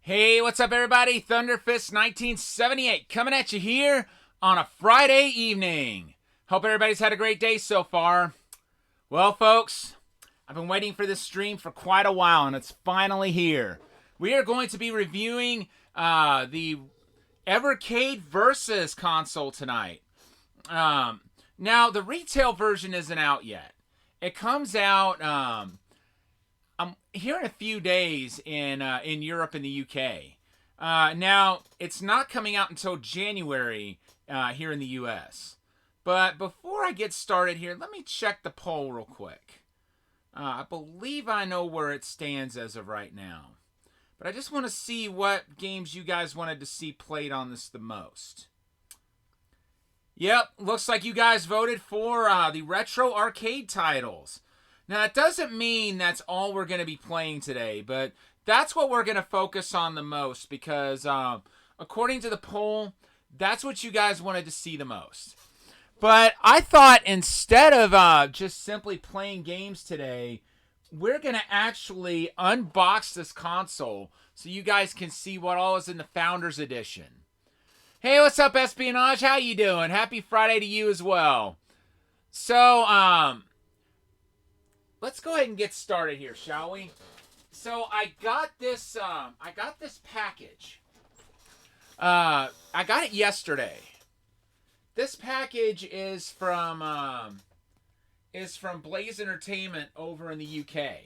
Hey, what's up, everybody? Thunderfist 1978 coming at you here on a Friday evening. Hope everybody's had a great day so far. Well, folks, I've been waiting for this stream for quite a while, and it's finally here. We are going to be reviewing the Evercade Versus console tonight. Now, the retail version isn't out yet. It comes out here in a few days in Europe and the UK. Now, it's not coming out until January here in the US. But before I get started here, let me check the poll real quick. I believe I know where it stands as of right now. But I just want to see what games you guys wanted to see played on this the most. Yep, looks like you guys voted for the retro arcade titles. Now, that doesn't mean that's all we're going to be playing today, but that's what we're going to focus on the most because, according to the poll, that's what you guys wanted to see the most. But I thought instead of just simply playing games today, we're going to actually unbox this console so you guys can see what all is in the Founders Edition. Hey, what's up, Espionage? How you doing? Happy Friday to you as well. So, let's go ahead and get started here, shall we? So I got this package. I got it yesterday. This package is from Blaze Entertainment over in the UK,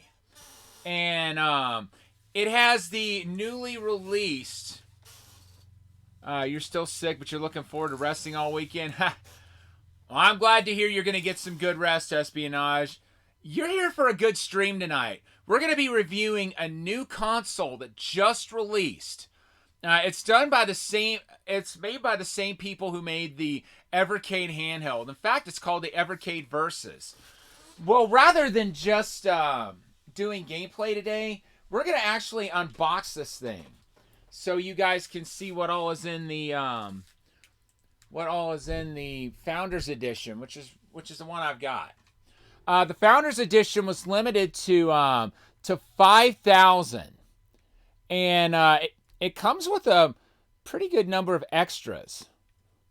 and it has the newly released. You're still sick, but you're looking forward to resting all weekend. Well, I'm glad to hear you're going to get some good rest, Espionage. You're here for a good stream tonight. We're going to be reviewing a new console that just released. It's made by the same people who made the Evercade handheld. In fact, it's called the Evercade Versus. Well, rather than just doing gameplay today, we're going to actually unbox this thing so you guys can see what all is in the Founders Edition, which is the one I've got. The Founders Edition was limited to 5,000, and it comes with a pretty good number of extras.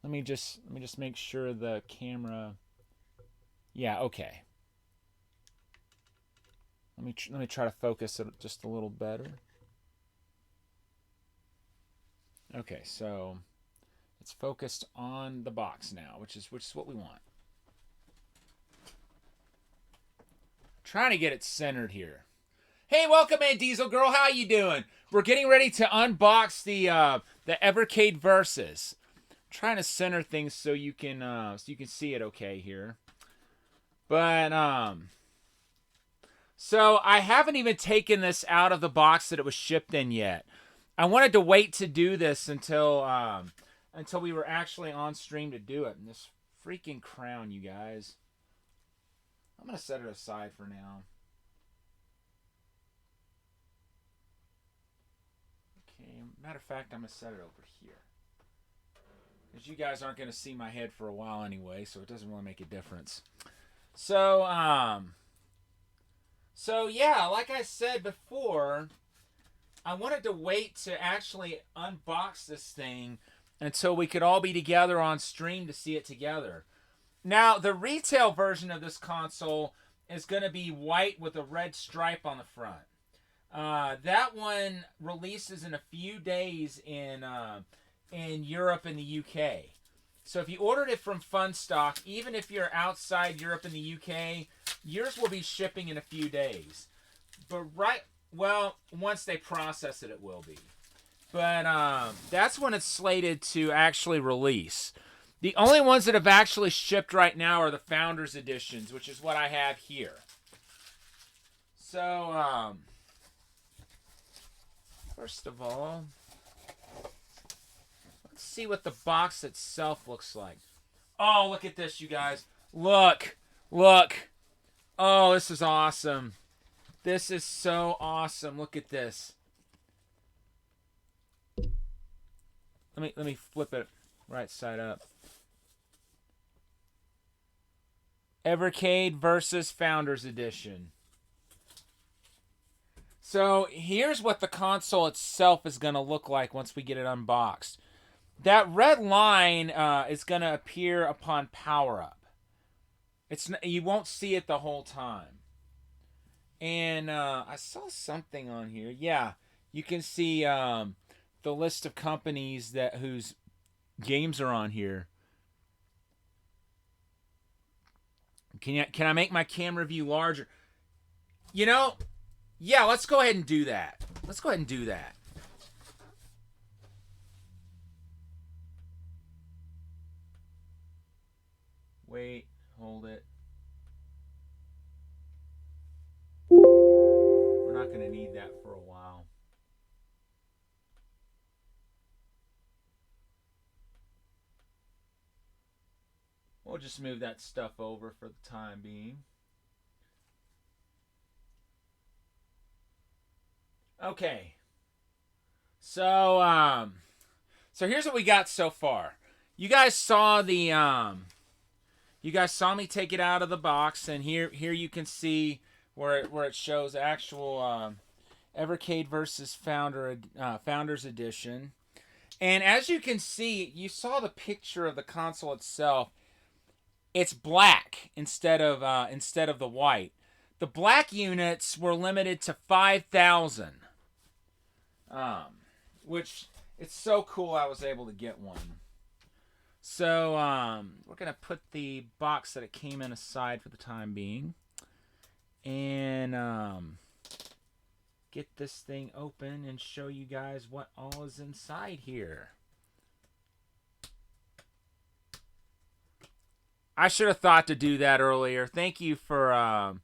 Let me just make sure the camera. Yeah, okay. Let me try to focus it just a little better. Okay, so it's focused on the box now, which is what we want. Trying to get it centered here. Hey, welcome in, Diesel Girl. How you doing? We're getting ready to unbox the Evercade Versus. Trying to center things so you can see it okay here. But so I haven't even taken this out of the box that it was shipped in yet. I wanted to wait to do this until we were actually on stream to do it. And this freaking crown, you guys. I'm going to set it aside for now. Okay, matter of fact, I'm going to set it over here. Because you guys aren't going to see my head for a while anyway, so it doesn't really make a difference. So yeah, like I said before, I wanted to wait to actually unbox this thing until we could all be together on stream to see it together. Now, the retail version of this console is going to be white with a red stripe on the front. That one releases in a few days in Europe and the UK. So if you ordered it from Funstock, even if you're outside Europe and the UK, yours will be shipping in a few days. But once they process it, it will be. But that's when it's slated to actually release. The only ones that have actually shipped right now are the Founders Editions, which is what I have here. So, first of all, let's see what the box itself looks like. Oh, look at this, you guys. Look. Oh, this is awesome. This is so awesome. Look at this. Let me flip it right side up. Evercade versus Founders Edition. So here's what the console itself is going to look like once we get it unboxed. That red line is going to appear upon power up. You won't see it the whole time. And I saw something on here. Yeah, you can see the list of companies whose games are on here. Can I make my camera view larger? You know, yeah, let's go ahead and do that. Let's go ahead and do that. Wait, hold it. We're not going to need that for a while. We'll just move that stuff over for the time being. Okay. So here's what we got so far. You guys saw me take it out of the box, and here you can see where it shows actual Evercade versus Founders Edition. And as you can see, you saw the picture of the console itself. It's black instead of the white. The black units were limited to 5,000. Which it's so cool I was able to get one. So we're gonna put the box that it came in aside for the time being, and get this thing open and show you guys what all is inside here. I should have thought to do that earlier. Thank you for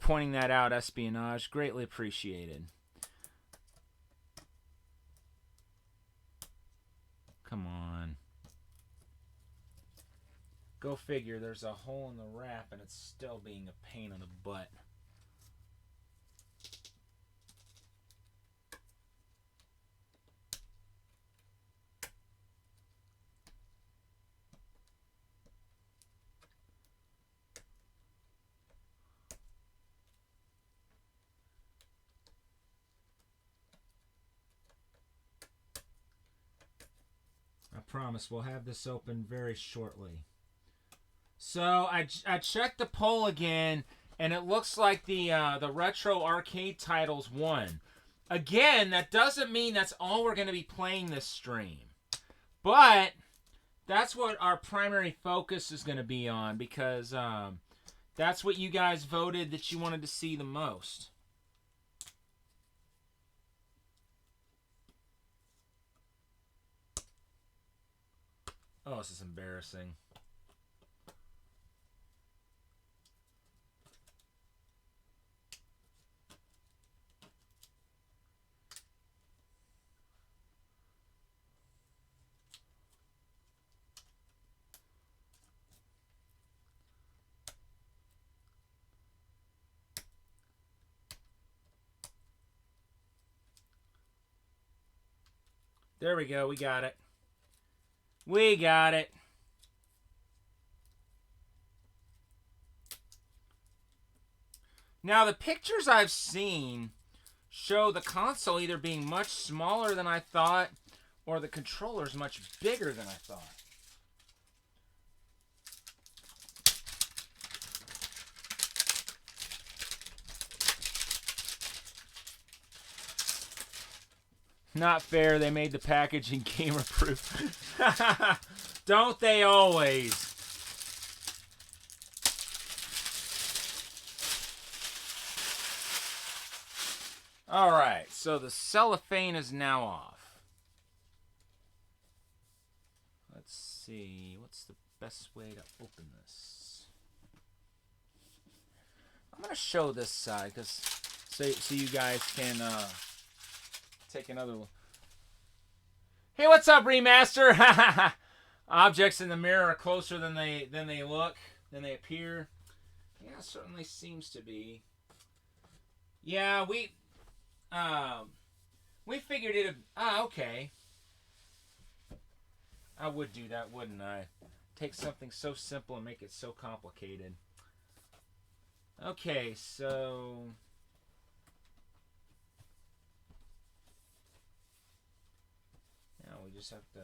pointing that out, Espionage. Greatly appreciated. Come on. Go figure, there's a hole in the wrap and it's still being a pain in the butt. I promise we'll have this open very shortly. So I checked the poll again, and it looks like the retro arcade titles won. Again, that doesn't mean that's all we're going to be playing this stream, but that's what our primary focus is going to be on, because that's what you guys voted that you wanted to see the most. Oh, this is embarrassing. There we go. We got it. We got it. Now, the pictures I've seen show the console either being much smaller than I thought, or the controller's much bigger than I thought. Not fair, they made the packaging gamer-proof. Don't they always? Alright, so the cellophane is now off. Let's see, what's the best way to open this? I'm going to show this side, so you guys can take another look. Hey, what's up, Remaster? Objects in the mirror are closer than they look, than they appear. Yeah, it certainly seems to be. Yeah, we figured it. Okay. I would do that, wouldn't I? Take something so simple and make it so complicated. Okay, so just have to...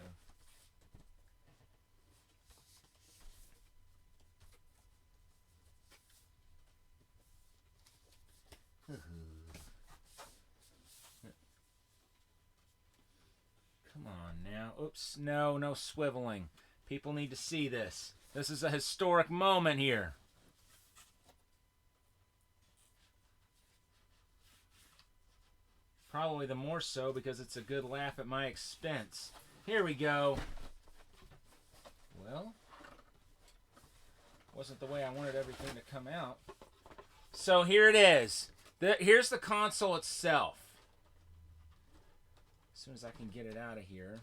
Come on now. Oops. No swiveling. People need to see this. This is a historic moment here. Probably the more so because it's a good laugh at my expense. Here we go. Well, wasn't the way I wanted everything to come out. So here it is. Here's the console itself. As soon as I can get it out of here.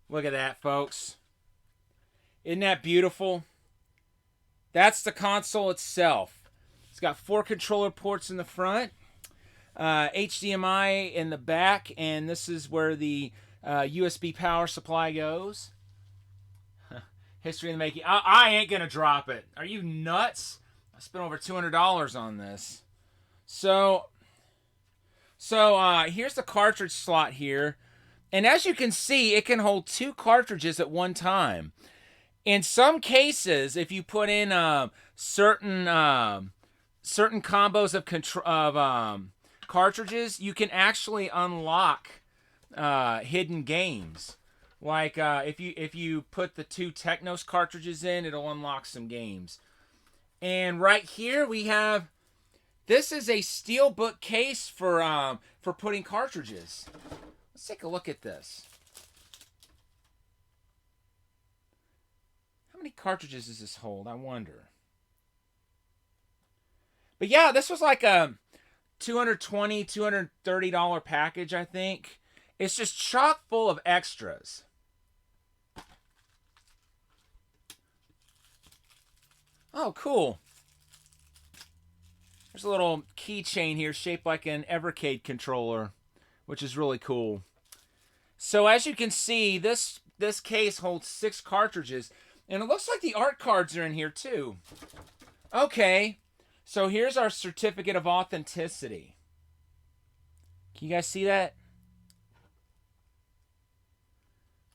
Look at that, folks. Isn't that beautiful? That's the console itself. It's got 4 controller ports in the front, HDMI in the back, and this is where the USB power supply goes. History in the making. I ain't going to drop it. Are you nuts? I spent over $200 on this. So here's the cartridge slot here. And as you can see, it can hold 2 cartridges at one time. In some cases, if you put in certain combos of cartridges, you can actually unlock hidden games. Like if you put the 2 Technos cartridges in, it'll unlock some games. And right here we have, this is a steelbook case for putting cartridges. Let's take a look at this. How many cartridges does this hold? I wonder. But yeah, this was like a $220, $230 package, I think. It's just chock full of extras. Oh, cool. There's a little keychain here shaped like an Evercade controller, which is really cool. So as you can see, this case holds 6 cartridges, and it looks like the art cards are in here too. Okay, so here's our certificate of authenticity. Can you guys see that?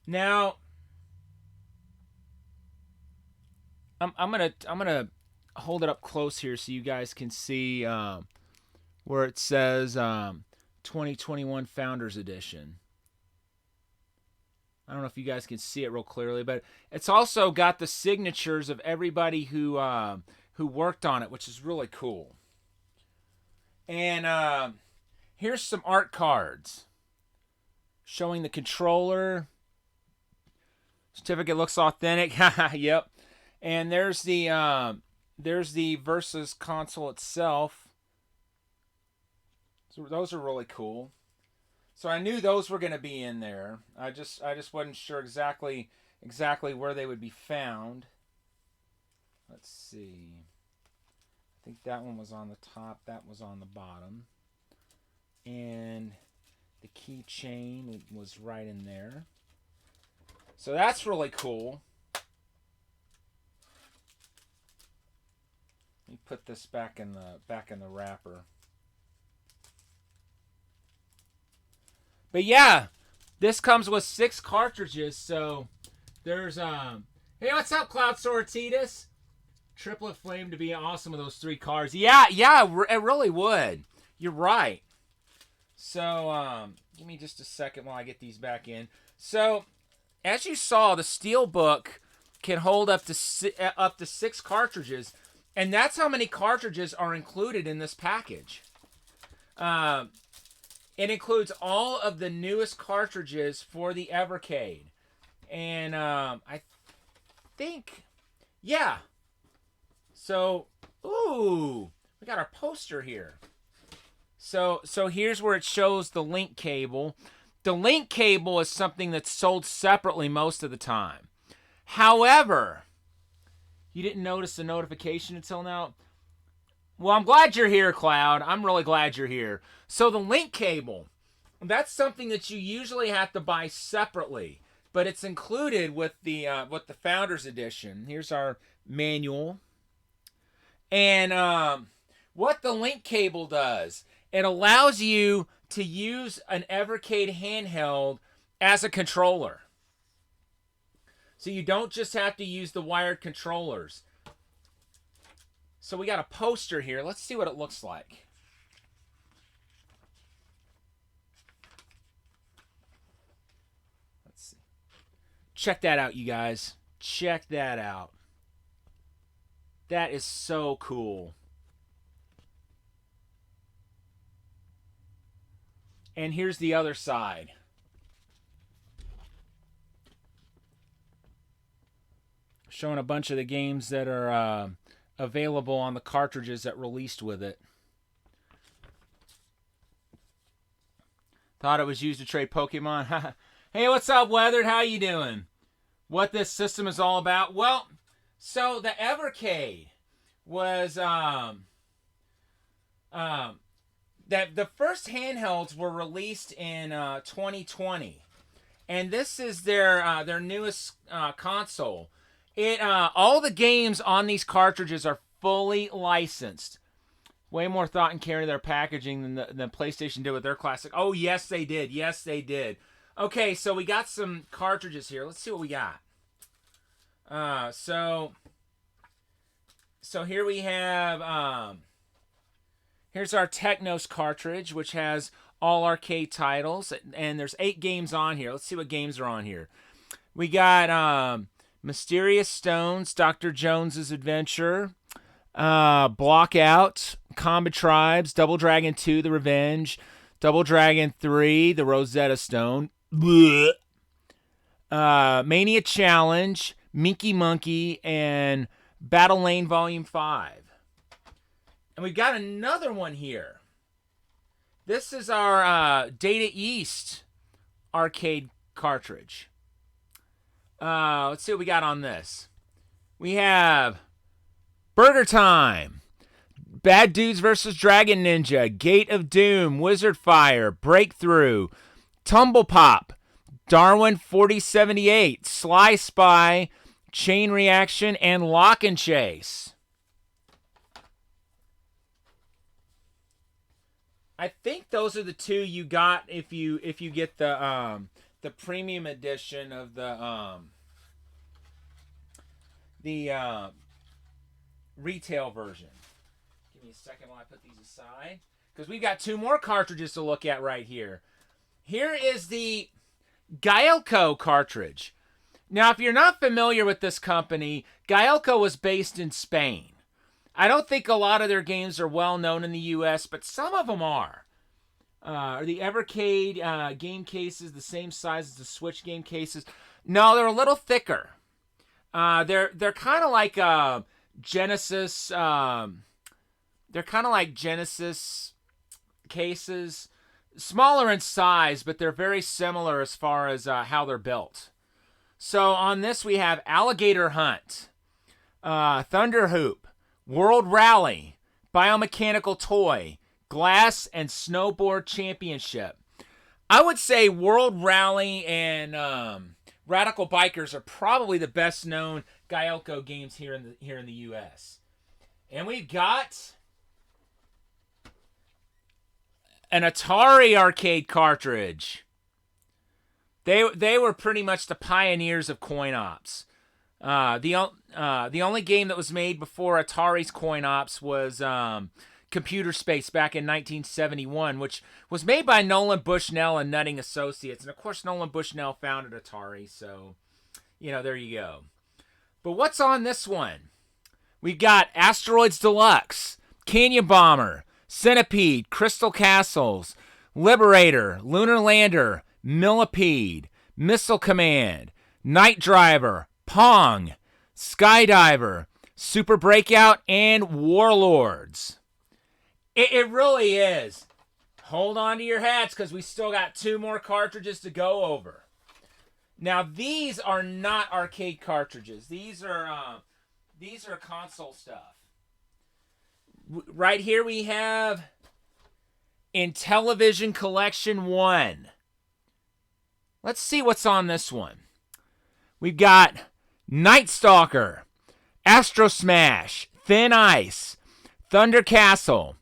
Now, I'm gonna hold it up close here so you guys can see where it says 2021 Founders Edition. I don't know if you guys can see it real clearly, but it's also got the signatures of everybody who worked on it, which is really cool. And here's some art cards showing the controller. Certificate looks authentic. Yep. And there's the Versus console itself. So those are really cool. So I knew those were going to be in there. I just wasn't sure exactly where they would be found. Let's see. I think that one was on the top. That was on the bottom. And the keychain was right in there. So that's really cool. Let me put this back in the wrapper. But yeah, this comes with 6 cartridges. So there's hey, what's up, Cloud Sortitas? Triplet Flame to be awesome with those 3 cards. Yeah, it really would. You're right. So give me just a second while I get these back in. So as you saw, the Steelbook can hold up to 6 cartridges, and that's how many cartridges are included in this package. It includes all of the newest cartridges for the Evercade. And I think, yeah. So, ooh, we got our poster here. So here's where it shows the link cable. The link cable is something that's sold separately most of the time. However, you didn't notice the notification until now? Well, I'm glad you're here, Cloud. I'm really glad you're here. So the link cable, that's something that you usually have to buy separately, but it's included with the Founders Edition. Here's our manual. And what the link cable does, it allows you to use an Evercade handheld as a controller. So you don't just have to use the wired controllers. So we got a poster here. Let's see what it looks like. Let's see. Check that out, you guys. Check that out. That is so cool. And here's the other side. Showing a bunch of the games that are available on the cartridges that released with it. Thought it was used to trade Pokemon. Hey, what's up, Weathered? How you doing? What this system is all about? Well, so the Evercade was that the first handhelds were released in 2020, and this is their newest console. All the games on these cartridges are fully licensed. Way more thought and care to their packaging than PlayStation did with their classic. Oh, yes, they did. Yes, they did. Okay, so we got some cartridges here. Let's see what we got. So here we have, here's our Technos cartridge, which has all arcade titles, and there's 8 games on here. Let's see what games are on here. We got Mysterious Stones, Dr. Jones's Adventure, Block Out, Combat Tribes, Double Dragon 2, The Revenge, Double Dragon 3, The Rosetta Stone, Mania Challenge, Minky Monkey, and Battle Lane Volume 5. And we've got another one here. This is our Data East arcade cartridge. Let's see what we got on this. We have Burger Time, Bad Dudes vs. Dragon Ninja, Gate of Doom, Wizard Fire, Breakthrough, Tumble Pop, Darwin 4078, Sly Spy, Chain Reaction, and Lock and Chase. I think those are the 2 you got if you get the premium edition of the retail version. Give me a second while I put these aside, because we've got 2 more cartridges to look at right here. Here is the Galco Cartridge. Now, if you're not familiar with this company, Galco was based in Spain. I don't think a lot of their games are well known in the U.S., but some of them are. The Evercade game cases the same size as the Switch game cases? No, they're a little thicker. They're kind of like Genesis. They're kind of like Genesis cases, smaller in size, but they're very similar as far as how they're built. So on this we have Alligator Hunt, Thunder Hoop, World Rally, Biomechanical Toy, Glass and Snowboard Championship. I would say World Rally and Radical Bikers are probably the best known Galco games here in the U.S. And we've got an Atari arcade cartridge. They were pretty much the pioneers of coin ops. The only game that was made before Atari's coin ops was Computer Space back in 1971, which was made by Nolan Bushnell and Nutting Associates. And of course, Nolan Bushnell founded Atari, so, there you go. But what's on this one? We've got Asteroids Deluxe, Canyon Bomber, Centipede, Crystal Castles, Liberator, Lunar Lander, Millipede, Missile Command, Night Driver, Pong, Skydiver, Super Breakout, and Warlords. It really is. Hold on to your hats, because we still got 2 more cartridges to go over. Now, these are not arcade cartridges. These are console stuff. Right here we have Intellivision Collection 1. Let's see what's on this one. We've got Night Stalker, Astro Smash, Thin Ice, Thunder Castle,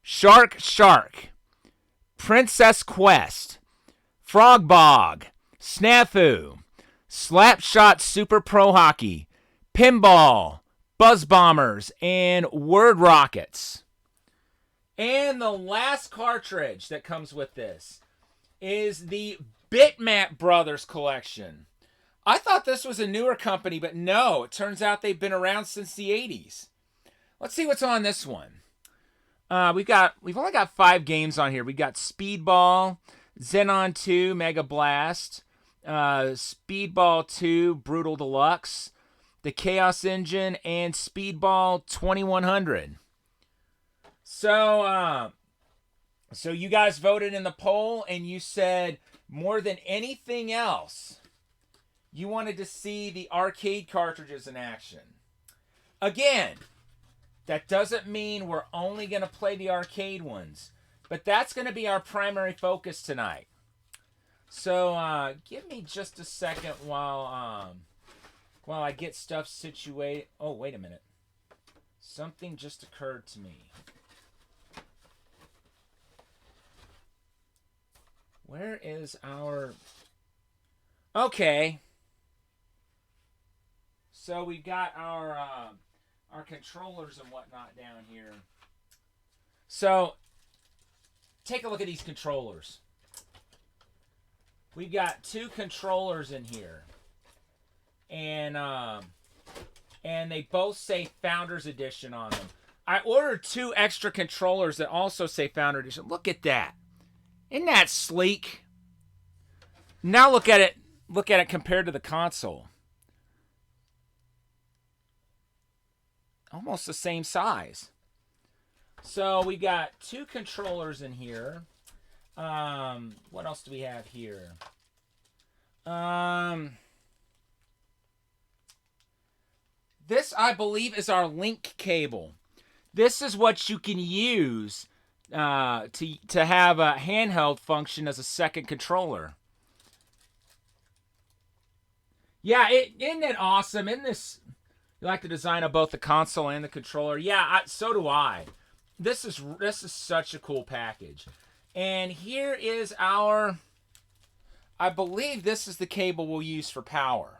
Shark, Princess Quest, Frog Bog, Snafu, Slapshot Super Pro Hockey, Pinball, Buzz Bombers, and Word Rockets. And the last cartridge that comes with this is the Bitmap Brothers collection. I thought this was a newer company, but no, it turns out they've been around since the 80s. Let's see what's on this one. We've only got 5 games on here. We got Speedball, Xenon 2, Mega Blast, Speedball 2, Brutal Deluxe, the Chaos Engine, and Speedball 2100. So you guys voted in the poll, and you said more than anything else, you wanted to see the arcade cartridges in action. Again, that doesn't mean we're only going to play the arcade ones, but that's going to be our primary focus tonight. So give me just a second while I get stuff situated. Oh, wait a minute. Something just occurred to me. Where is our... Okay. So we've got our controllers and whatnot down here. So take a look at these controllers. We've got 2 controllers in here. And they both say Founders Edition on them. I ordered 2 extra controllers that also say Founder Edition. Look at that. Isn't that sleek? Now look at it compared to the console. Almost the same size. So we got 2 controllers in here. What else do we have here? This, I believe, is our link cable. This is what you can use to have a handheld function as a second controller. Yeah, isn't it awesome? Isn't this... You like the design of both the console and the controller? Yeah, so do I. This is such a cool package. And here is our... I believe this is the cable we'll use for power.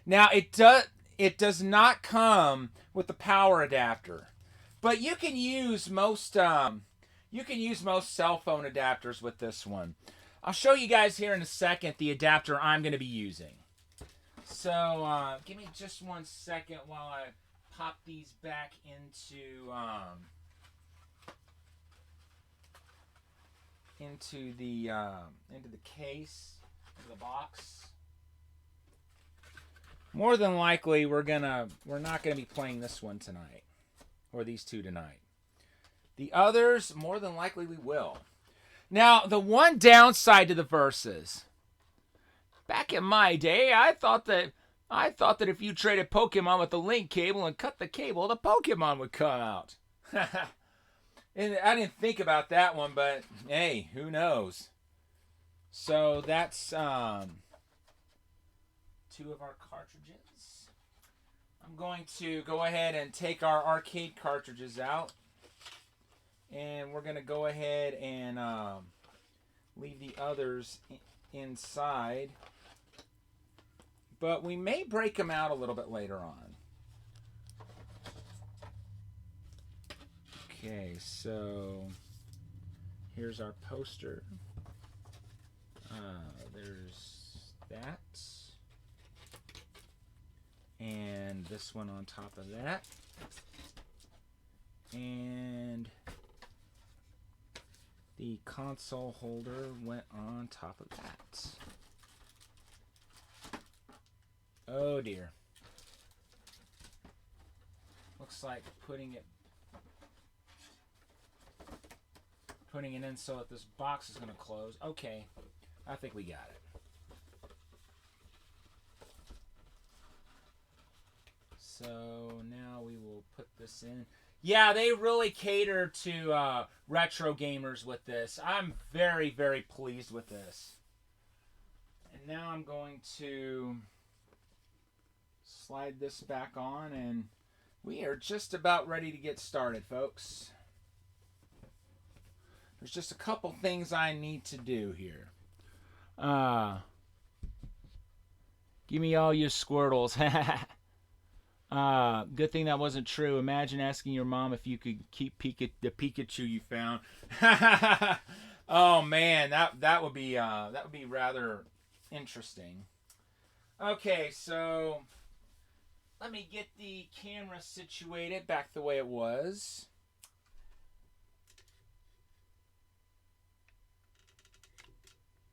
Now, it does not come with the power adapter. But you can use most cell phone adapters with this one. I'll show you guys here in a second the adapter I'm going to be using. So, give me just 1 second while I pop these back into the case, into the box. More than likely, we're not gonna be playing this one tonight, or these 2 tonight. The others, more than likely, we will. Now, the one downside to the Versus. Back in my day, I thought that if you traded Pokemon with the link cable and cut the cable, the Pokemon would come out. And I didn't think about that one, but hey, who knows? So that's 2 of our cartridges. I'm going to go ahead and take our arcade cartridges out, and we're going to go ahead and leave the others inside. But we may break them out a little bit later on. Okay, so here's our poster. There's that. And this one on top of that. And the console holder went on top of that. Oh dear. Looks like putting it in so that this box is going to close. Okay, I think we got it. So now we will put this in. Yeah, they really cater to retro gamers with this. I'm very, very pleased with this. And now I'm going to slide this back on, and we are just about ready to get started, folks. There's just a couple things I need to do here. Give me all your Squirtles. Good thing that wasn't true. Imagine asking your mom if you could keep the Pikachu you found. Oh man, that would be rather interesting. Okay, so let me get the camera situated back the way it was.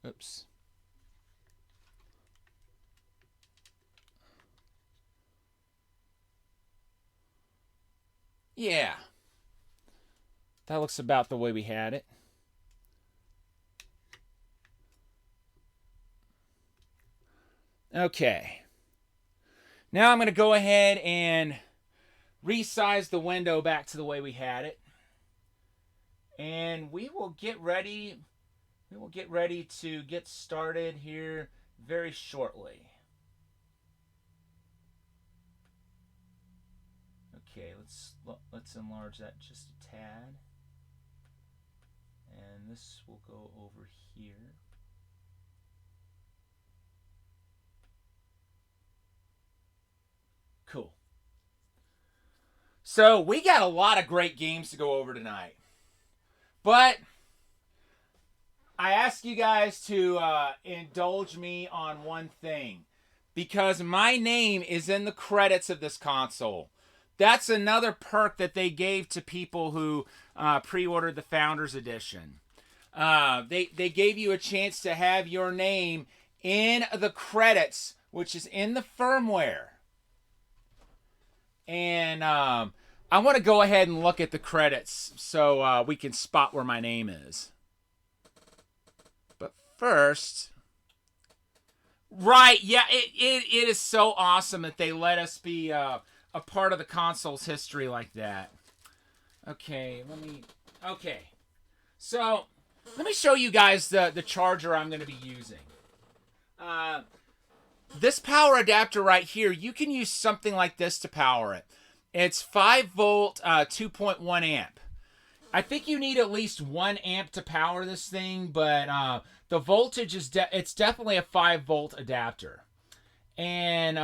Oops. Yeah. That looks about the way we had it. Okay. Now I'm going to go ahead and resize the window back to the way we had it. And we will get ready. We will get ready to get started here very shortly. Okay, let's enlarge that just a tad. And this will go over here. Cool. So we got a lot of great games to go over tonight. But I ask you guys to indulge me on one thing. Because my name is in the credits of this console. That's another perk that they gave to people who pre-ordered the Founders Edition. They gave you a chance to have your name in the credits, which is in the firmware. And I want to go ahead and look at the credits so we can spot where my name is. But first... Right, yeah, it is so awesome that they let us be a part of the console's history like that. Okay, so let me show you guys the charger I'm going to be using. This power adapter right here, you can use something like this to power it. It's 5 volt, 2.1 amp. I think you need at least 1 amp to power this thing, but the voltage is it's definitely a 5 volt adapter. And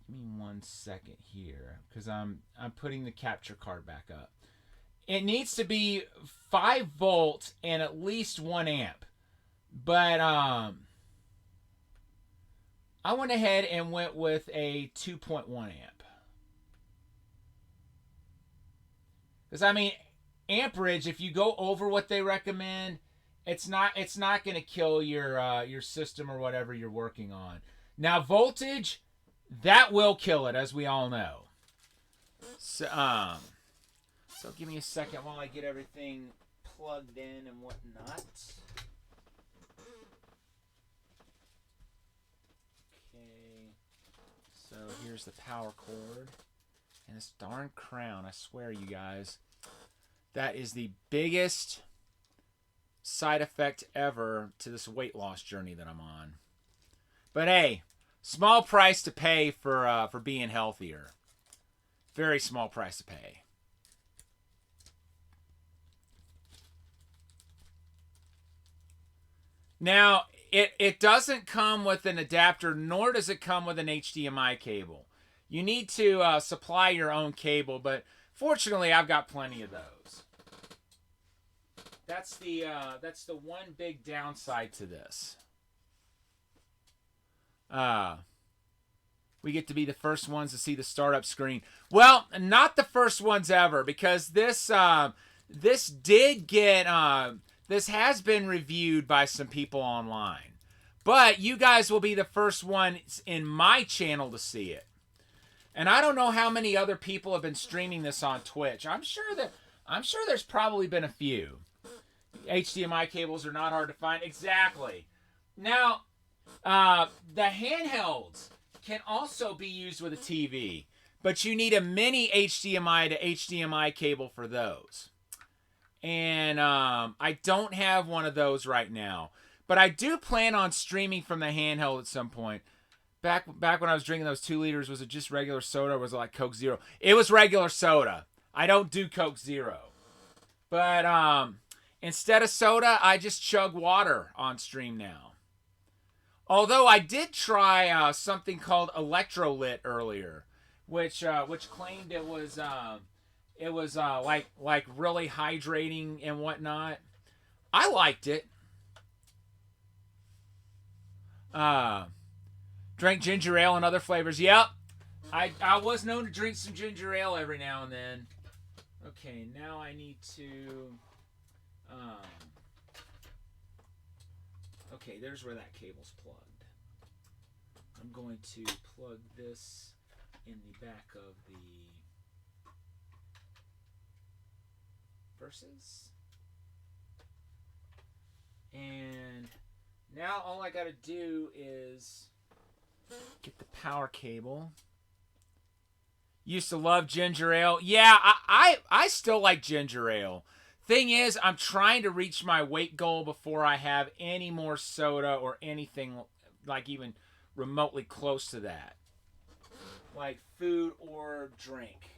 give me 1 second here because I'm putting the capture card back up. It needs to be 5 volt and at least 1 amp. But I went ahead and went with a 2.1 amp. Because I mean, amperage, if you go over what they recommend, it's not going to kill your system or whatever you're working on. Now voltage, that will kill it, as we all know. So give me a second while I get everything plugged in and whatnot. Okay, so here's the power cord. And this darn crown, I swear, you guys, that is the biggest side effect ever to this weight loss journey that I'm on. But hey, small price to pay for being healthier. Very small price to pay. Now, it doesn't come with an adapter, nor does it come with an HDMI cable. You need to supply your own cable, but fortunately, I've got plenty of those. That's the one big downside to this. We get to be the first ones to see the startup screen. Well, not the first ones ever, because this did get this has been reviewed by some people online, but you guys will be the first ones in my channel to see it. And I don't know how many other people have been streaming this on Twitch. I'm sure there's probably been a few. HDMI cables are not hard to find. Exactly. Now, the handhelds can also be used with a TV, but you need a mini HDMI to HDMI cable for those. And I don't have one of those right now, but I do plan on streaming from the handheld at some point. Back when I was drinking those 2 liters, was it just regular soda or was it like Coke Zero? It was regular soda. I don't do Coke Zero. But instead of soda, I just chug water on stream now. Although I did try something called Electrolyte earlier, which claimed it was like really hydrating and whatnot. I liked it. Drank ginger ale and other flavors. Yep. I was known to drink some ginger ale every now and then. Okay, now I need to... okay, there's where that cable's plugged. I'm going to plug this in the back of the Versus. And now all I got to do is get the power cable. Used to love ginger ale. Yeah, I still like ginger ale. Thing is, I'm trying to reach my weight goal before I have any more soda or anything like even remotely close to that. Like food or drink.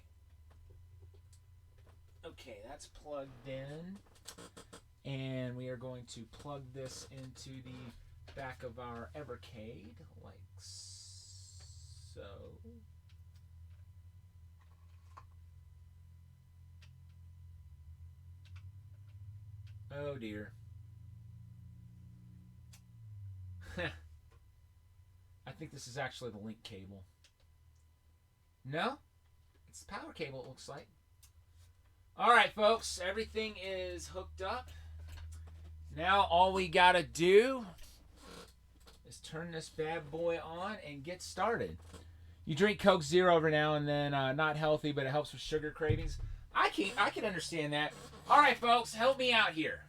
Okay, that's plugged in. And we are going to plug this into the back of our Evercade, like so. Oh dear. I think this is actually the link cable. No? It's the power cable, it looks like. Alright, folks. Everything is hooked up. Now all we gotta do is turn this bad boy on and get started. You drink Coke Zero every now and then. Not healthy, but it helps with sugar cravings. I can understand that. Alright, folks. Help me out here.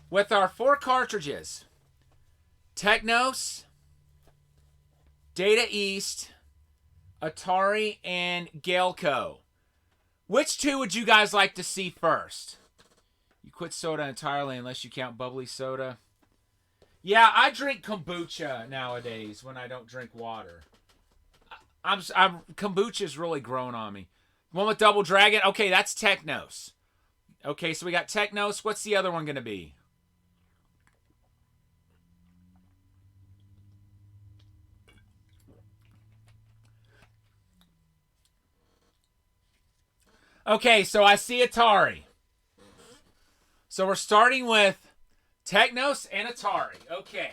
With our 4 cartridges. Technos, Data East, Atari, and Galco. Which 2 would you guys like to see first? You quit soda entirely unless you count bubbly soda. Yeah, I drink kombucha nowadays when I don't drink water. Kombucha's really grown on me. One with Double Dragon? Okay, that's Technos. Okay, so we got Technos. What's the other one going to be? Okay, so I see Atari. So we're starting with Technos and Atari. Okay.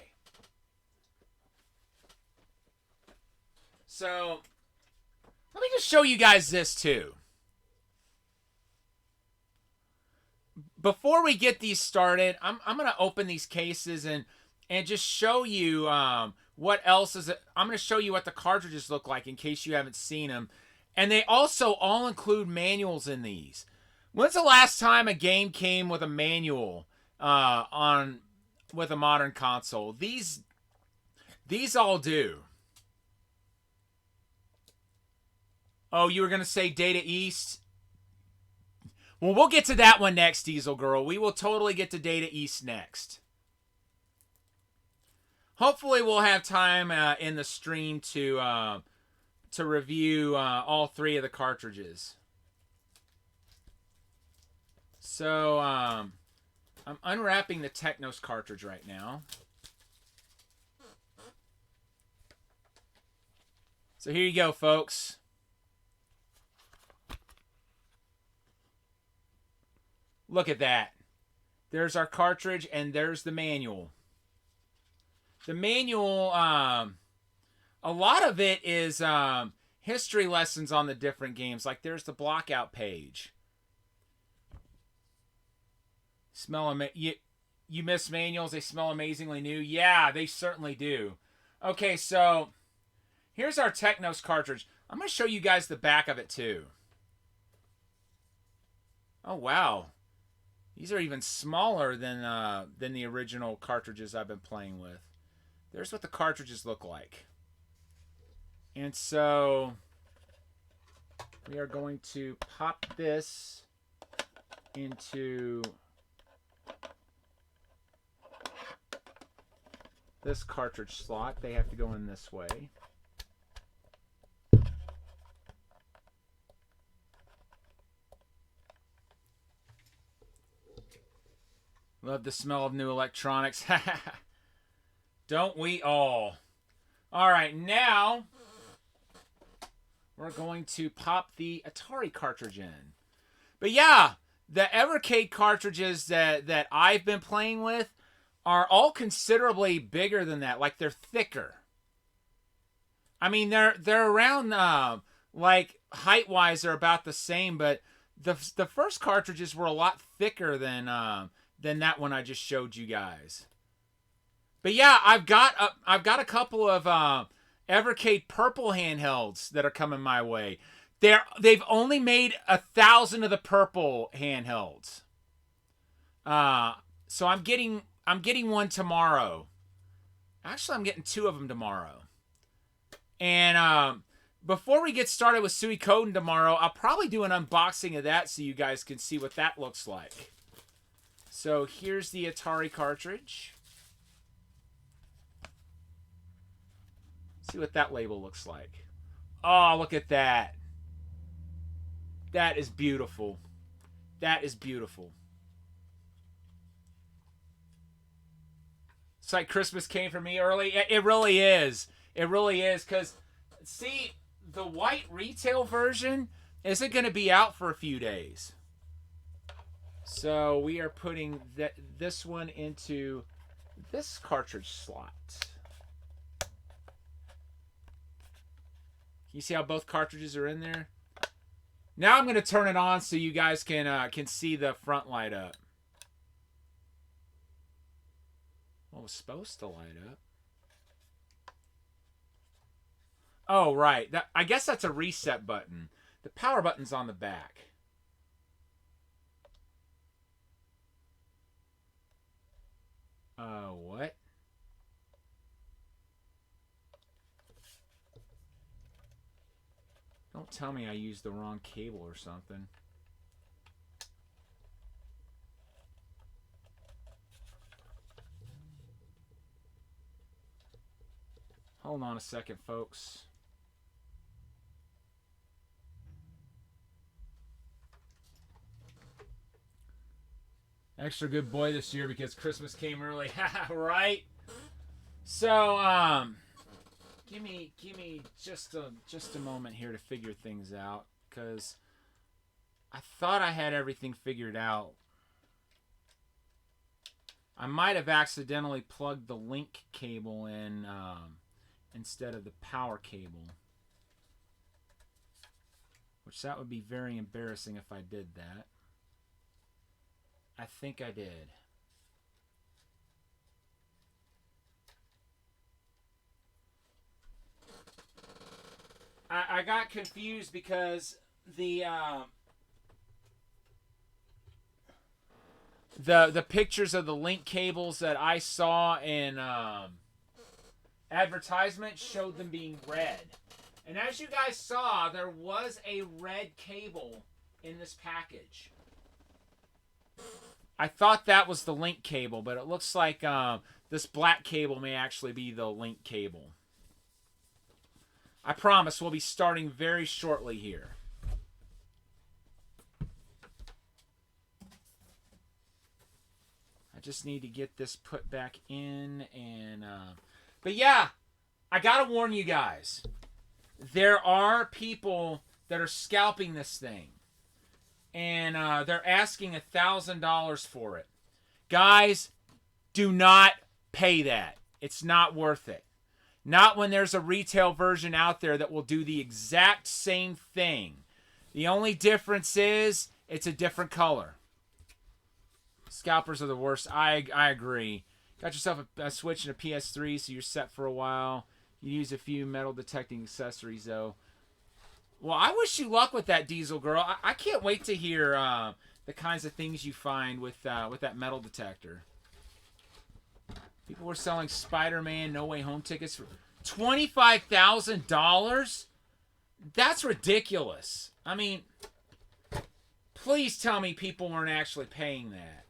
So let me just show you guys this too. Before we get these started, I'm going to open these cases and just show you what else is it. I'm going to show you what the cartridges look like in case you haven't seen them. And they also all include manuals in these. When's the last time a game came with a manual with a modern console? These all do. Oh, you were going to say Data East? Well, we'll get to that one next, Diesel Girl. We will totally get to Data East next. Hopefully we'll have time in the stream to review all 3 of the cartridges. So, I'm unwrapping the Technos cartridge right now. So here you go, folks. Look at that. There's our cartridge, and there's the manual. The manual, a lot of it is history lessons on the different games. Like, there's the blockout page. You miss manuals, they smell amazingly new. Yeah, they certainly do. Okay, so here's our Technos cartridge. I'm going to show you guys the back of it too. Oh, wow. These are even smaller than the original cartridges I've been playing with. There's what the cartridges look like. And so we are going to pop this into this cartridge slot. They have to go in this way. Love the smell of new electronics. Don't we all? All right, now we're going to pop the Atari cartridge in. But yeah, the Evercade cartridges that I've been playing with are all considerably bigger than that. Like, they're thicker. I mean, they're around, like, height-wise, they're about the same, but the first cartridges were a lot thicker than that one I just showed you guys. But yeah, I've got a couple of Evercade purple handhelds that are coming my way. They've only made 1,000 of the purple handhelds. So I'm getting one tomorrow. Actually, I'm getting 2 of them tomorrow. And before we get started with Suikoden tomorrow, I'll probably do an unboxing of that so you guys can see what that looks like. So here's the Atari cartridge. See what that label looks like. Oh, look at that. That is beautiful. That is beautiful. It's like Christmas came for me early. It really is. It really is. Because, see, the white retail version isn't going to be out for a few days. So we are putting this one into this cartridge slot. You see how both cartridges are in there? Now I'm going to turn it on so you guys can see the front light up. Well, it was supposed to light up. Oh, right. I guess that's a reset button. The power button's on the back. What? Don't tell me I used the wrong cable or something. Hold on a second, folks. Extra good boy this year because Christmas came early. Right? So, give me just a moment here to figure things out, because I thought I had everything figured out. I might have accidentally plugged the link cable in instead of the power cable, which that would be very embarrassing if I did that. I think I did. I got confused because the pictures of the link cables that I saw in advertisements showed them being red. And as you guys saw, there was a red cable in this package. I thought that was the link cable, but it looks like this black cable may actually be the link cable. I promise we'll be starting very shortly here. I just need to get this put back in, and but yeah, I gotta warn you guys, there are people that are scalping this thing, and they're asking $1,000 for it. Guys, do not pay that. It's not worth it. Not when there's a retail version out there that will do the exact same thing. The only difference is it's a different color. Scalpers are the worst. I agree. Got yourself a Switch and a PS3, so you're set for a while. You use a few metal detecting accessories, though. Well, I wish you luck with that, Diesel Girl. I can't wait to hear the kinds of things you find with that metal detector. People were selling Spider-Man No Way Home tickets for $25,000? That's ridiculous. I mean, please tell me people weren't actually paying that.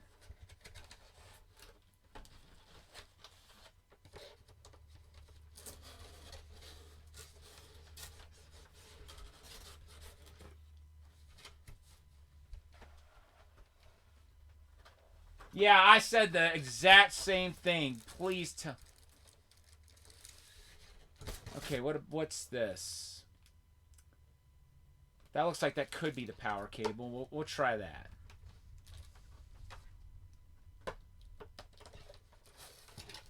Yeah, I said the exact same thing. Please tell. Okay, what's this? That looks like that could be the power cable. We'll try that.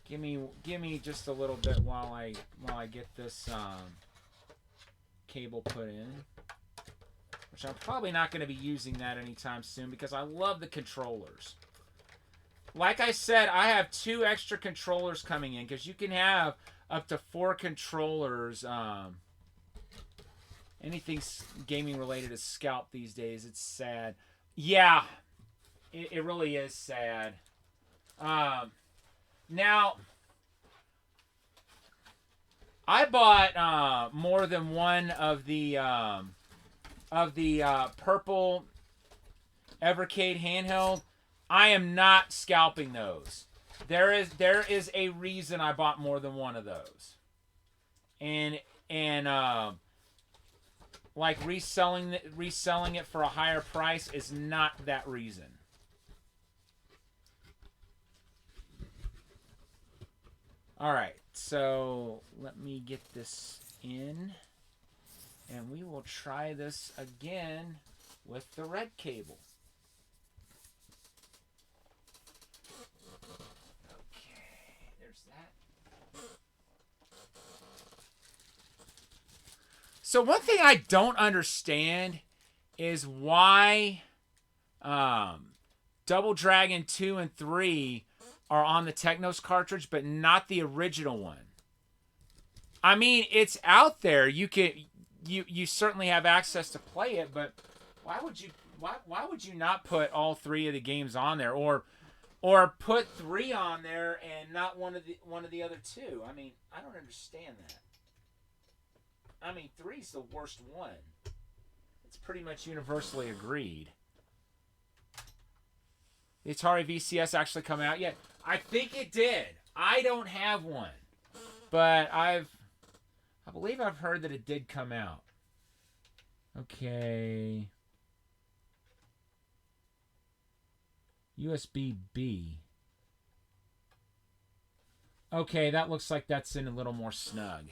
Give me just a little bit while I get this cable put in. Which I'm probably not going to be using that anytime soon because I love the controllers. Like I said, I have 2 extra controllers coming in because you can have up to 4 controllers. Anything gaming related is scalped these days. It's sad. Yeah, it really is sad. Now, I bought more than one of the purple Evercade handheld. I am not scalping those. There is a reason I bought more than one of those. And like reselling it for a higher price is not that reason. All right, so let me get this in, and we will try this again with the red cable. Okay, there's that. So one thing I don't understand is why Double Dragon 2 and 3 are on the Technos cartridge, but not the original one. I mean, it's out there. You certainly have access to play it, but why would you not put all 3 of the games on there, or put 3 on there and not one of the other 2? I mean, I don't understand that. I mean, 3's the worst one. It's pretty much universally agreed. The Atari VCS actually come out yet? I think it did. I don't have one, but I believe I've heard that it did come out. Okay. USB-B. Okay, that looks like that's in a little more snug.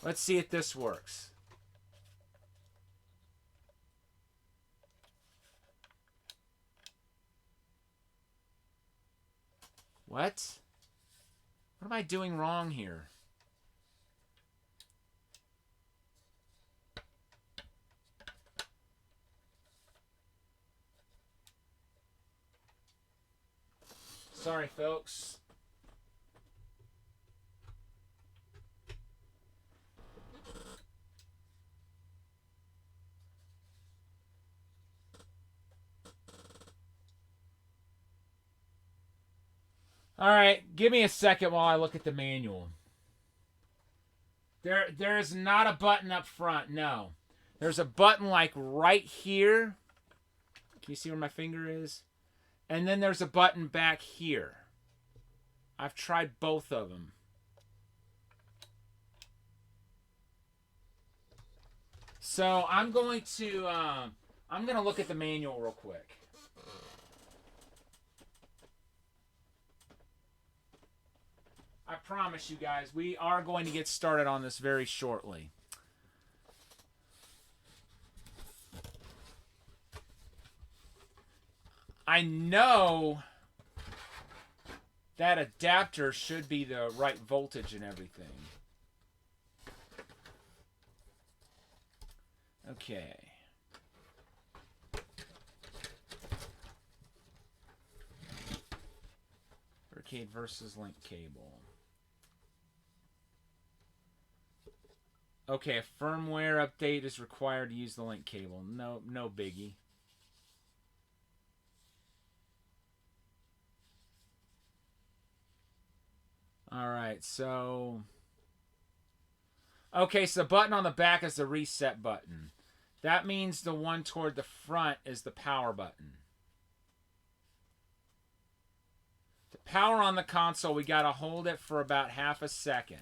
Let's see if this works. What? What am I doing wrong here? Sorry, folks. All right, give me a second while I look at the manual. There is not a button up front, no. There's a button like right here. Can you see where my finger is? And then there's a button back here. I've tried both of them. So I'm going to look at the manual real quick. I promise you guys, we are going to get started on this very shortly. I know that adapter should be the right voltage and everything. Okay. Evercade versus link cable. Okay, a firmware update is required to use the link cable. No biggie. Alright, so... Okay, so the button on the back is the reset button. That means the one toward the front is the power button. The power on the console, we gotta hold it for about half a second.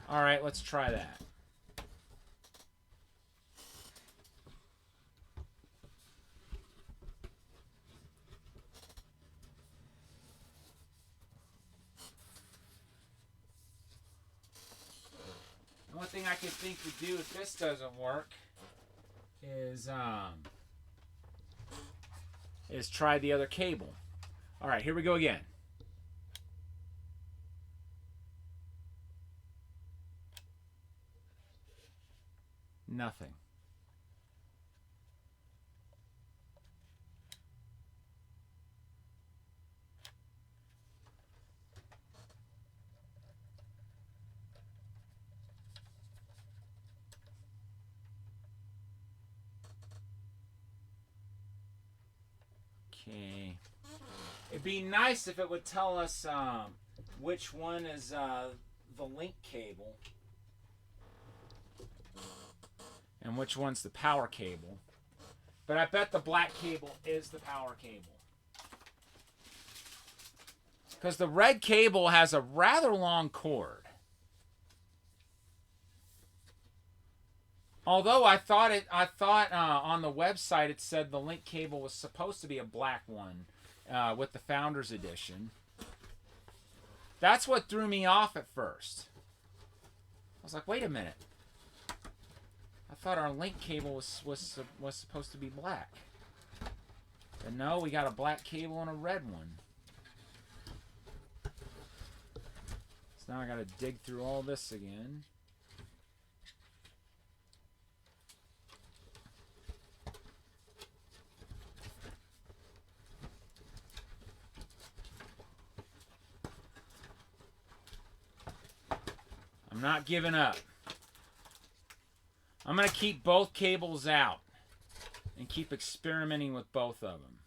Alright, let's try that. thing I can think to do if this doesn't work is try the other cable. All right, here we go again. Nothing. Okay. It'd be nice if it would tell us which one is the link cable and which one's the power cable. But I bet the black cable is the power cable. Because the red cable has a rather long cord. Although I thought on the website it said the link cable was supposed to be a black one with the Founders Edition. That's what threw me off at first. I was like, wait a minute. I thought our link cable was supposed to be black. But no, we got a black cable and a red one. So now I got to dig through all this again. I'm not giving up. I'm going to keep both cables out and keep experimenting with both of them.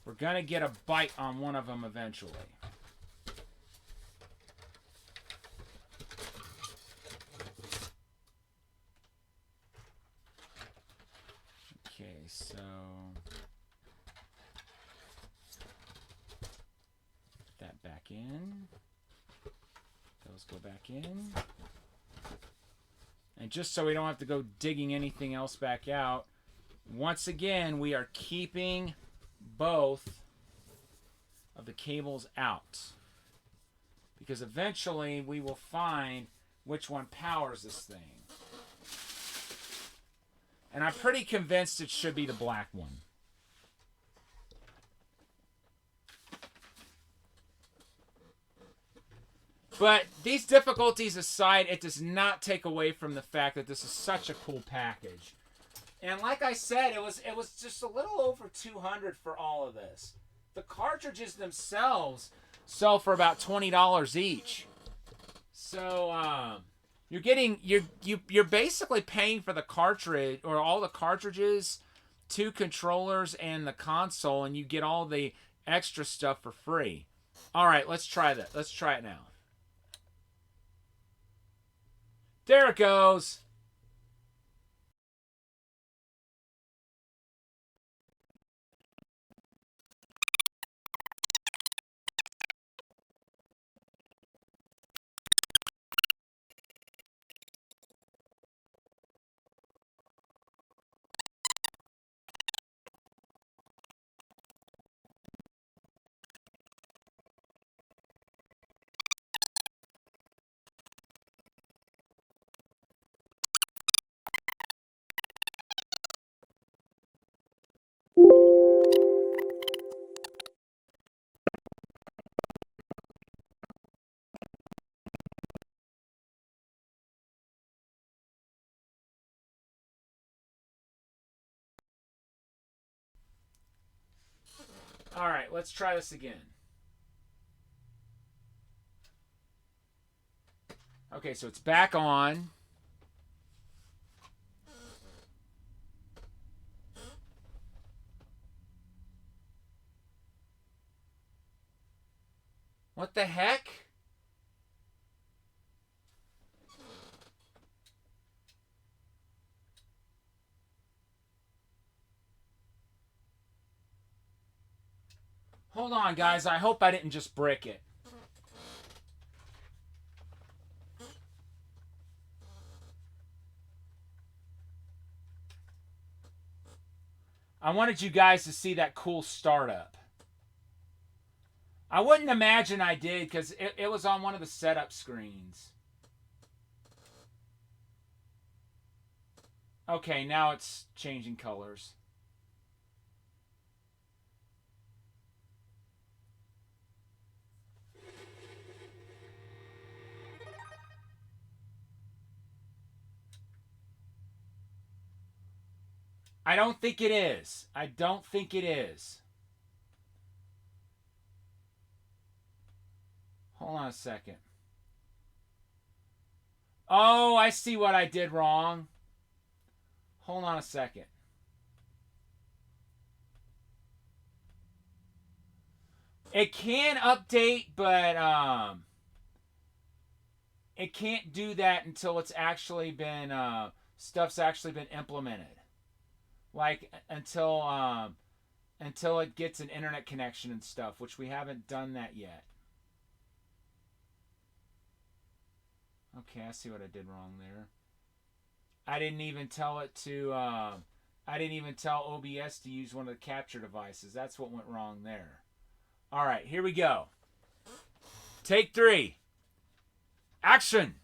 We're going to get a bite on one of them eventually. Okay, so put that back in. Those go back in. And just so we don't have to go digging anything else back out, once again, we are keeping both of the cables out. Because eventually we will find which one powers this thing. And I'm pretty convinced it should be the black one. But these difficulties aside, it does not take away from the fact that this is such a cool package. And like I said, it was just a little over $200 for all of this. The cartridges themselves sell for about $20 each. So you're basically paying for the cartridge or all the cartridges, 2 controllers, and the console, and you get all the extra stuff for free. All right, let's try that. Let's try it now. There it goes. All right, let's try this again. Okay, so it's back on. What the heck? Hold on, guys. I hope I didn't just brick it. I wanted you guys to see that cool startup. I wouldn't imagine I did because it was on one of the setup screens. Okay, now it's changing colors. I don't think it is. I don't think it is. Hold on a second. Oh, I see what I did wrong. Hold on a second. It can update, but it can't do that until it's actually been stuff's actually been implemented. Like until it gets an internet connection and stuff, which we haven't done that yet. Okay, I see what I did wrong there. I didn't even tell it to I didn't even tell OBS to use one of the capture devices. That's what went wrong there. All right, here we go. Take 3. Action.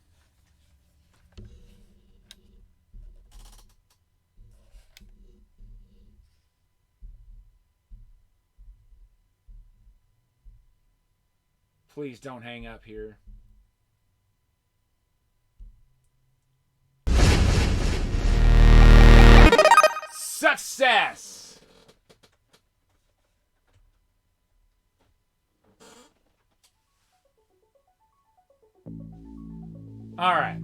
Please don't hang up here. Success! All right.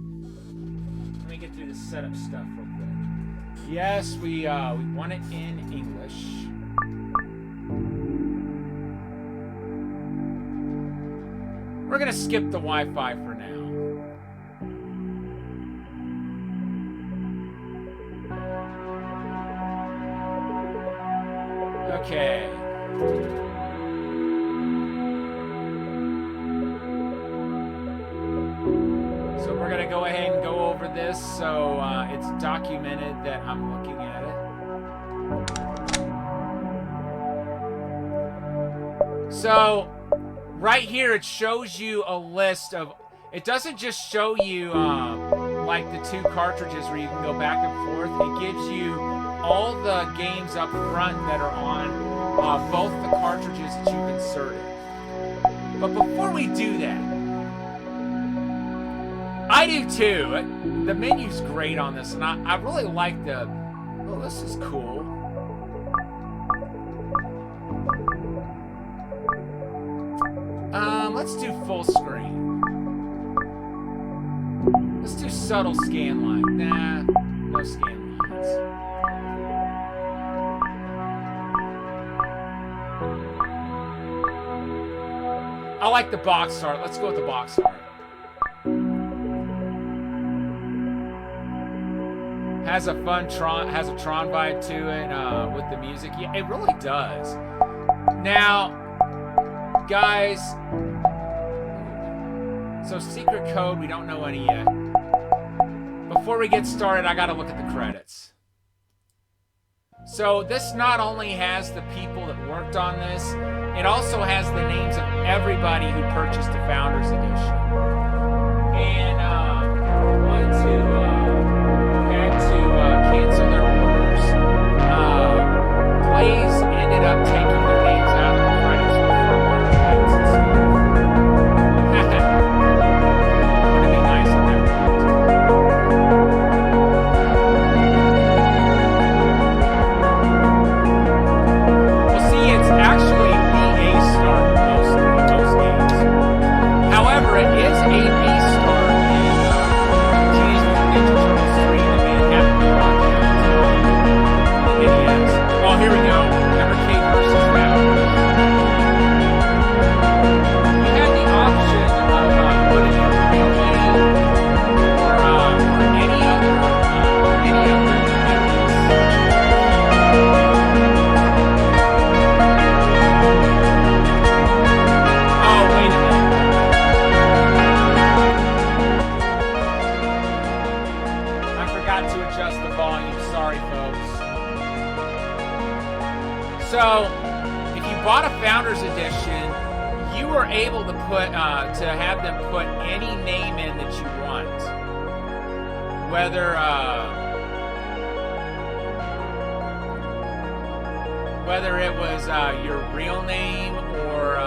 Let me get through the setup stuff real quick. Yes, we want it in English. We're gonna skip the Wi-Fi for now. Okay. So we're gonna go ahead and go over this so it's documented that I'm looking at it. So right here it shows you a list of, it doesn't just show you like the 2 cartridges where you can go back and forth. It gives you all the games up front that are on both the cartridges that you've inserted. But before we do that, I do too. The menu's great on this, and I really like the, oh, this is cool. Let's do full screen. Let's do subtle scan line. Nah, no scan lines. I like the box art. Let's go with the box art. Has a fun Tron vibe to it with the music. Yeah, it really does. Now, guys, so secret code, we don't know any yet. Before we get started, I gotta look at the credits. So this not only has the people that worked on this, it also has the names of everybody who purchased the Founders Edition. And wanted to cancel their orders. Blaze ended up taking their names out of the credits for firmware updates and stuff. Wouldn't it be nice if that well, see, it's actually the A star in most games. However, it is a B star in Teenage Mutant Ninja Turtles 3 and the Manhattan Project. NES. Oh, here we go. Evercade versus Founders. You had the option of putting it in or any other Oh, wait a minute. I forgot to adjust the volume. Sorry, folks. So, if you bought a Founders Edition, you were able to put to have them put any name in that you want. Whether whether it was your real name or,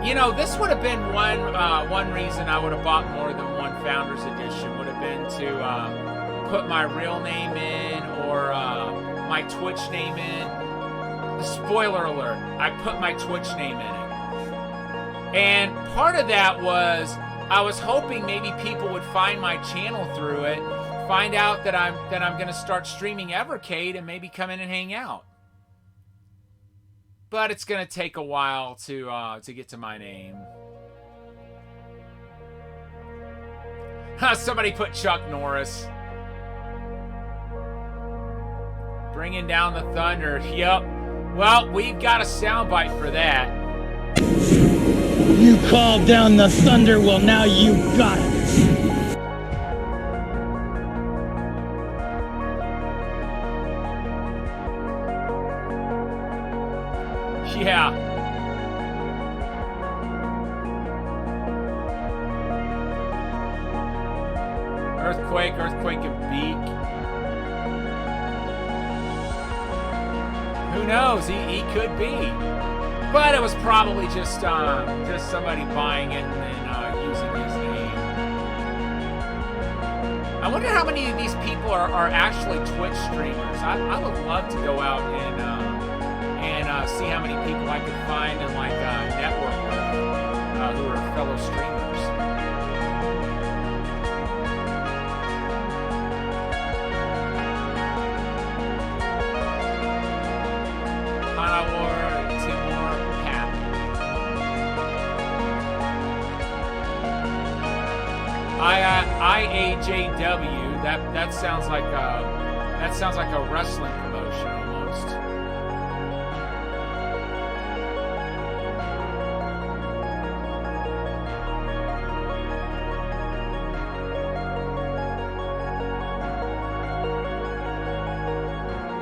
you know, this would have been one reason I would have bought more than one Founders Edition, would have been to put my real name in or my Twitch name in. Spoiler alert, I put my Twitch name in it. And part of that was I was hoping maybe people would find my channel through it, find out that I'm going to start streaming Evercade and maybe come in and hang out. But it's going to take a while to get to my name. Somebody put Chuck Norris. Bringing down the thunder. Yep. Well, we've got a soundbite for that. You called down the thunder, well now you got it. Yeah. Earthquake and Beak. Who knows? He could be. But it was probably just somebody buying it and then using his name. I wonder how many of these people are actually Twitch streamers. I would love to go out and see how many people I could find and like network with who are fellow streamers. IAJW. That sounds like a wrestling promotion almost.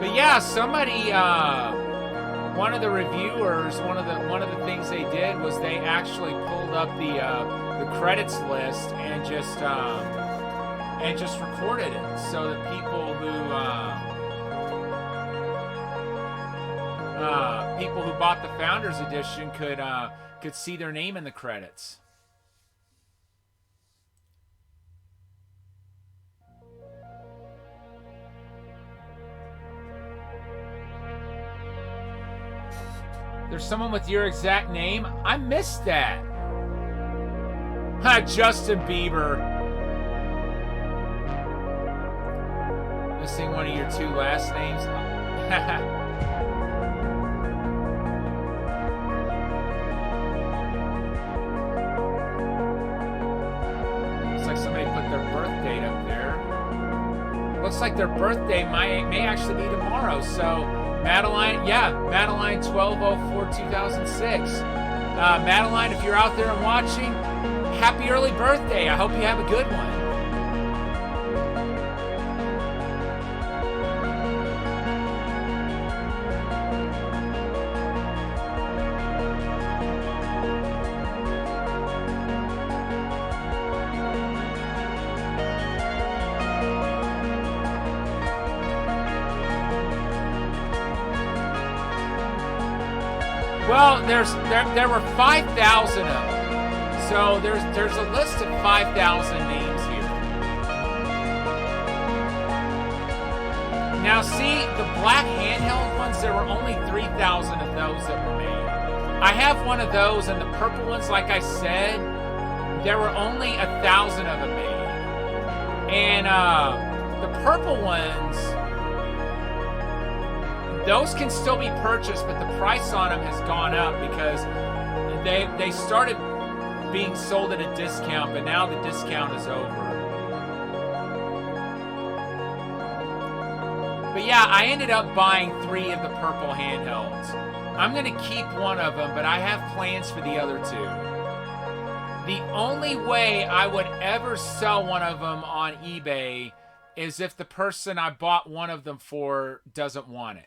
But yeah, somebody, one of the reviewers, one of the things they did was they actually pulled up the credits list and just recorded it so that people who bought the Founders Edition could see their name in the credits. There's someone with your exact name? I missed that. Justin Bieber. Missing one of your two last names. Looks like somebody put their birth date up there. Looks like their birthday may actually be tomorrow. So Madeline 12/04/2006. Madeline, if you're out there and watching, happy early birthday. I hope you have a good one. Well, there were 5,000 of them. So there's a list of 5,000 names here. Now see, the black handheld ones, there were only 3,000 of those that were made. I have one of those, and the purple ones, like I said, there were only 1,000 of them made. And the purple ones, those can still be purchased, but the price on them has gone up because they started being sold at a discount, but now the discount is over. But yeah, I ended up buying 3 of the purple handhelds. I'm going to keep one of them, but I have plans for the other 2. The only way I would ever sell one of them on eBay is if the person I bought one of them for doesn't want it.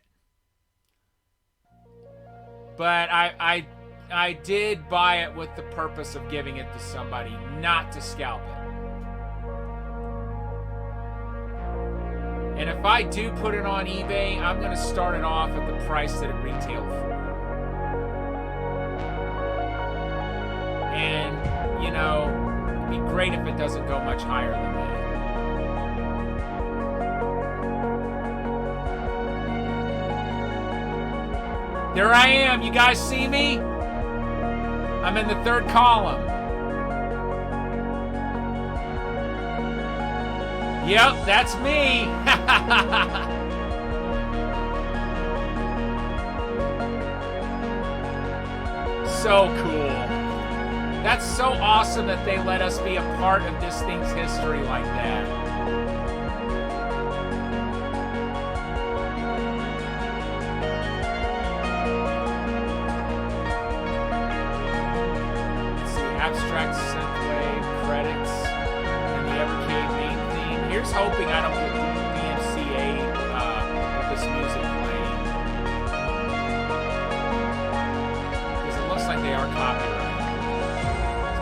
But I did buy it with the purpose of giving it to somebody, not to scalp it. And if I do put it on eBay, I'm going to start it off at the price that it retailed for. And, you know, it'd be great if it doesn't go much higher than that. There I am. You guys see me? I'm in the third column. Yep, that's me. So cool. That's so awesome that they let us be a part of this thing's history like that. Let's see, abstract synthwave credits and the Evercade main theme. Here's hoping I don't get DMCA with this music playing. Because it looks like they are copyrighted.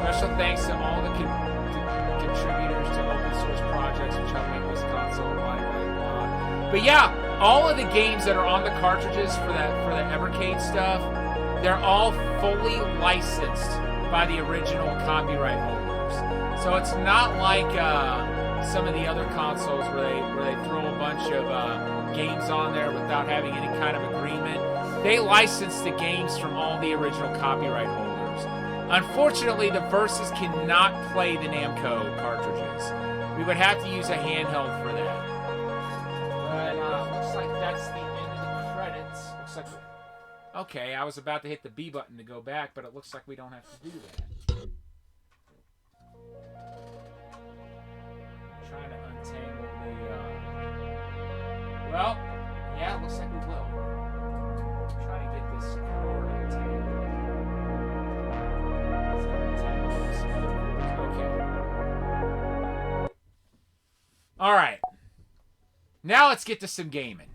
Special thanks to all the contributors to open source projects which help make this console, blah, blah, blah. But yeah, all of the games that are on the cartridges for the Evercade stuff, they're all fully licensed by the original copyright holders. So it's not like some of the other consoles where they throw a bunch of games on there without having any kind of agreement. They license the games from all the original copyright holders. Unfortunately, the Versus cannot play the Namco cartridges. We would have to use a handheld for that. But looks like that's the end of the credits. Looks like, okay, I was about to hit the B button to go back, but it looks like we don't have to do that. I'm trying to untangle the. Well, yeah, it looks like we will. I'm trying to get this cord untangled. All right. Now let's get to some gaming.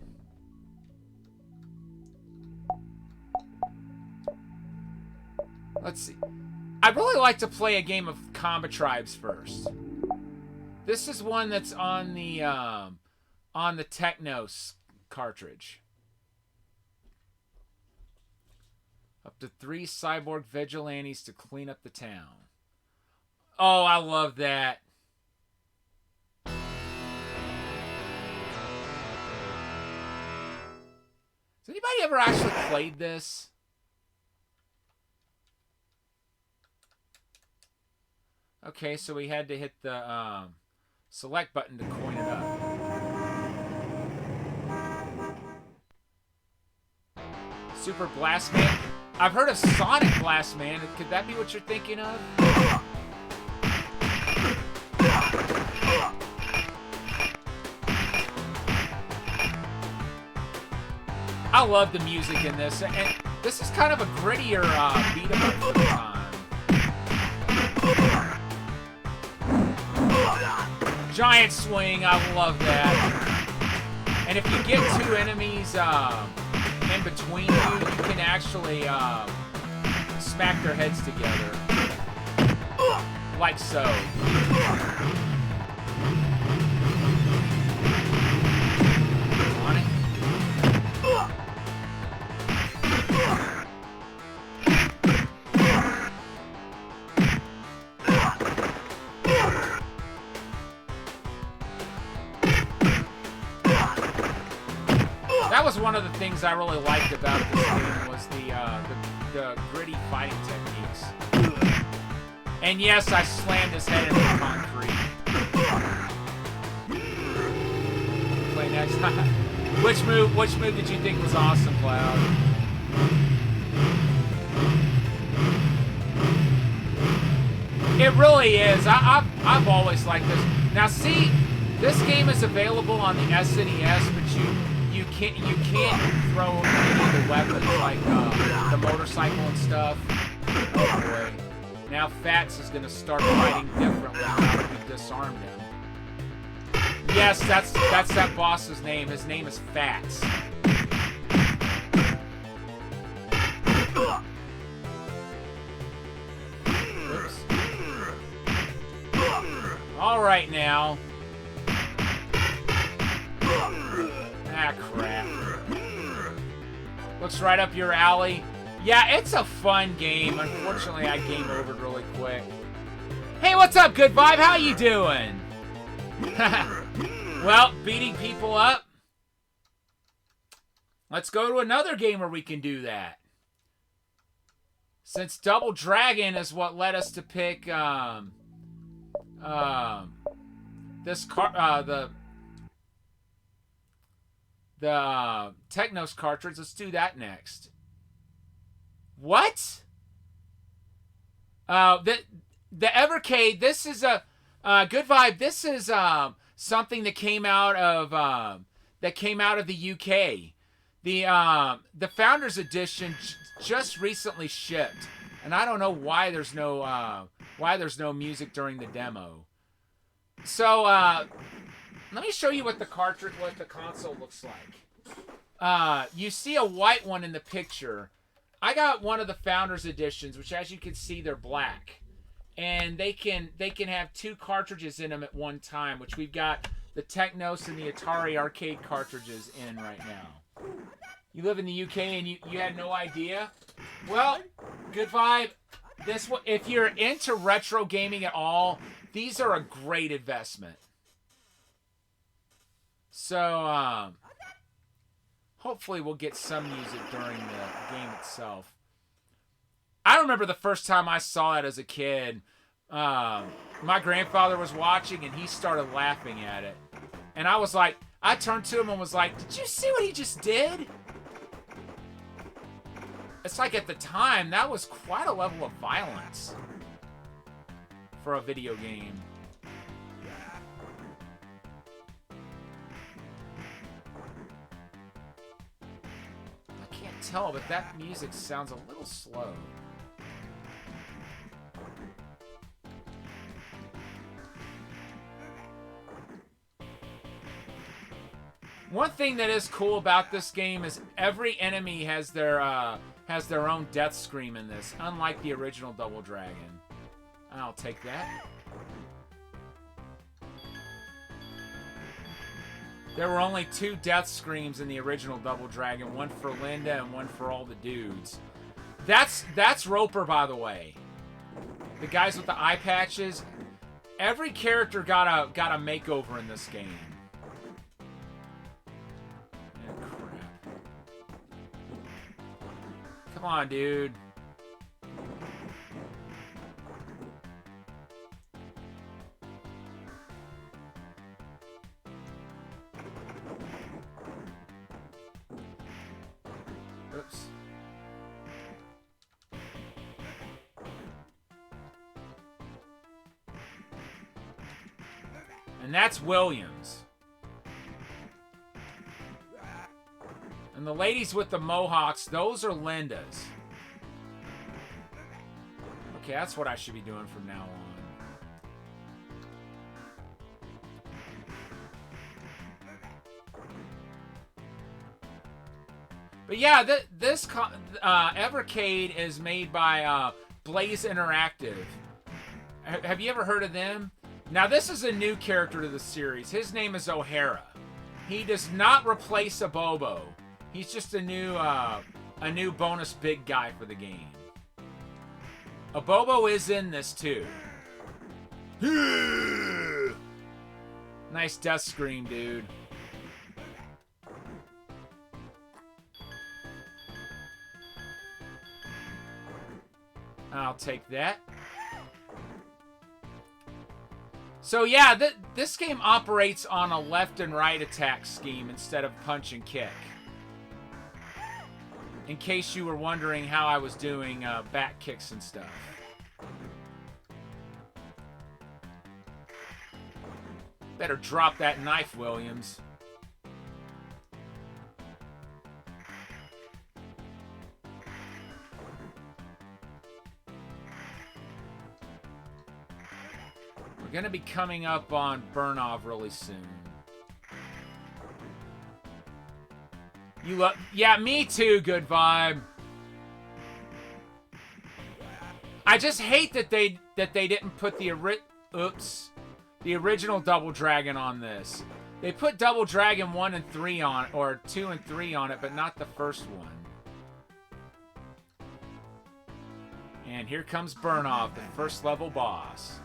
Let's see. I'd really like to play a game of Combat Tribes first. This is one that's on the Technos cartridge. Up to 3 cyborg vigilantes to clean up the town. Oh, I love that. Has anybody ever actually played this? Okay, so we had to hit the select button to coin it up. Super Blast Man? I've heard of Sonic Blast Man. Could that be what you're thinking of? I love the music in this, and this is kind of a grittier beat 'em up for the time. Giant swing, I love that. And if you get 2 enemies in between you, you can actually smack their heads together, like so. That was one of the things I really liked about this game was the gritty fighting techniques. And yes, I slammed his head into the concrete. Play next time. Which move did you think was awesome, Cloud? It really is. I've always liked this. Now see, this game is available on the SNES, but you can't throw any of the weapons like the motorcycle and stuff. Oh boy. Now Fats is gonna start fighting differently now that we disarmed him. Yes, that's that boss's name. His name is Fats. Oops. All right now. Looks right up your alley. Yeah, it's a fun game. Unfortunately, I game over really quick. Hey, what's up, Good Vibe? How you doing? Well, beating people up. Let's go to another game where we can do that. Since Double Dragon is what led us to pick the Technos cartridge, let's do that next. What? The Evercade. This is a Good Vibe. This is something that came out of the UK. The Founders Edition just recently shipped, and I don't know why there's no music during the demo. So let me show you what the console looks like. You see a white one in the picture. I got one of the Founders Editions, which, as you can see, they're black, and they can have two cartridges in them at one time, which we've got the Technos and the Atari arcade cartridges in right now. You live in the UK and you had no idea? Well, Good Vibe. If you're into retro gaming at all, these are a great investment. So, hopefully we'll get some music during the game itself. I remember the first time I saw it as a kid. My grandfather was watching and he started laughing at it. And I was like, I turned to him and was like, did you see what he just did? It's like at the time, that was quite a level of violence for a video game. I can't tell, but that music sounds a little slow. One thing that is cool about this game is every enemy has their own death scream in this, unlike the original Double Dragon. I'll take that. There were only 2 death screams in the original Double Dragon, one for Linda and one for all the dudes. That's Roper, by the way. The guys with the eye patches. Every character got a makeover in this game. Come on, dude. Oops. And that's Williams. And the ladies with the mohawks, those are Linda's. Okay, that's what I should be doing from now on. But yeah, this Evercade is made by Blaze Interactive. Have you ever heard of them? Now, this is a new character to the series. His name is O'Hara. He does not replace a Bobo. He's just a new bonus big guy for the game. A Bobo is in this too. Nice death scream, dude. I'll take that. So yeah, this game operates on a left and right attack scheme instead of punch and kick. In case you were wondering how I was doing back kicks and stuff. Better drop that knife, Williams. We're going to be coming up on Burnov really soon. Yeah, me too, Good Vibe. I just hate that they didn't put the original Double Dragon on this. They put Double Dragon 1 and 3 on, or 2 and 3 on it, but not the first one. And here comes Burnoff, the first level boss.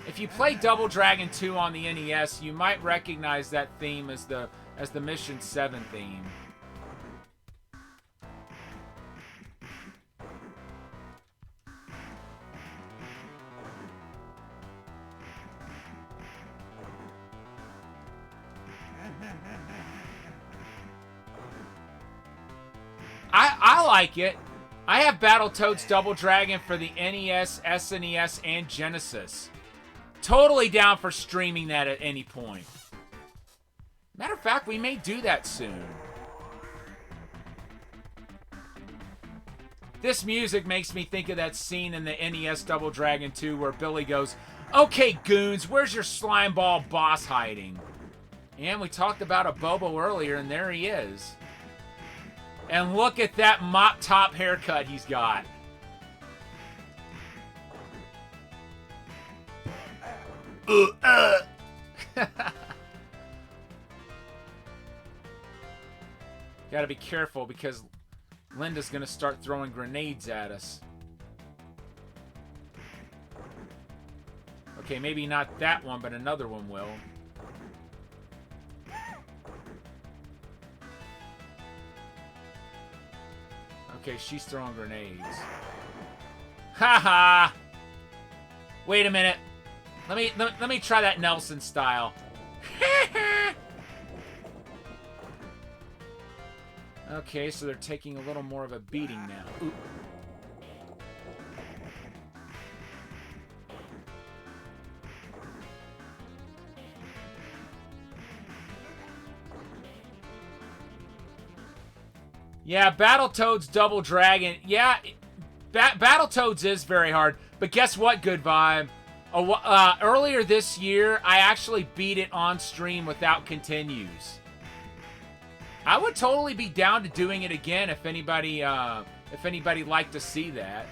If you play Double Dragon 2 on the NES, you might recognize that theme as the Mission 7 theme. I like it. I have Battletoads Double Dragon for the NES, SNES, and Genesis. Totally down for streaming that at any point. Matter of fact, we may do that soon. This music makes me think of that scene in the NES Double Dragon 2 where Billy goes, "Okay, goons, where's your slime ball boss hiding?" And we talked about a Bobo earlier, and there he is. And look at that mop top haircut he's got. Gotta be careful because Linda's gonna start throwing grenades at us. Okay, maybe not that one, but another one will. Okay, she's throwing grenades. Haha! Wait a minute. Let me try that Nelson style. Okay, so they're taking a little more of a beating now. Ooh. Yeah, Battletoads Double Dragon. Yeah, Battletoads is very hard. But guess what, Good Vibe? Earlier this year, I actually beat it on stream without continues. I would totally be down to doing it again if anybody liked to see that.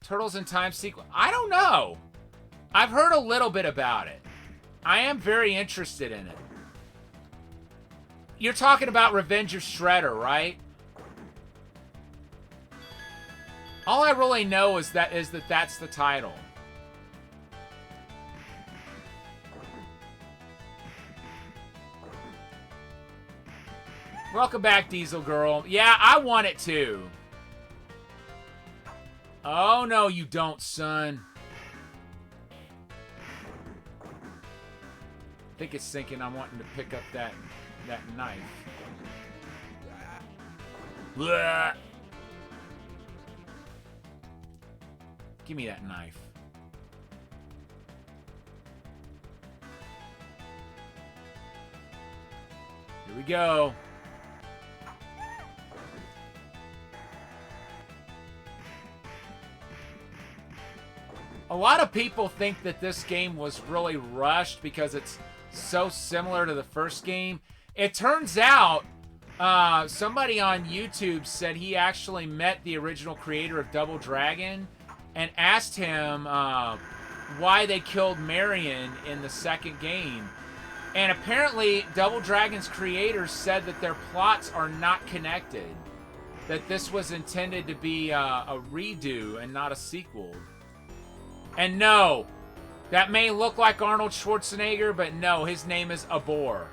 Turtles in Time sequel. I don't know. I've heard a little bit about it. I am very interested in it. You're talking about Revenge of Shredder, right? All I really know is that that's the title. Welcome back, Diesel Girl. Yeah, I want it too. Oh, no, you don't, son. I think it's thinking I'm wanting to pick up that knife. Blah. Give me that knife. Here we go. A lot of people think that this game was really rushed because it's so similar to the first game. It turns out somebody on YouTube said he actually met the original creator of Double Dragon and asked him why they killed Marion in the second game. And apparently Double Dragon's creators said that their plots are not connected. That this was intended to be a redo and not a sequel. And no, that may look like Arnold Schwarzenegger, but no, his name is Abor.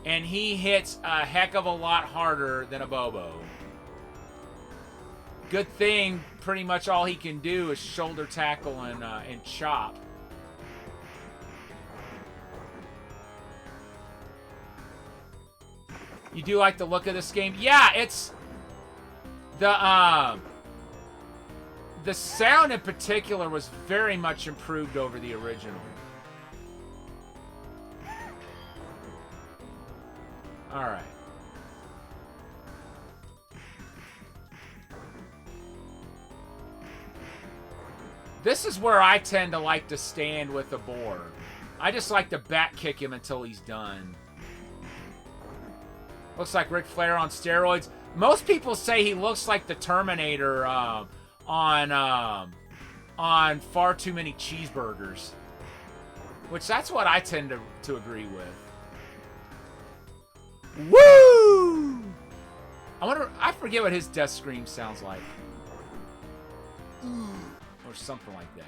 And he hits a heck of a lot harder than a Bobo. Good thing, pretty much all he can do is shoulder tackle and chop. You do like the look of this game? Yeah, it's the sound in particular was very much improved over the original. All right. This is where I tend to like to stand with the boar. I just like to back kick him until he's done. Looks like Ric Flair on steroids. Most people say he looks like the Terminator on on far too many cheeseburgers. Which that's what I tend to agree with. Woo! I forget what his death scream sounds like. Or something like that.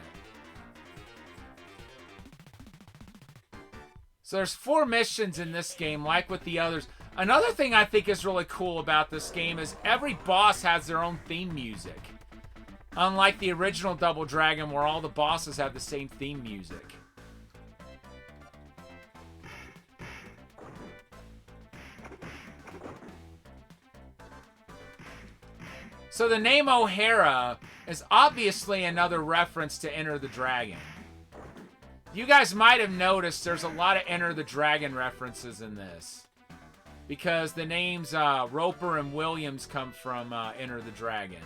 So there's 4 missions in this game, like with the others. Another thing I think is really cool about this game is every boss has their own theme music. Unlike the original Double Dragon, where all the bosses have the same theme music. So the name O'Hara is obviously another reference to Enter the Dragon. You guys might have noticed there's a lot of Enter the Dragon references in this. Because the names Roper and Williams come from Enter the Dragon.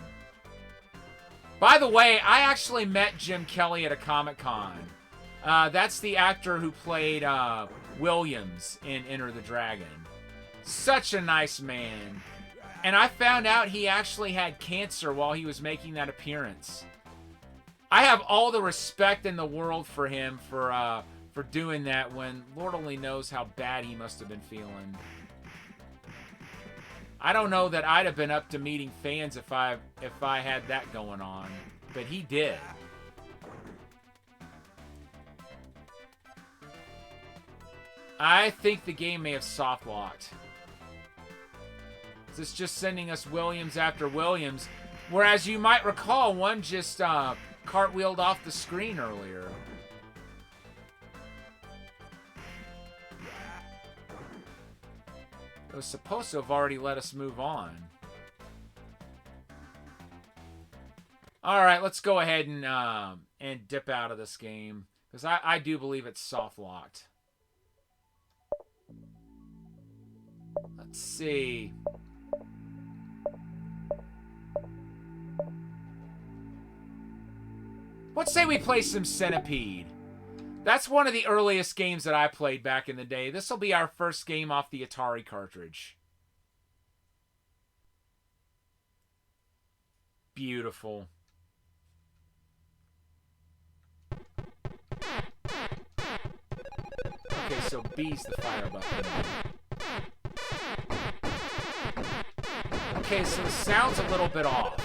By the way, I actually met Jim Kelly at a Comic-Con. That's the actor who played Williams in Enter the Dragon. Such a nice man. And I found out he actually had cancer while he was making that appearance. I have all the respect in the world for him for doing that when Lord only knows how bad he must have been feeling. I don't know that I'd have been up to meeting fans if I had that going on, but he did. I think the game may have soft locked. It's just sending us Williams after Williams, whereas you might recall one just cartwheeled off the screen earlier. It was supposed to have already let us move on. Alright, let's go ahead and dip out of this game. Because I do believe it's soft-locked. Let's see. Let's say we play some Centipede. That's one of the earliest games that I played back in the day. This will be our first game off the Atari cartridge. Beautiful. Okay, so B's the fire button. Okay, so the sound's a little bit off.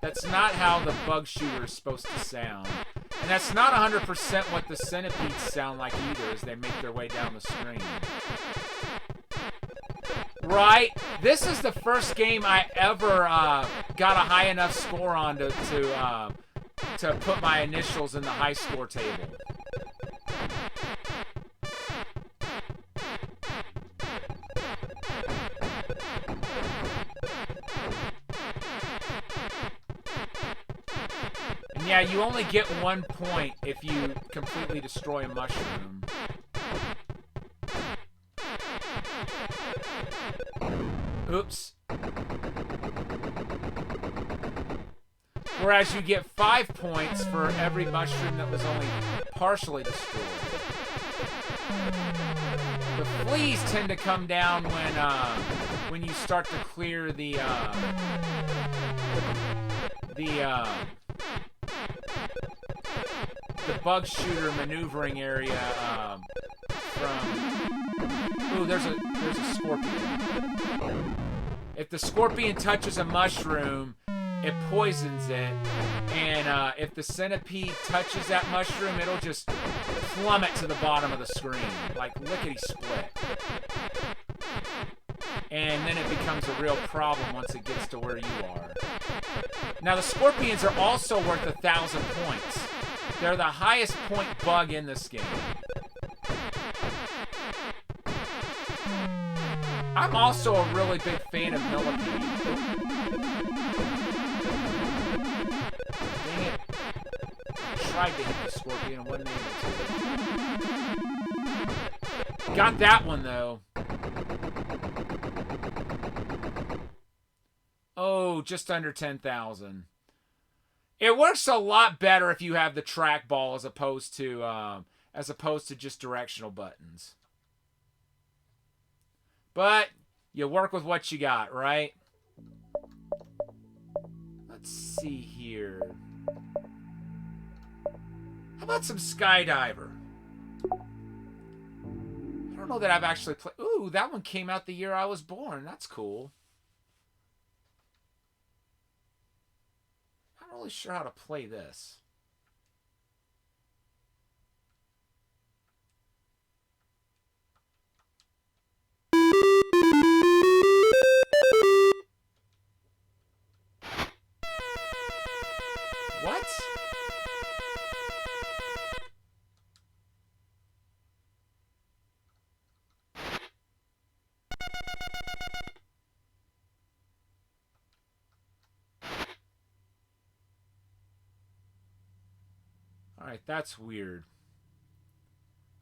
That's not how the bug shooter is supposed to sound. And that's not 100% what the centipedes sound like either as they make their way down the screen. Right? This is the first game I ever got a high enough score on to put my initials in the high score table. Yeah, you only get 1 point if you completely destroy a mushroom. Oops. Whereas you get 5 points for every mushroom that was only partially destroyed. The fleas tend to come down when you start to clear the bug shooter maneuvering area from... Ooh, there's a scorpion. If the scorpion touches a mushroom, it poisons it. And if the centipede touches that mushroom, it'll just plummet to the bottom of the screen. Like lickety-split. And then it becomes a real problem once it gets to where you are. Now, the scorpions are also worth 1,000 points. They're the highest point bug in this game. I'm also a really big fan of Millipede. Dang it. I tried to hit the scorpion and wasn't able to. Got that one, though. Oh, just under 10,000. It works a lot better if you have the trackball as opposed to just directional buttons. But you work with what you got, right? Let's see here. about some Skydiver? I don't know that I've actually played. Ooh, that one came out the year I was born. That's cool. I'm not really sure how to play this. What? Alright, that's weird.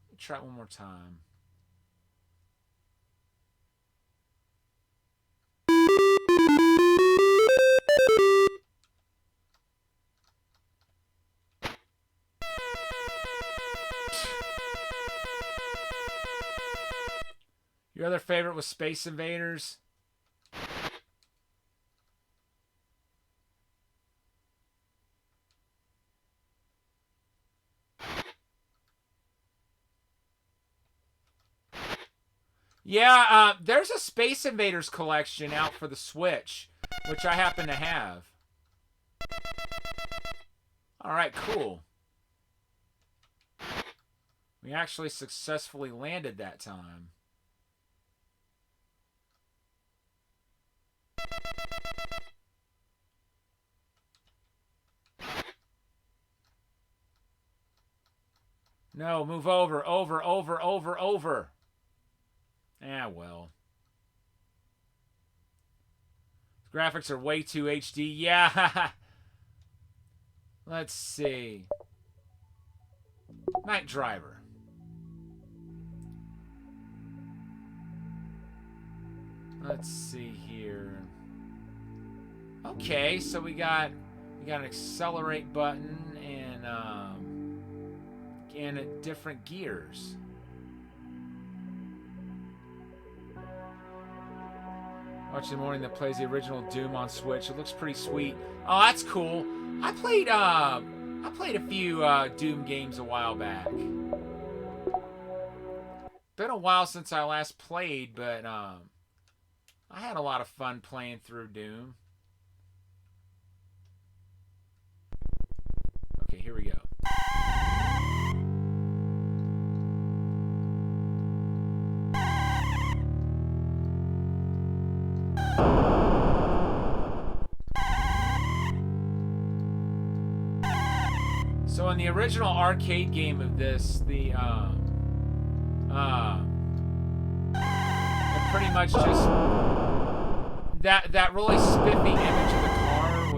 Let me try it one more time. Your other favorite was Space Invaders? Yeah, there's a Space Invaders collection out for the Switch, which I happen to have. Alright, cool. We actually successfully landed that time. No, move over, over, over, over, over. Ah, well. Graphics are way too HD. Yeah. Let's see. Night Driver. Let's see here. Okay, so we got an accelerate button and different gears. Watch the morning that plays the original Doom on Switch. It looks pretty sweet. Oh, that's cool. I played a few Doom games a while back. Been a while since I last played, but I had a lot of fun playing through Doom. Okay, here we go. So in the original arcade game of this, it pretty much just that really spiffy image of the car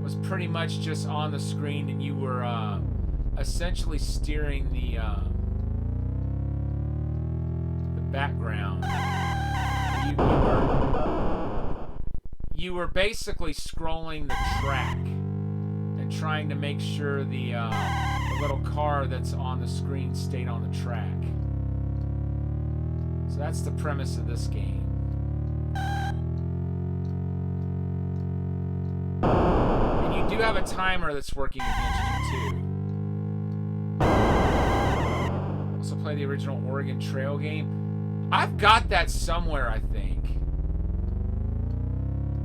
was pretty much just on the screen, and you were essentially steering the background. You were basically scrolling the track and trying to make sure the little car that's on the screen stayed on the track. So that's the premise of this game. And you do have a timer that's working against you too. Also play the original Oregon Trail game. I've got that somewhere, I think.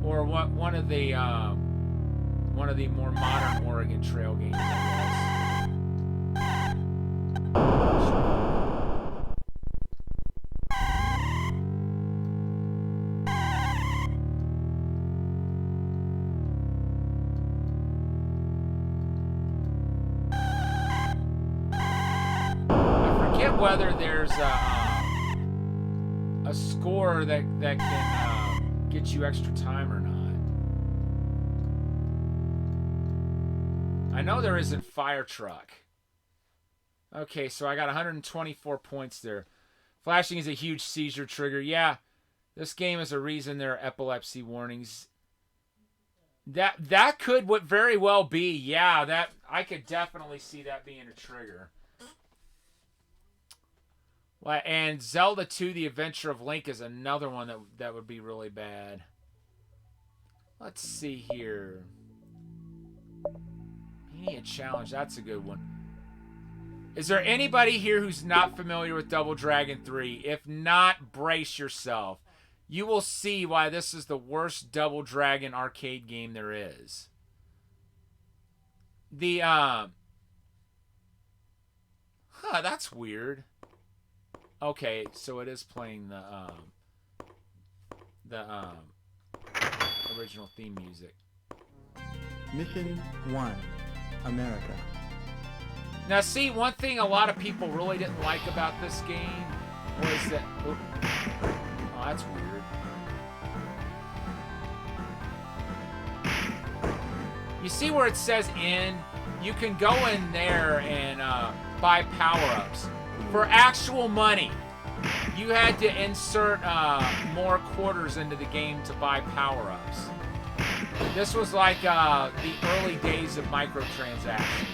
Or one of the more modern Oregon Trail games, I forget whether there's a score that can get you extra time or not. I know there isn't Fire Truck. Okay, so I got 124 points there. Flashing is a huge seizure trigger. Yeah, this game is a reason there are epilepsy warnings. That could very well be. Yeah, that I could definitely see that being a trigger. And Zelda 2: The Adventure of Link is another one that would be really bad. Let's see here. Mania a challenge. That's a good one. Is there anybody here who's not familiar with Double Dragon 3? If not, brace yourself. You will see why this is the worst Double Dragon arcade game there is. That's weird. Okay, so it is playing the original theme music. Mission 1, America. Now, see, one thing a lot of people really didn't like about this game was that... Oh, that's weird. You see where it says in? You can go in there and buy power-ups. For actual money, you had to insert more quarters into the game to buy power-ups. This was like the early days of microtransactions.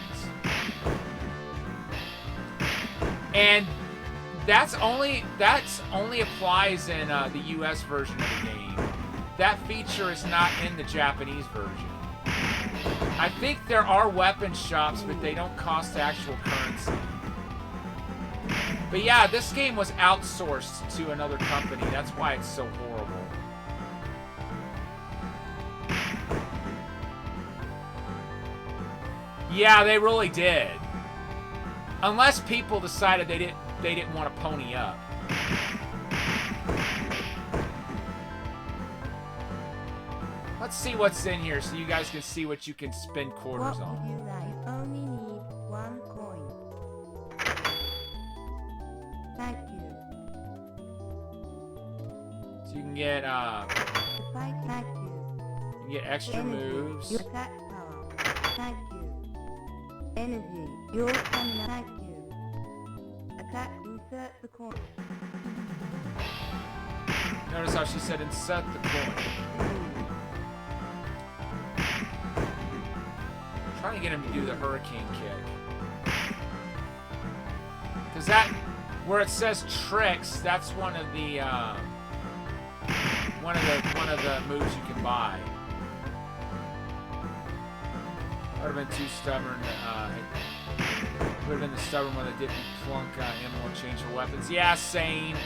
And that's only applies in the US version of the game. That feature is not in the Japanese version. I think there are weapon shops, but they don't cost actual currency. But yeah, this game was outsourced to another company. That's why it's so horrible. Yeah, they really did. Unless people decided they didn't want to pony up. Let's see what's in here so you guys can see what you can spend quarters on. What would you like? Only need 1 coin. Thank you. So you can get Thank you. you can get extra Energy, moves. your attack power. Thank you. Energy, your stamina. Thank you. Attack, insert the coin. Notice how she said insert the coin. Trying to get him to do the hurricane kick. Cause that, where it says tricks, that's one of the moves you can buy. I would have been too stubborn. Would have been the stubborn one that didn't plunk ammo and change for weapons. Yeah, same.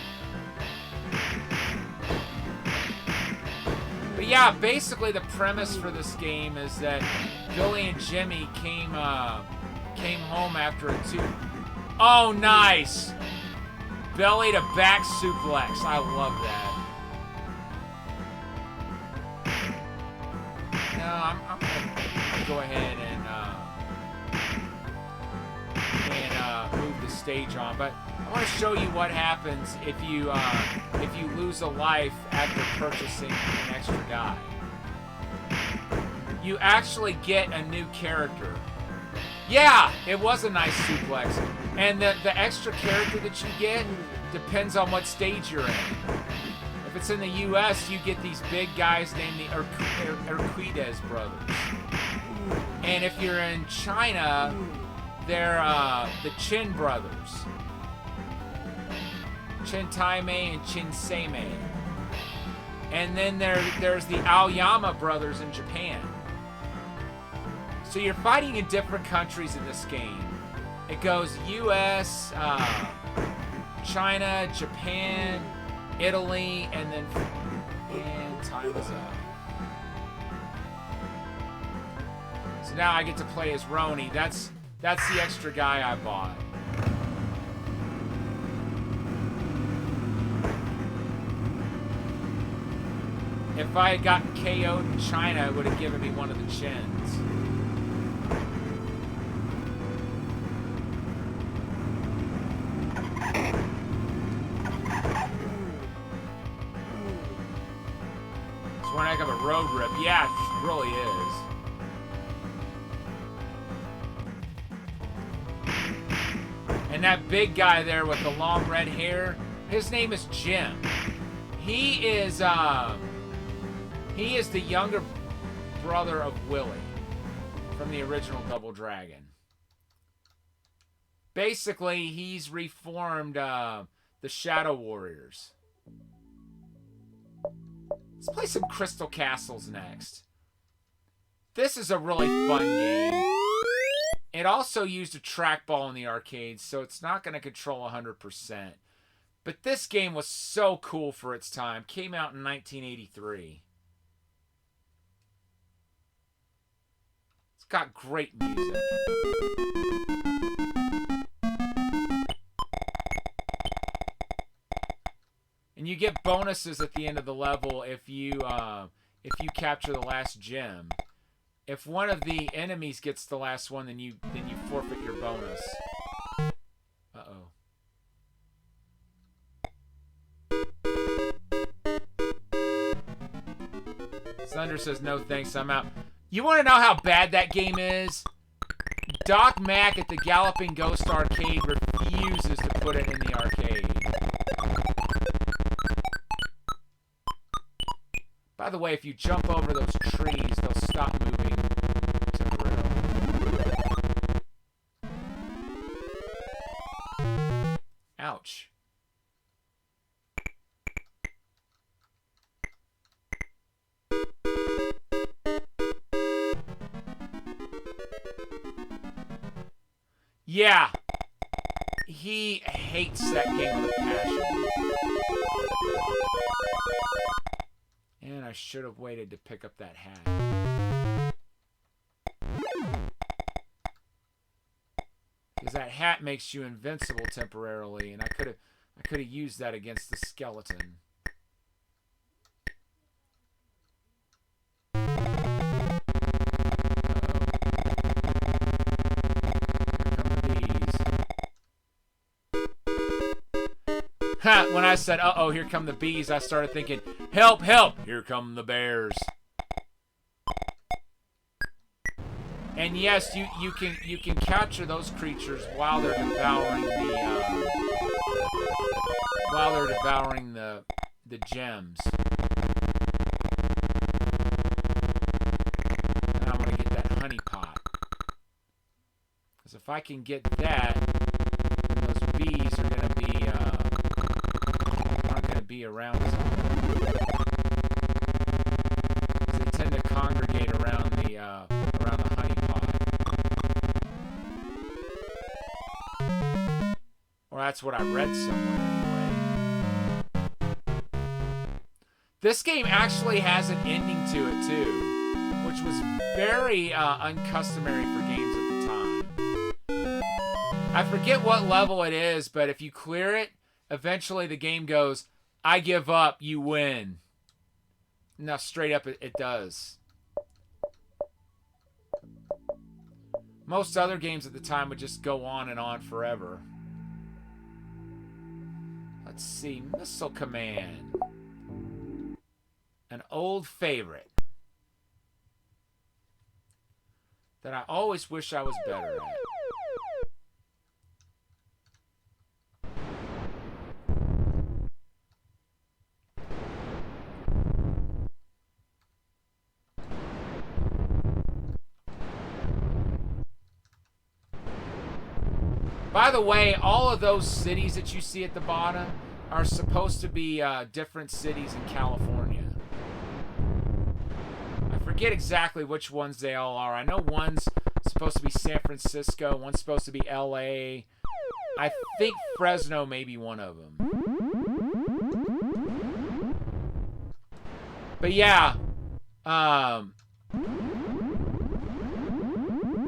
But yeah, basically the premise for this game is that Billy and Jimmy came home after a Oh, nice! Belly to back suplex. I love that. No, I'm gonna go ahead and move the stage on, but I want to show you what happens if you lose a life after purchasing an extra die. You actually get a new character. Yeah, it was a nice suplex. And the extra character that you get depends on what stage you're in. If it's in the US, you get these big guys named the Urquidez brothers. And if you're in China, they're the Chin brothers. Chin Taimei and Chin Seimei. And then there's the Aoyama brothers in Japan. So you're fighting in different countries in this game. It goes US, China, Japan, Italy, and then time is up. So now I get to play as Roni. That's the extra guy I bought. If I had gotten KO'd in China, it would have given me one of the chins. It's one heck of a road rip. Yeah, it really is. And that big guy there with the long red hair, his name is Jim. He is the younger brother of Willie from the original Double Dragon. Basically, he's reformed the Shadow Warriors. Let's play some Crystal Castles next. This is a really fun game. It also used a trackball in the arcades, so it's not going to control 100%. But this game was so cool for its time. Came out in 1983. It's got great music. And you get bonuses at the end of the level if you capture the last gem. If one of the enemies gets the last one, then you forfeit your bonus. Uh-oh. Thunder says, no thanks, I'm out. You want to know how bad that game is? Doc Mack at the Galloping Ghost Arcade refuses to put it in the arcade. By the way, if you jump over those trees, they'll stop moving temporarily. Ouch. Yeah. He hates that game with a passion. And I should have waited to pick up that hat. Because that hat makes you invincible temporarily, and I could have used that against the skeleton. When I said, uh-oh, here come the bees, I started thinking, help, help, here come the bears. And yes, you can capture those creatures while they're devouring the gems. And I'm gonna get that honey pot. Because if I can get that, then those bees are gonna be around something. They tend to congregate around the honey pot. Or that's what I read somewhere anyway. This game actually has an ending to it too, which was very uncustomary for games at the time. I forget what level it is, but if you clear it, eventually the game goes, I give up, you win. Now, straight up, it does. Most other games at the time would just go on and on forever. Let's see, Missile Command. An old favorite that I always wish I was better at. By the way, all of those cities that you see at the bottom are supposed to be different cities in California. I forget exactly which ones they all are. I know one's supposed to be San Francisco, one's supposed to be LA. I think Fresno may be one of them. But yeah,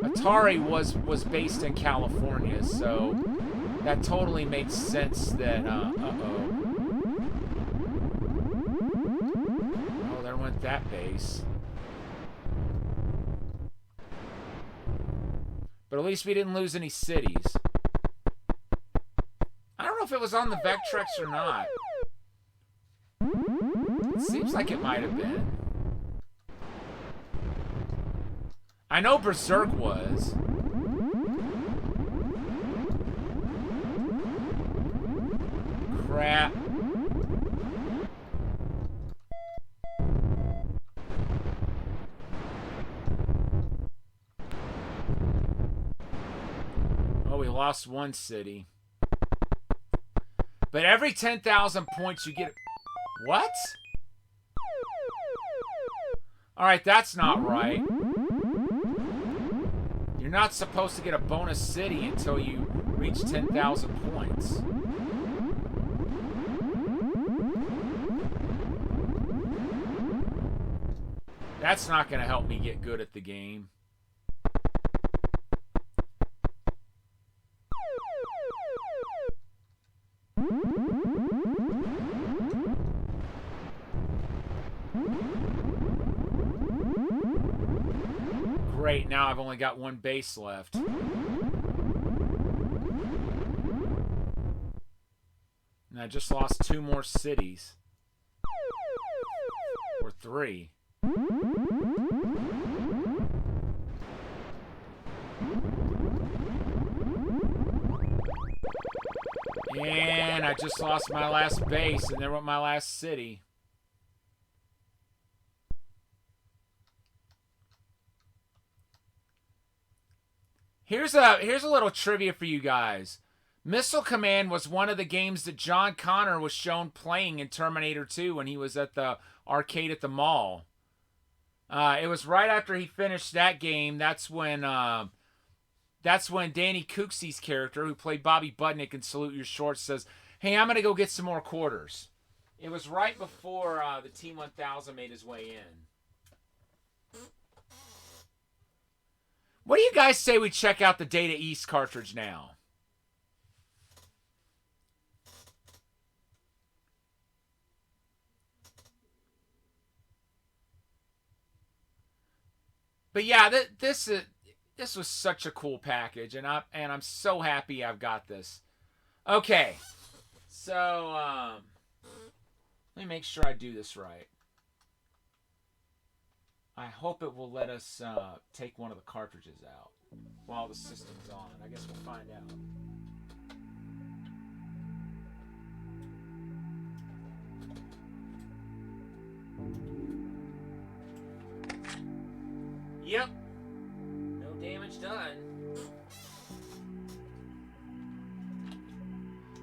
Atari was based in California, so that totally makes sense that, uh-oh. Oh, there went that base. But at least we didn't lose any cities. I don't know if it was on the Vectrex or not. It seems like it might have been. I know Berserk was. Crap. Oh, we lost one city. But every 10,000 points you get... What? Alright, that's not right. You're not supposed to get a bonus city until you reach 10,000 points. That's not going to help me get good at the game. Great, now I've only got one base left. And I just lost 2 more cities. Or 3. And I just lost my last base, and there went my last city. Here's a little trivia for you guys. Missile Command was one of the games that John Connor was shown playing in Terminator 2 when he was at the arcade at the mall. It was right after he finished that game. That's when Danny Cooksey's character, who played Bobby Budnick in Salute Your Shorts, says, "Hey, I'm going to go get some more quarters." It was right before the T-1000 made his way in. What do you guys say we check out the Data East cartridge now? But yeah, this was such a cool package, and I'm so happy I've got this. Okay, so let me make sure I do this right. I hope it will let us take one of the cartridges out while the system's on. I guess we'll find out. Yep. No damage done.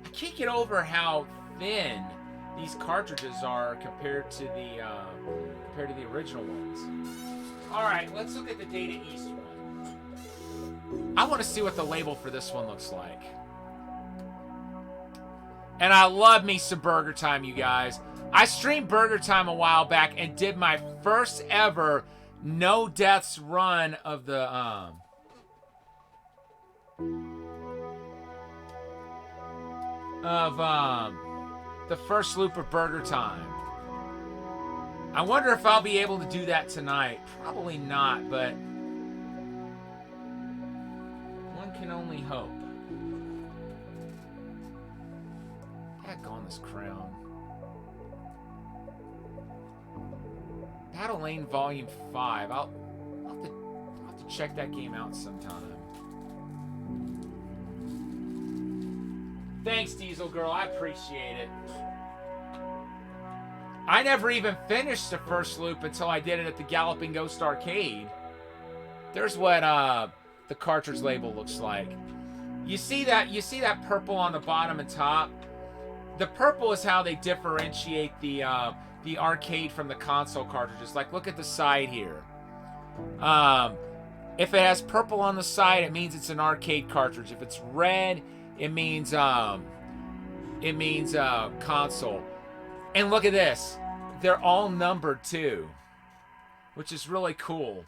I can't get over how thin these cartridges are compared to the original ones. All right, let's look at the Data East one. I want to see what the label for this one looks like. And I love me some Burger Time, you guys. I streamed Burger Time a while back and did my first ever no deaths run of the first loop of Burger Time. I wonder if I'll be able to do that tonight. Probably not, but one can only hope. Heck on this crown. Battle Lane Volume 5. I'll have to check that game out sometime. Thanks, Diesel Girl. I appreciate it. I never even finished the first loop until I did it at the Galloping Ghost Arcade. There's what the cartridge label looks like. You see that purple on the bottom and top? The purple is how they differentiate the arcade from the console cartridges. Like, look at the side here. If it has purple on the side, it means it's an arcade cartridge. If it's red, it means console. And look at this. They're all numbered too, which is really cool.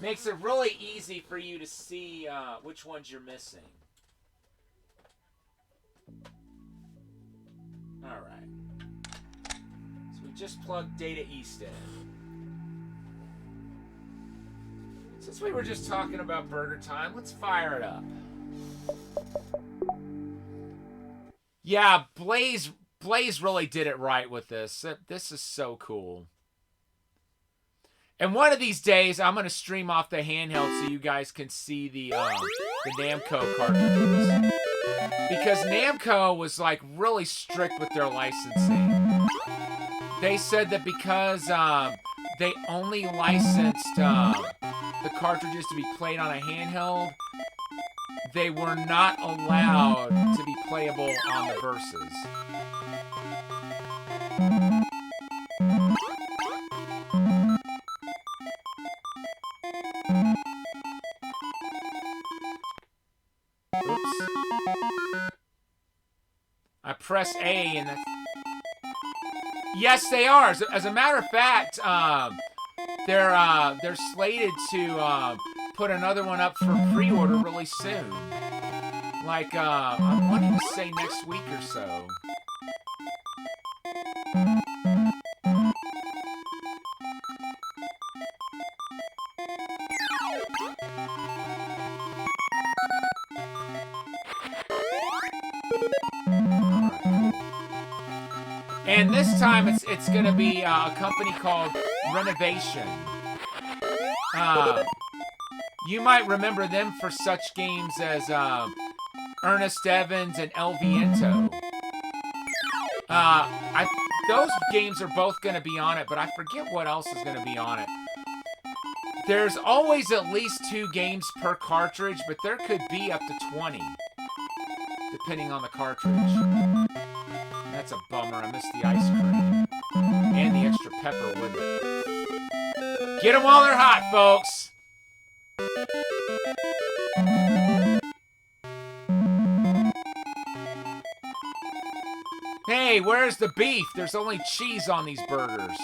Makes it really easy for you to see which ones you're missing. All right. So we just plugged Data East in. Since we were just talking about Burger Time, let's fire it up. Yeah, Blaze really did it right with this. This is so cool. And one of these days, I'm going to stream off the handheld so you guys can see the Namco cartridges. Because Namco was like really strict with their licensing. They said that because they only licensed the cartridges to be played on a handheld, they were not allowed to be playable on the Versus. Oops. I press A and that's... Yes, they are. As a matter of fact, they're slated to put another one up for pre-order really soon. Like, I'm wanting to say next week or so. And this time it's going to be a company called Renovation. You might remember them for such games as Ernest Evans and El Viento. Those games are both going to be on it, but I forget what else is going to be on it. There's always at least 2 games per cartridge, but there could be up to 20, depending on the cartridge. That's a bummer. I missed the ice cream. And the extra pepper with it. Get them while they're hot, folks! Hey, where's the beef? There's only cheese on these burgers.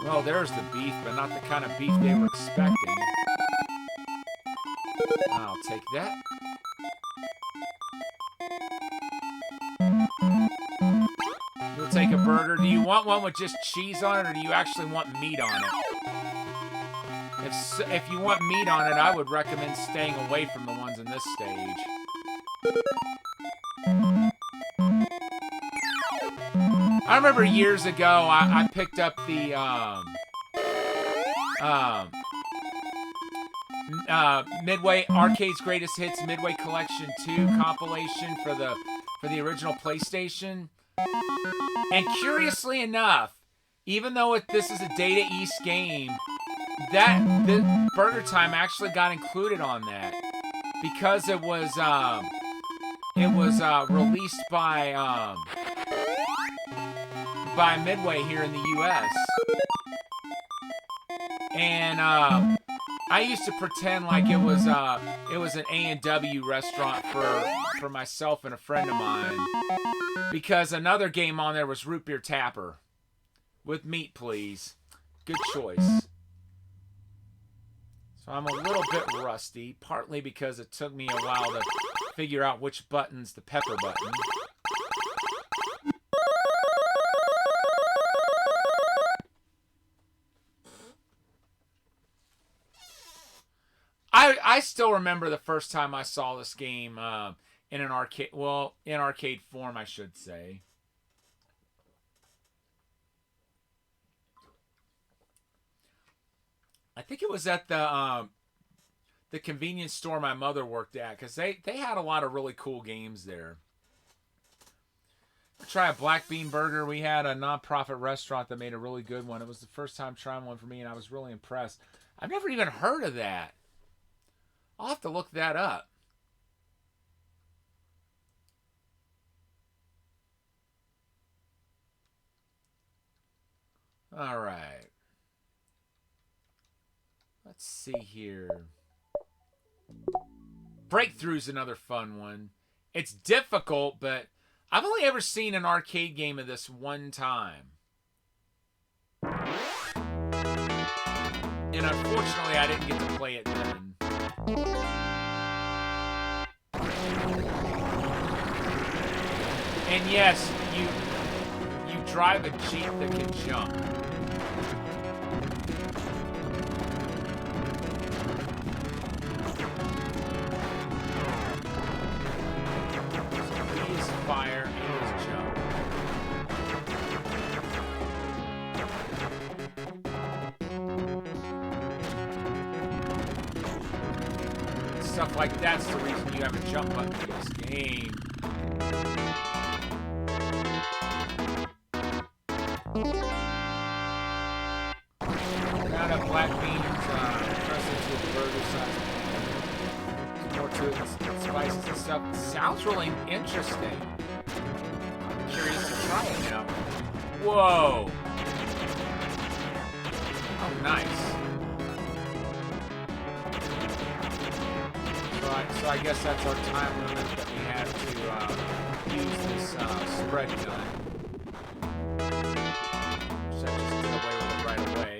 Well, there's the beef, but not the kind of beef they were expecting. I'll take that. You'll take a burger. Do you want one with just cheese on it, or do you actually want meat on it? If you want meat on it, I would recommend staying away from the ones in this stage. I remember years ago, I picked up the Midway Arcade's Greatest Hits Midway Collection 2 compilation for the original PlayStation. And curiously enough, even though this is a Data East game, the Burger Time actually got included on that because it was released by Midway here in the U.S. And I used to pretend like it was an A&W restaurant for myself and a friend of mine, because another game on there was Root Beer Tapper with meat, please. Good choice. So I'm a little bit rusty, partly because it took me a while to figure out which button's the pepper button. I still remember the first time I saw this game in an arcade, well, in arcade form, I should say. I think it was at the convenience store my mother worked at, because they had a lot of really cool games there. Try a black bean burger. We had a non-profit restaurant that made a really good one. It was the first time trying one for me, and I was really impressed. I've never even heard of that. I'll have to look that up. All right. Let's see here. Breakthrough's another fun one. It's difficult, but I've only ever seen an arcade game of this one time. And unfortunately, I didn't get to play it then. And yes, you drive a Jeep that can jump. So he is fire, he is jump. Stuff like that's the reason you have a jump button for this game. Round up black beans, press it to a burger size pan. Some more to it, and spices and stuff. Sounds really interesting. I'm curious to try it now. Whoa! nice. So I guess that's our time limit that we have to use this spread gun. So I just get away with it right away.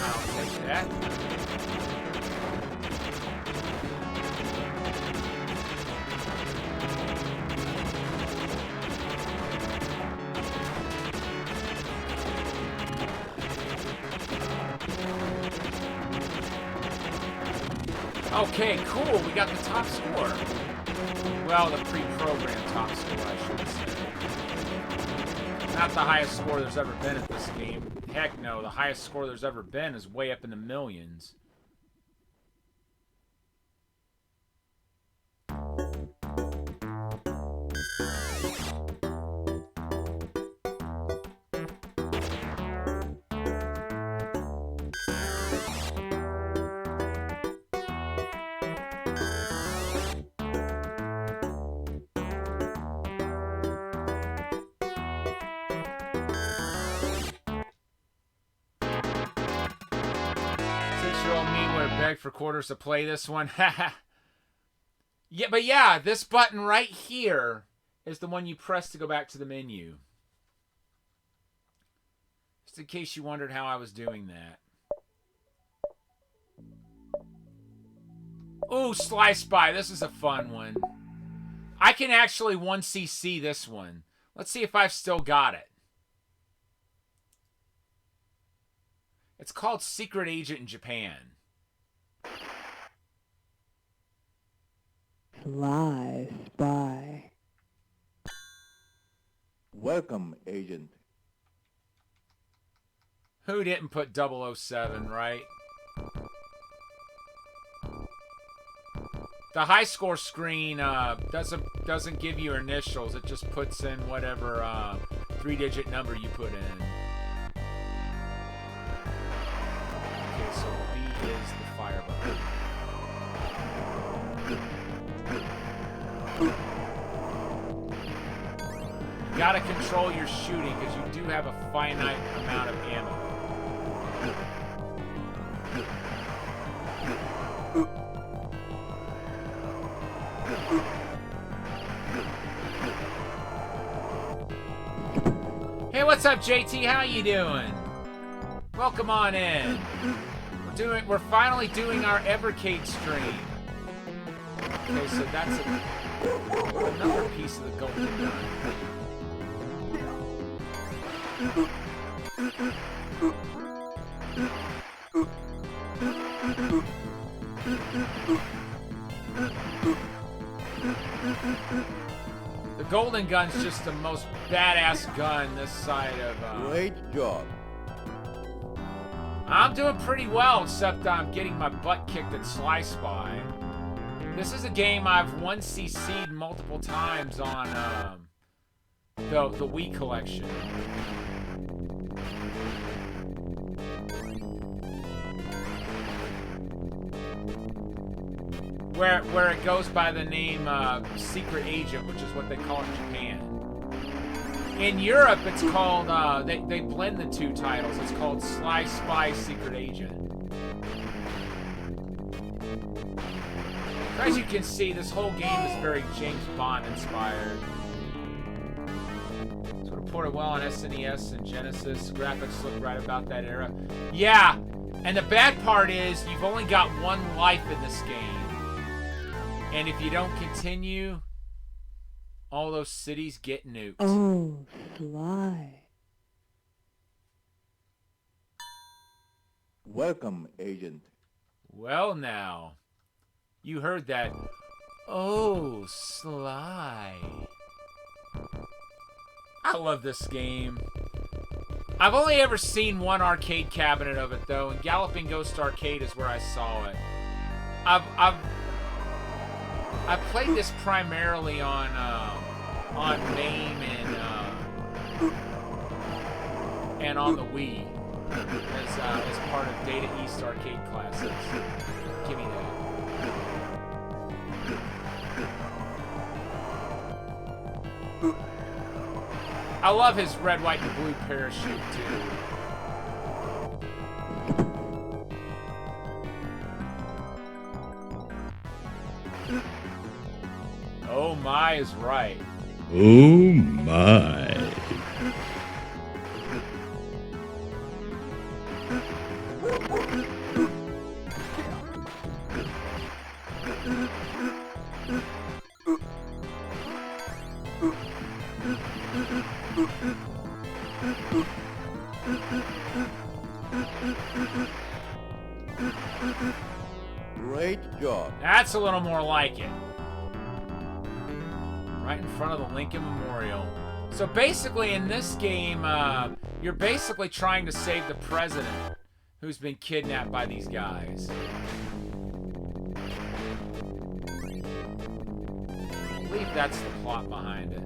I'll take that. Okay, cool. We got the top score. Well, the pre-programmed top score, I should say. Not the highest score there's ever been at this game. Heck no, the highest score there's ever been is way up in the millions. For quarters to play this one. Yeah, but yeah, this button right here is the one you press to go back to the menu. Just in case you wondered how I was doing that. Ooh, Slice By. This is a fun one. I can actually 1cc this one. Let's see if I've still got it. It's called Secret Agent in Japan. Slice by. Welcome, Agent. Who didn't put 007, right? The high score screen doesn't give you initials. It just puts in whatever 3-digit number you put in. Okay, so B is the fire button. You gotta control your shooting because you do have a finite amount of ammo. Hey, what's up, JT? How you doing? Welcome on in. We're finally doing our Evercade stream. Okay, so that's another piece of the golden gun. The golden gun's just the most badass gun this side of... Great job. I'm doing pretty well, except I'm getting my butt kicked at Slice By. This is a game I've 1cc'd multiple times on the Wii collection. Where it goes by the name Secret Agent, which is what they call it in Japan. In Europe, it's called, they blend the two titles. It's called Slice By Secret Agent. As you can see, this whole game is very James Bond inspired. Sort of ported well on SNES and Genesis. Graphics look right about that era. Yeah, and the bad part is you've only got one life in this game. And if you don't continue, all those cities get nuked. Oh, Sly. Welcome, Agent. Well now, you heard that. Oh, Sly. I love this game. I've only ever seen one arcade cabinet of it though, and Galloping Ghost Arcade is where I saw it. I've played this primarily on MAME and on the Wii as part of Data East Arcade Classics. Give me that. I love his red, white, and blue parachute, too. Oh my is right. Oh my. Great job. That's a little more like it. Right in front of the Lincoln Memorial. So basically in this game, you're basically trying to save the president who's been kidnapped by these guys. I believe that's the plot behind it.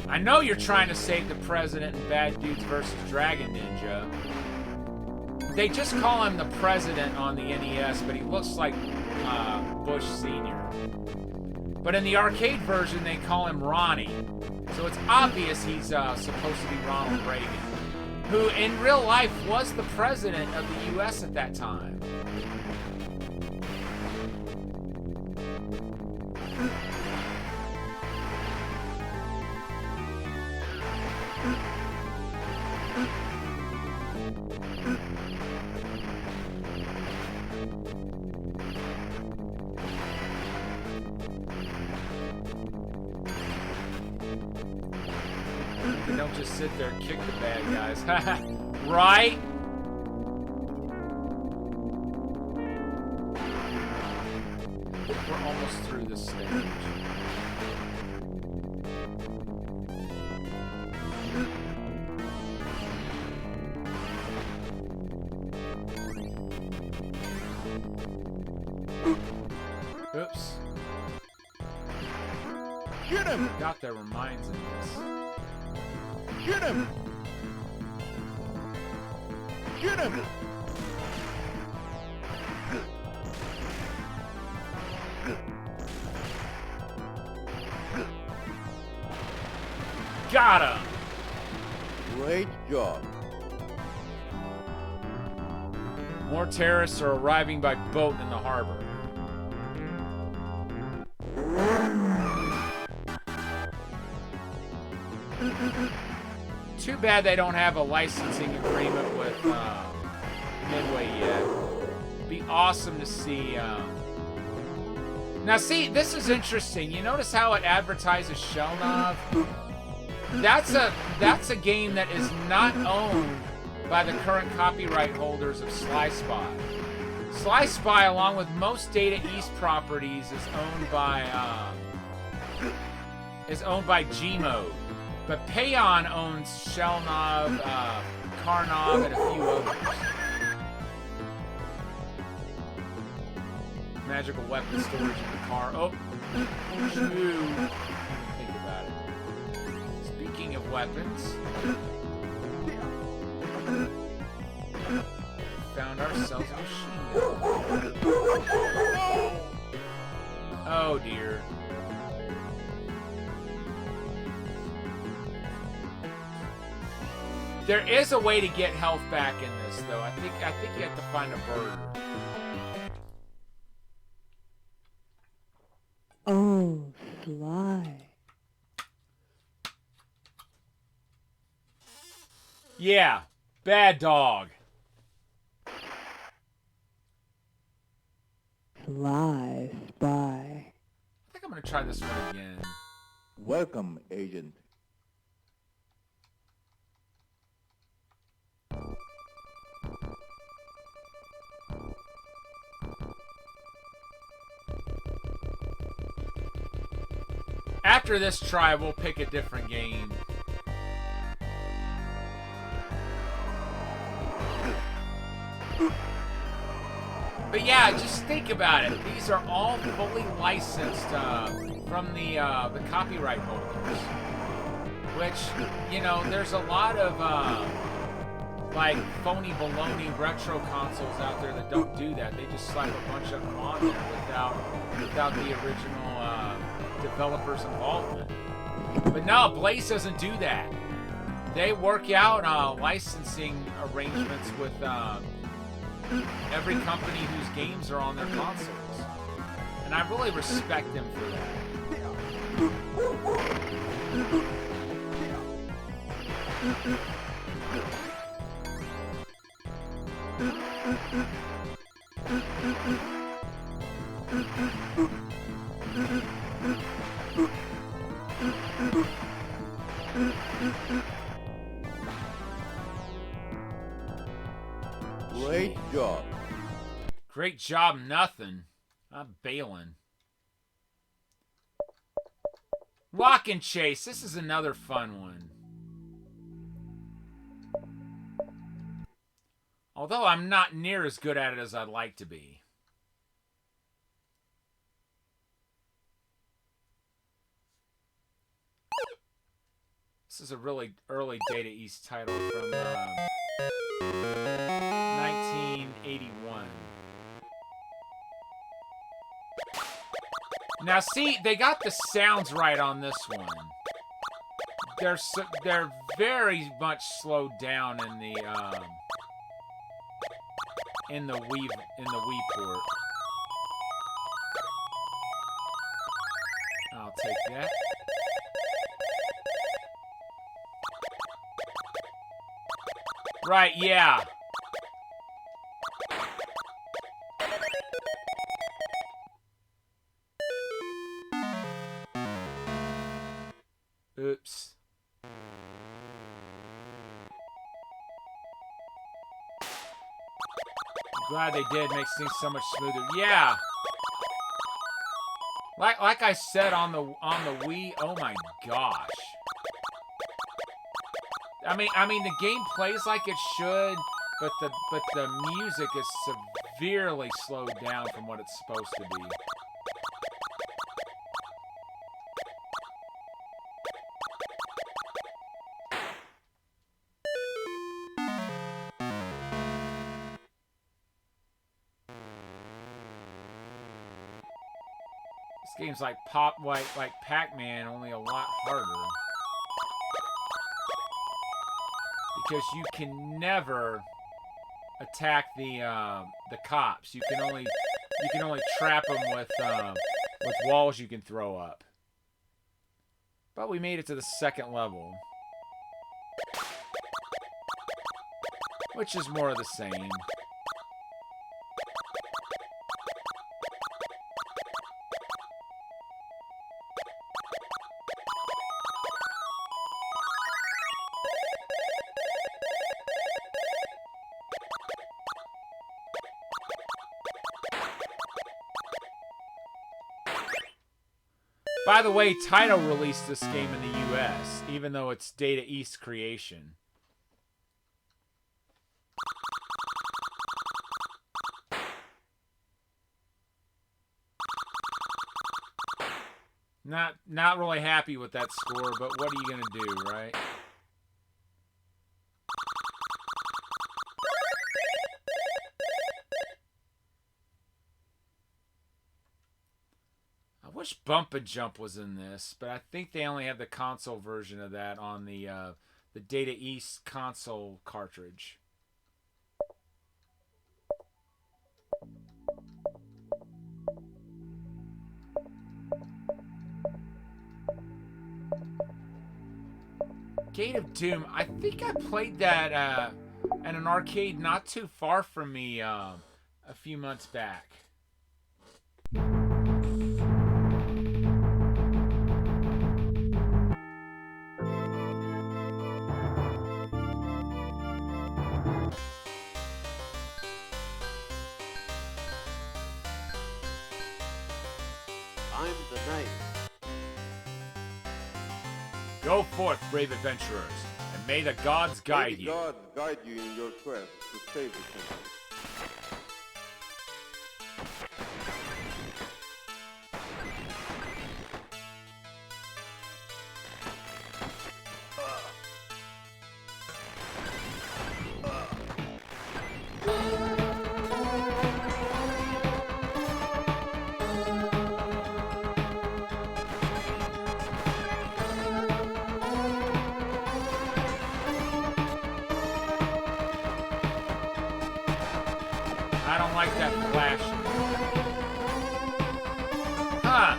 I know you're trying to save the president in Bad Dudes vs. Dragon Ninja. They just call him the president on the NES, but he looks like Bush Sr. But in the arcade version, they call him Ronnie. So it's obvious he's supposed to be Ronald Reagan, who in real life was the president of the U.S. at that time. They don't just sit there and kick the bad guys. Right? We're almost through this stage. Oops. Shoot him! Got their minds in this. Shoot him! Shoot him! Got him! Great job. More terrorists are arriving by boat in the harbor. Too bad they don't have a licensing agreement with Midway yet. Be awesome to see. Now see, this is interesting. You notice how it advertises Shellknov? That's a game that is not owned by the current copyright holders of Sly Spy. Sly Spy, along with most Data East properties, is owned by Gmode. But Payon owns Shellknov, Karnov, and a few others. Magical weapon storage in the car. Oh, shoot. Think about it. Speaking of weapons, found ourselves a machine gun. Oh dear. There is a way to get health back in this, though. I think you have to find a bird. Oh, Sly. Yeah, bad dog. Sly Spy. I think I'm gonna try this one again. Welcome, Agent. After this try, we'll pick a different game. But yeah, just think about it. These are all fully licensed from the copyright holders. Which, you know, there's a lot of like phony baloney retro consoles out there that don't do that. They just slap a bunch of them on there without the original developer's involvement. But no, Blaze doesn't do that. They work out licensing arrangements with every company whose games are on their consoles. And I really respect them for that. Great job. Great job, nothing. I'm bailing. Lock and Chase. This is another fun one. Although I'm not near as good at it as I'd like to be. This is a really early Data East title from 1981. Now see, they got the sounds right on this one. They're very much slowed down in the Wii port. I'll take that. Right, yeah. Oops. Glad they did. Makes things so much smoother. Yeah. Like I said on the Wii, oh my gosh. I mean the game plays like it should, but the music is severely slowed down from what it's supposed to be. This game's like like Pac-Man, only a lot harder. Because you can never attack the cops. You can only trap them with walls you can throw up. But we made it to the second level, which is more of the same. By the way, Taito released this game in the US, even though it's Data East creation. Not really happy with that score, but what are you gonna do, right? I wish Bump and Jump was in this, but I think they only have the console version of that on the Data East console cartridge. Gate of Doom. I think I played that at an arcade not too far from me a few months back. I'm the knight. Go forth, brave adventurers, and may the gods guide you. May the gods guide you in your quest to save the kingdom. like that flashing. Huh.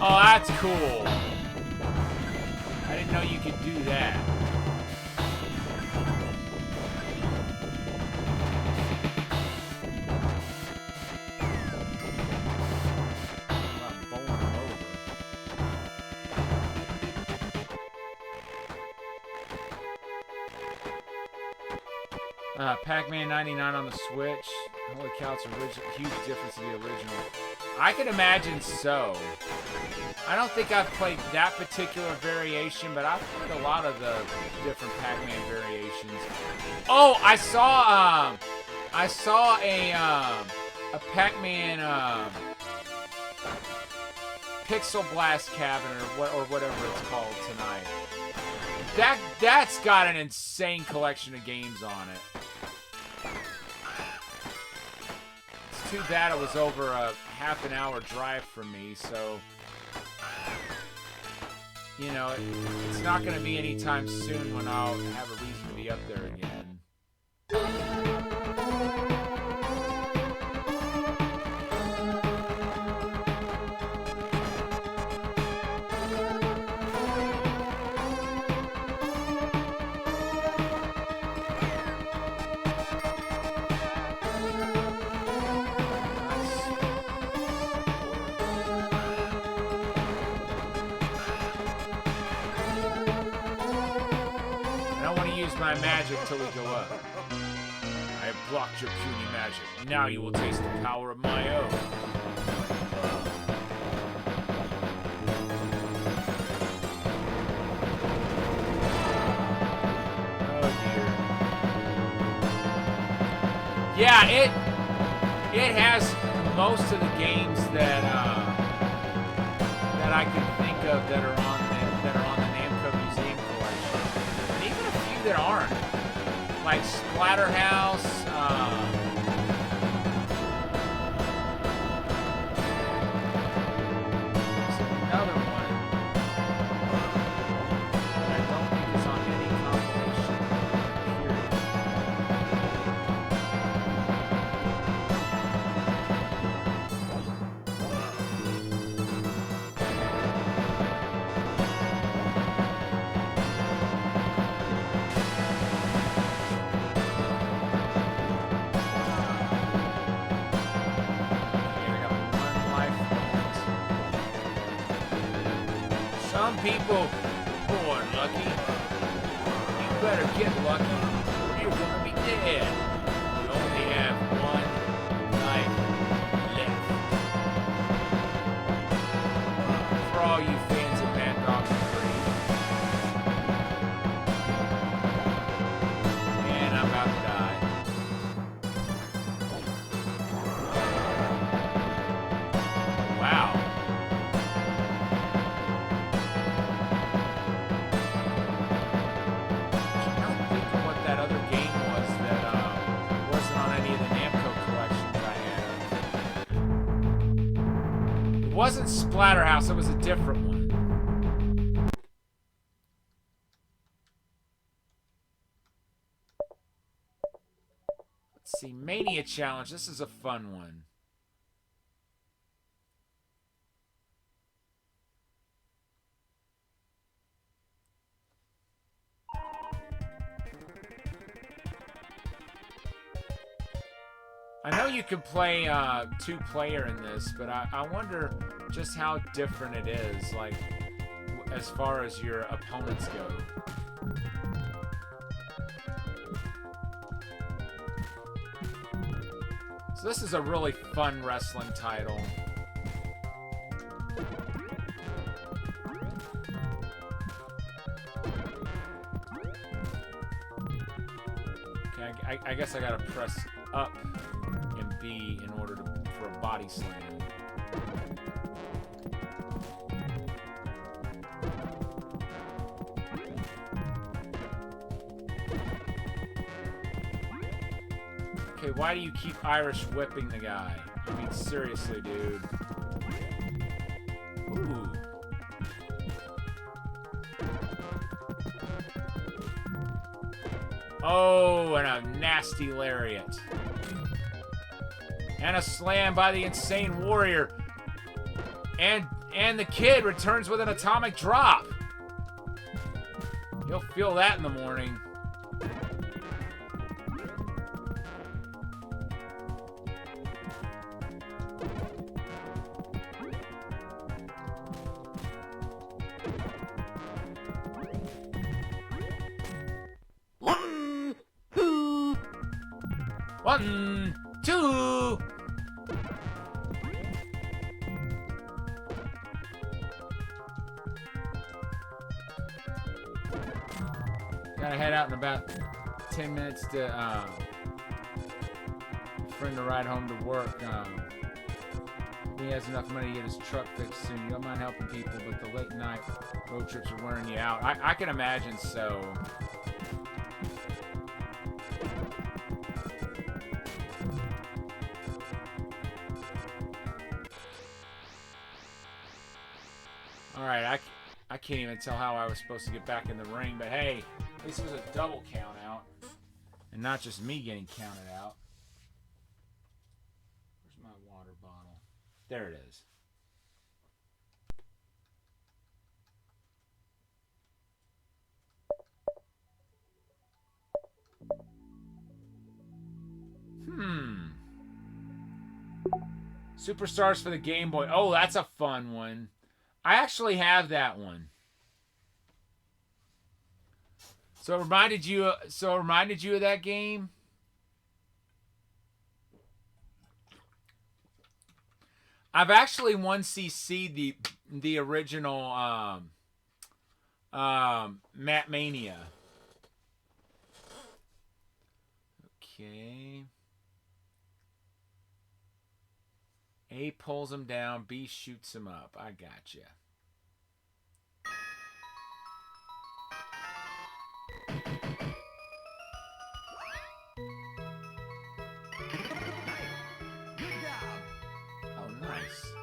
Oh, that's cool. I didn't know you could do that. I'm bowling him over. Pac-Man 99 on the Switch. Holy cow, it's a huge difference in the original. I can imagine so. I don't think I've played that particular variation, but I've played a lot of the different Pac-Man variations. Oh, I saw a Pac-Man Pixel Blast Cabin or whatever it's called tonight. That's got an insane collection of games on it. It's too bad it was over a half an hour drive from me, so you know, it's not going to be anytime soon when I'll have a reason to be up there again. My magic till we go up. I have blocked your puny magic. Now you will taste the power of my own. Oh dear. Yeah, it has most of the games that I can think of that are on the Namco Museum collection. And even a few that aren't. Like Splatterhouse, there's another one that I don't think is on any compilation, period. Some people born lucky. You better get lucky, or you're gonna be dead. You only have one life left. For all you fans of Mad Dog 3. And I'm about to die. Wow. It wasn't Splatterhouse, it was a different one. Let's see, Mania Challenge. This is a fun one. I know you can play two-player in this, but I wonder just how different it is, like, as far as your opponents go. So this is a really fun wrestling title. Okay, I guess I gotta press up and B in order for a body slam. Okay, why do you keep Irish whipping the guy? I mean, seriously, dude. Oh, and a nasty lariat. And a slam by the Insane Warrior. And the kid returns with an atomic drop. You'll feel that in the morning. One, two. Gotta head out in about 10 minutes to friend to ride home to work. He has enough money to get his truck fixed soon. You don't mind helping people, but the late night road trips are wearing you out. I can imagine so. Alright, I can't even tell how I was supposed to get back in the ring, but hey, at least it was a double count out. And not just me getting counted out. Where's my water bottle? There it is. Superstars for the Game Boy. Oh, that's a fun one. I actually have that one. So it reminded you of that game? I've actually 1cc the original Matt Mania. Okay. A pulls him down, B shoots him up. I gotcha. Oh, nice.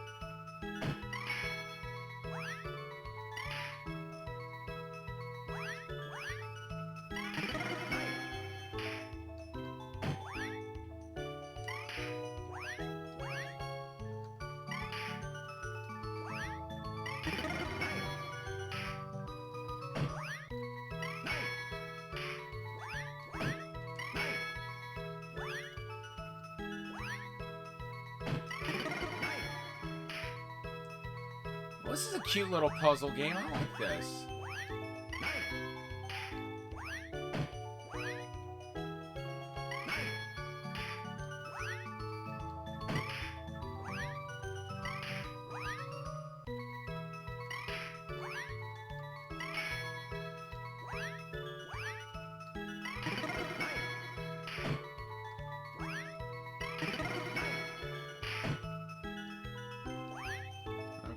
Well, this is a cute little puzzle game. I like this.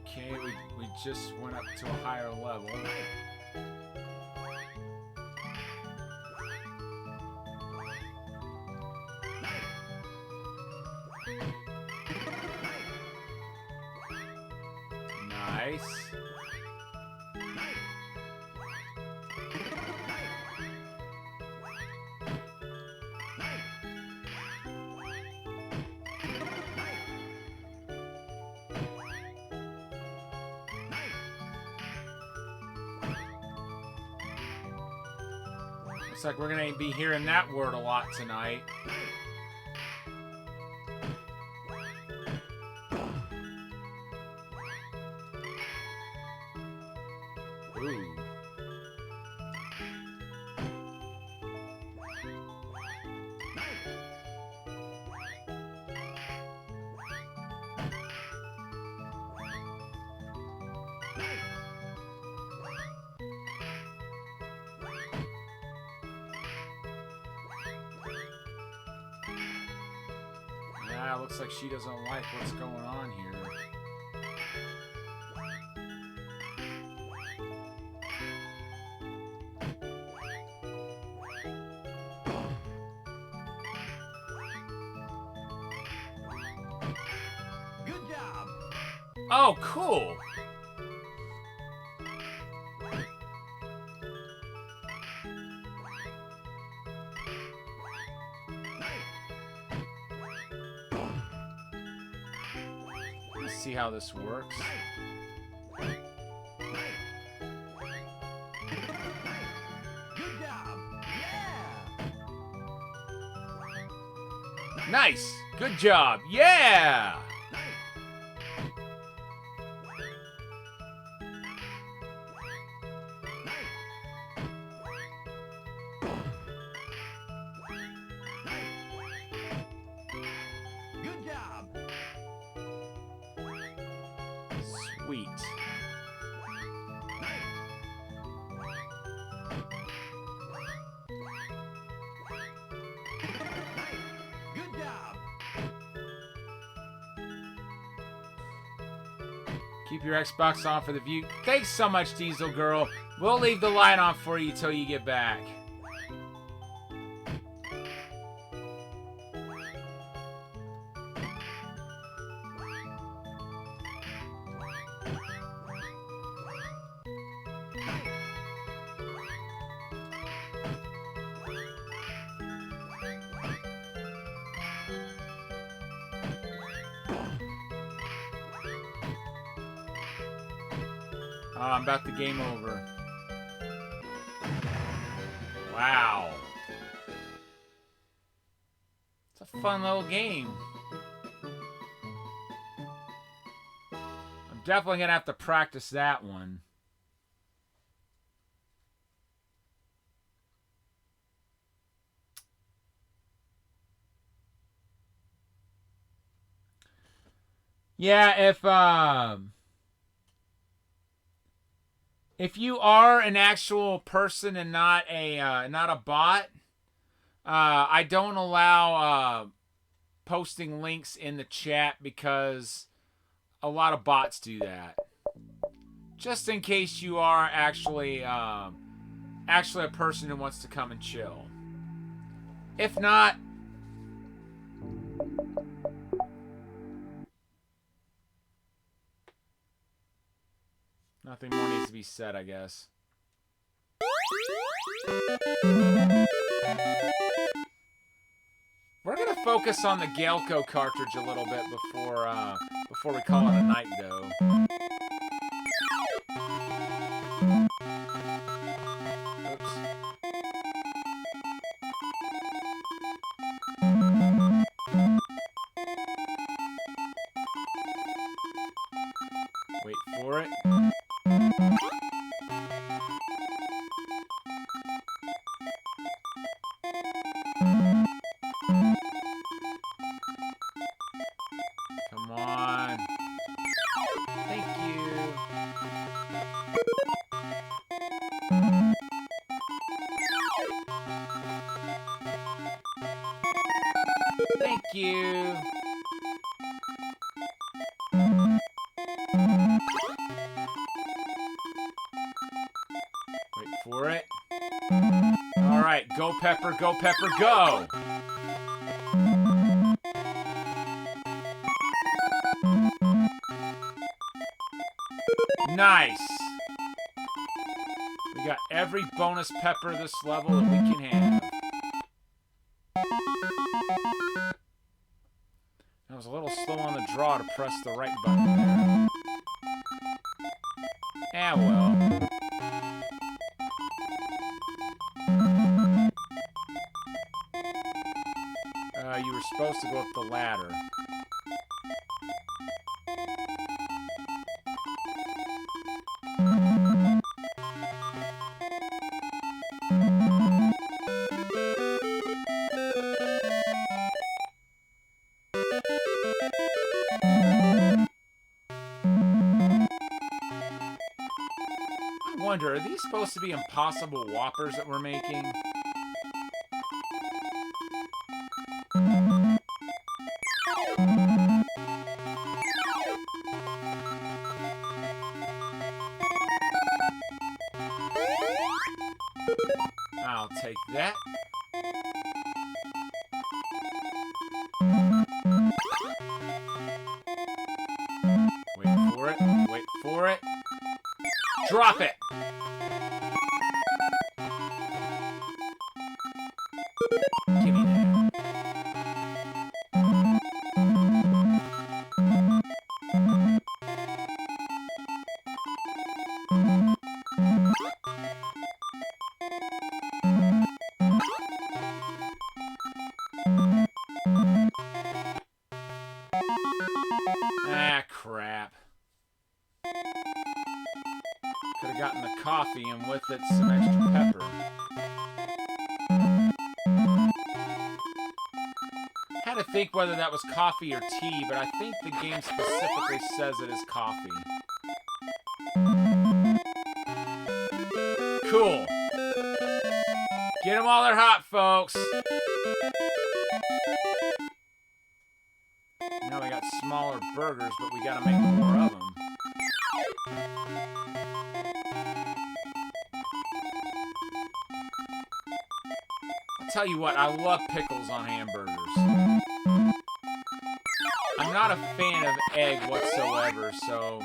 Okay, we just went up to a higher level. Nice. Looks like we're gonna be hearing that word a lot tonight. Ooh. Yeah, looks like she doesn't like what's going on here. Good job. Oh, cool. see how this works. Nice! Good job! Yeah! Good job. Sweet. Good job. Keep your Xbox on for the view. Thanks so much, Diesel Girl. We'll leave the light on for you till you get back. Oh, I'm about to game over. Wow. It's a fun little game. I'm definitely going to have to practice that one. Yeah, if you are an actual person and not a bot, I don't allow posting links in the chat because a lot of bots do that. Just in case you are actually a person who wants to come and chill. If not, nothing more needs to be said, I guess. We're gonna focus on the Galco cartridge a little bit before we call it a night, though. Oops. Wait for it. Come on. Thank you. Thank you. Wait for it. All right, go Pepper, go Pepper, go! Nice! We got every bonus pepper this level that we can have. I was a little slow on the draw to press the right button there. Ah, well. You were supposed to go up the ladder. I wonder, are these supposed to be impossible whoppers that we're making? I'll take that. Wait for it. Wait for it. Drop it! Give me that. Ah, crap. Could have gotten the coffee and with it some extra pepper. Had to think whether that was coffee or tea, but I think the game specifically says it is coffee. Cool. Get them while they're hot, folks. Now we got smaller burgers, but we gotta make more of them. I'll tell you what, I love pickles on hamburgers. I'm not a fan of egg whatsoever, so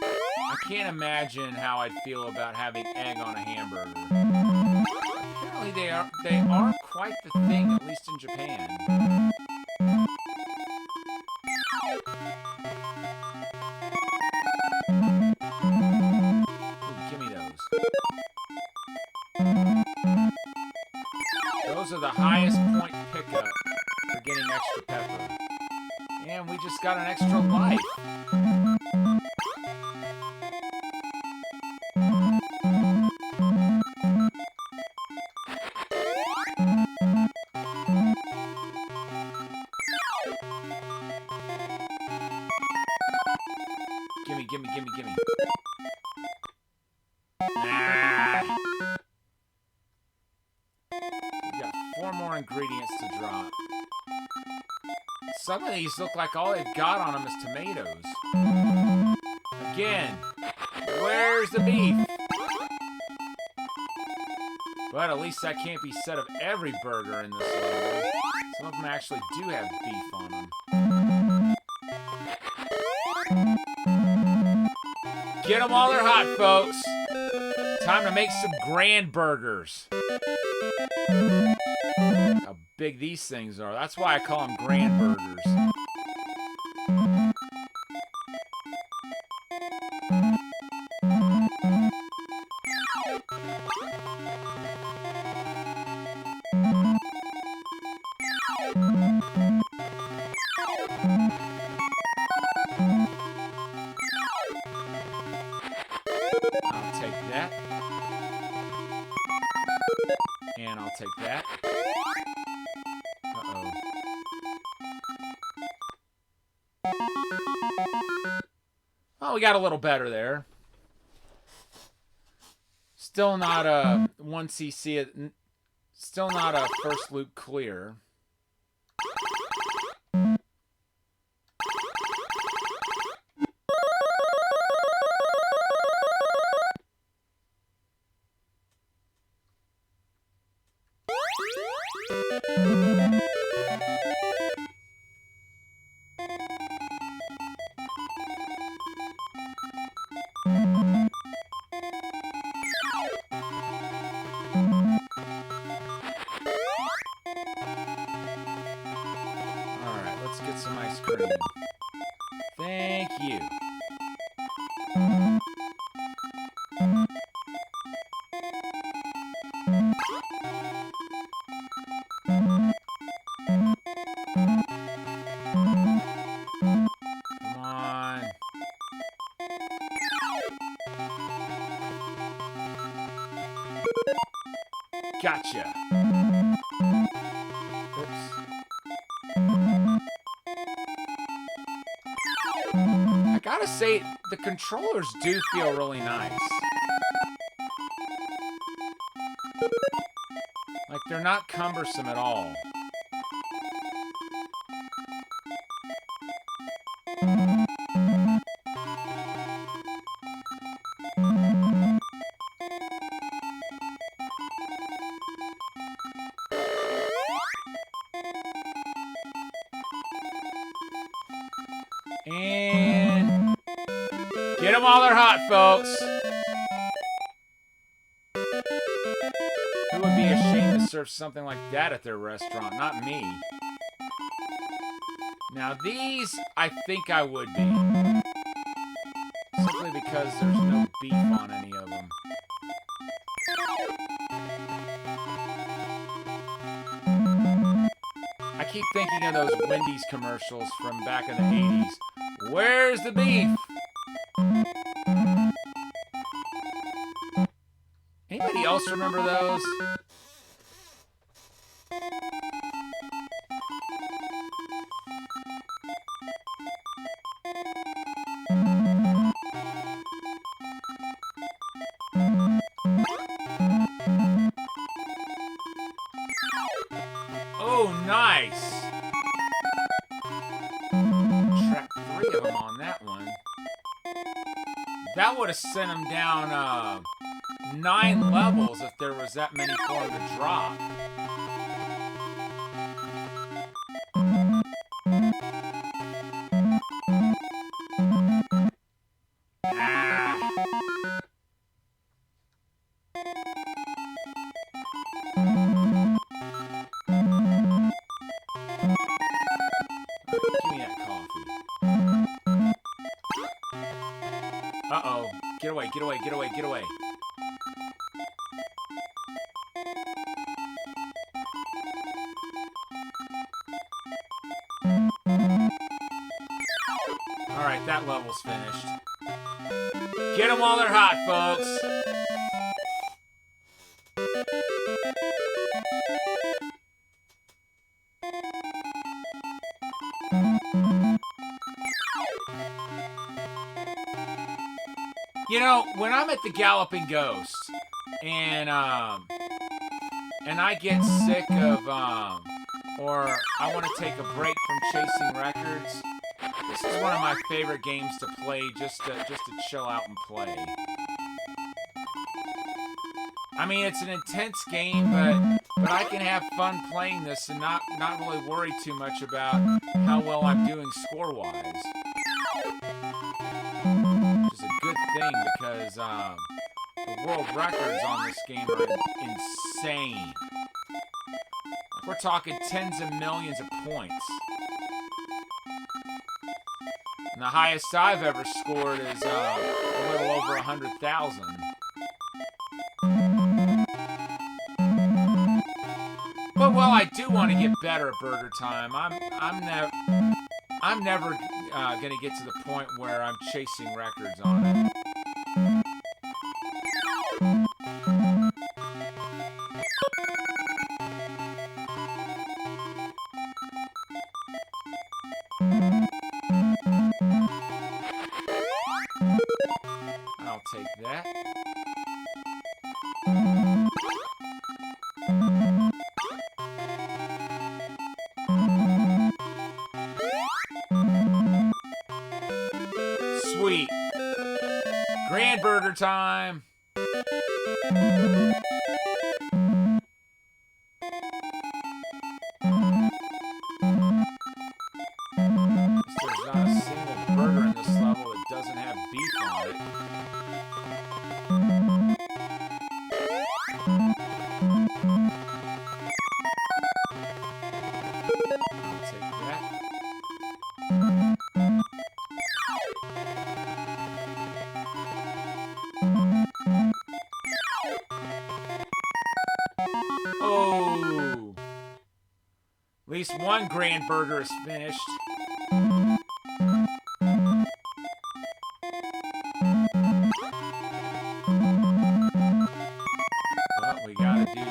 I can't imagine how I'd feel about having egg on a hamburger. Apparently they are quite the thing, at least in Japan. Ooh, give me those. Those are the highest point pickup for getting extra pepper. And we just got an extra life. Gimme, gimme, gimme, gimme. Nah. We got 4 more ingredients to drop. Some of these look like all they've got on them is tomatoes. Again, where's the beef? But at least that can't be said of every burger in this level. Some of them actually do have beef on them. Get them while they're hot, folks. Time to make some grand burgers. How big these things are. That's why I call them grand burgers. I'll take that. And I'll take that. Uh-oh. Oh, we got a little better there. Still not a 1cc. Still not a first loop clear. Get some ice cream. Thank you. Come on. Gotcha. I gotta say, the controllers do feel really nice. Like, they're not cumbersome at all. And get them while they're hot, folks. Who would be ashamed to serve something like that at their restaurant? Not me. Now these, I think I would be. Simply only because there's no beef on any of them. I keep thinking of those Wendy's commercials from back in the 80s. Where's the beef? Anybody else remember those? Oh, nice! Track 3 of them on that one. That would have sent them down 9 levels if there was that many for them to drop. Give me that coffee. Uh-oh. Get away, get away, get away, get away. Alright, that level's finished. Get them while they're hot, folks! You know, when I'm at the Galloping Ghost and I get sick of or I want to take a break from chasing records, this is one of my favorite games to play just to chill out and play. I mean, it's an intense game, but I can have fun playing this and not really worry too much about how well I'm doing score-wise. Which is a good thing because the world records on this game are insane. We're talking tens of millions of points. And the highest I've ever scored is a little over 100,000. But while I do want to get better at Burger Time, I'm never gonna get to the point where I'm chasing records on it. I'll take that. Sweet. Grand Burger Time. There's not a single burger in this level that doesn't have beef on it. I'll take that. Oh! At least one grand burger is finished. But we gotta do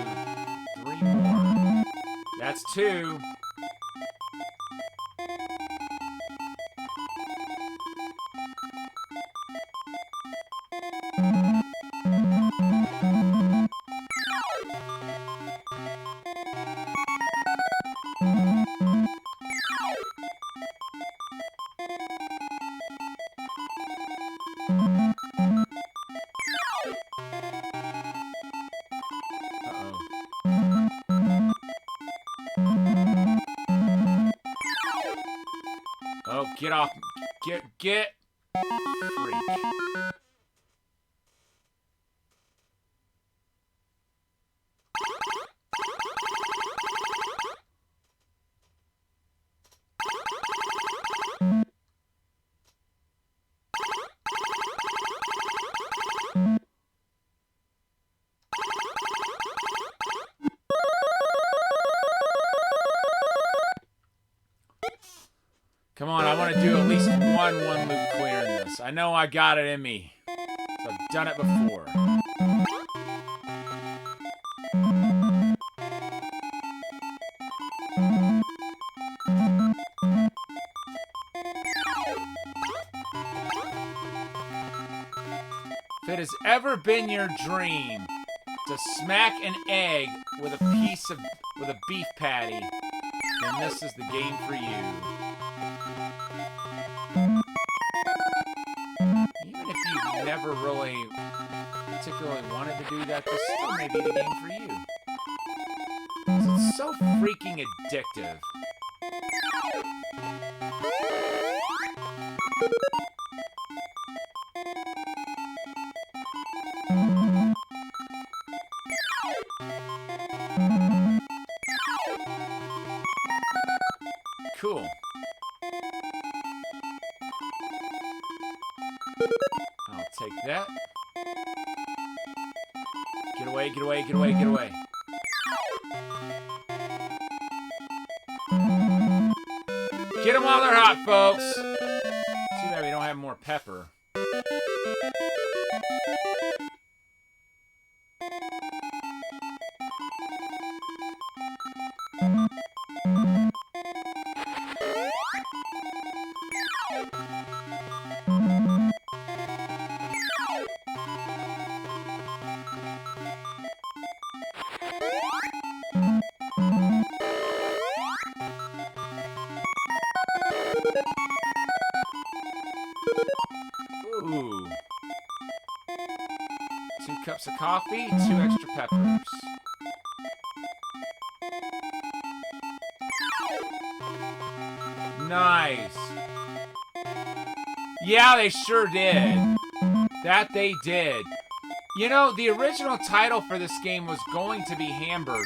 3 more. That's 2. Oh, get off. Get. Freak. want to do at least one loop clear in this. I know I got it in me. So I've done it before. If it has ever been your dream to smack an egg with a beef patty, then this is the game for you. Even if you've never really particularly wanted to do that, this still may be the game for you. 'Cause it's so freaking addictive. Cool. I'll take that. Get away, get away, get away, get away. Get them while they're hot, folks. Too bad we don't have more pepper. Ooh. 2 cups of coffee, 2 extra peppers. Nice. Yeah, they sure did. That they did. You know, the original title for this game was going to be Hamburger,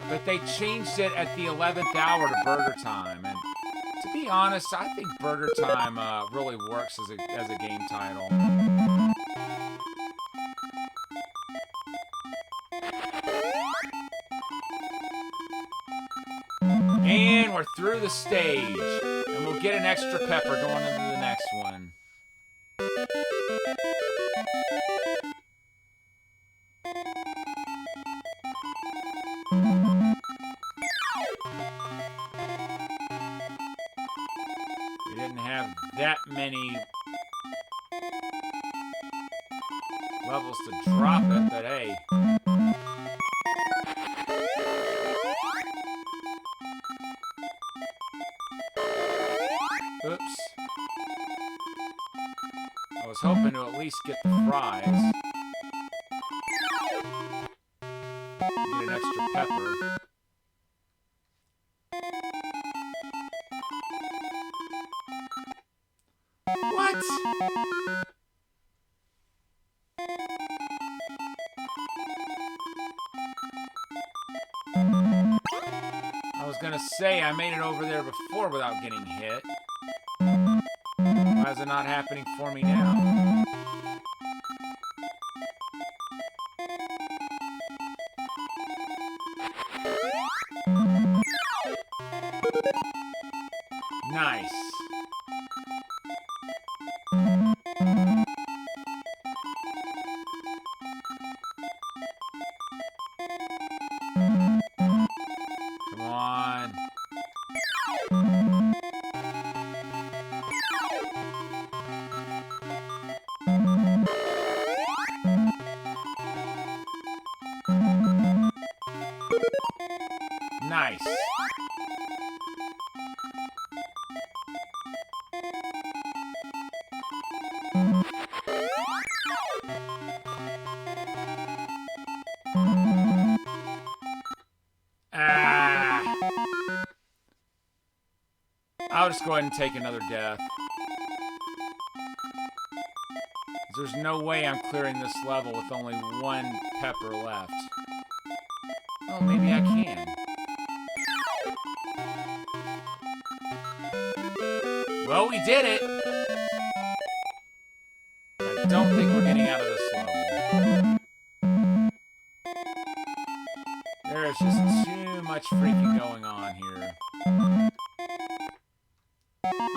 but they changed it at the 11th hour to Burger Time. And to be honest, I think Burger Time really works as a game title. And we're through the stage. And we'll get an extra pepper going into the next one. We didn't have that many levels to drop it, but hey. Oops. I was hoping to at least get the fries. Get an extra pepper. What? I was gonna say I made it over there before without getting hit. Why is it not happening for me now? Nice. Come on. Nice. I'll just go ahead and take another death. There's no way I'm clearing this level with only 1 pepper left. Oh, maybe I can. Well, we did it! I don't think we're getting out of this level. There is just too much freaking going on here.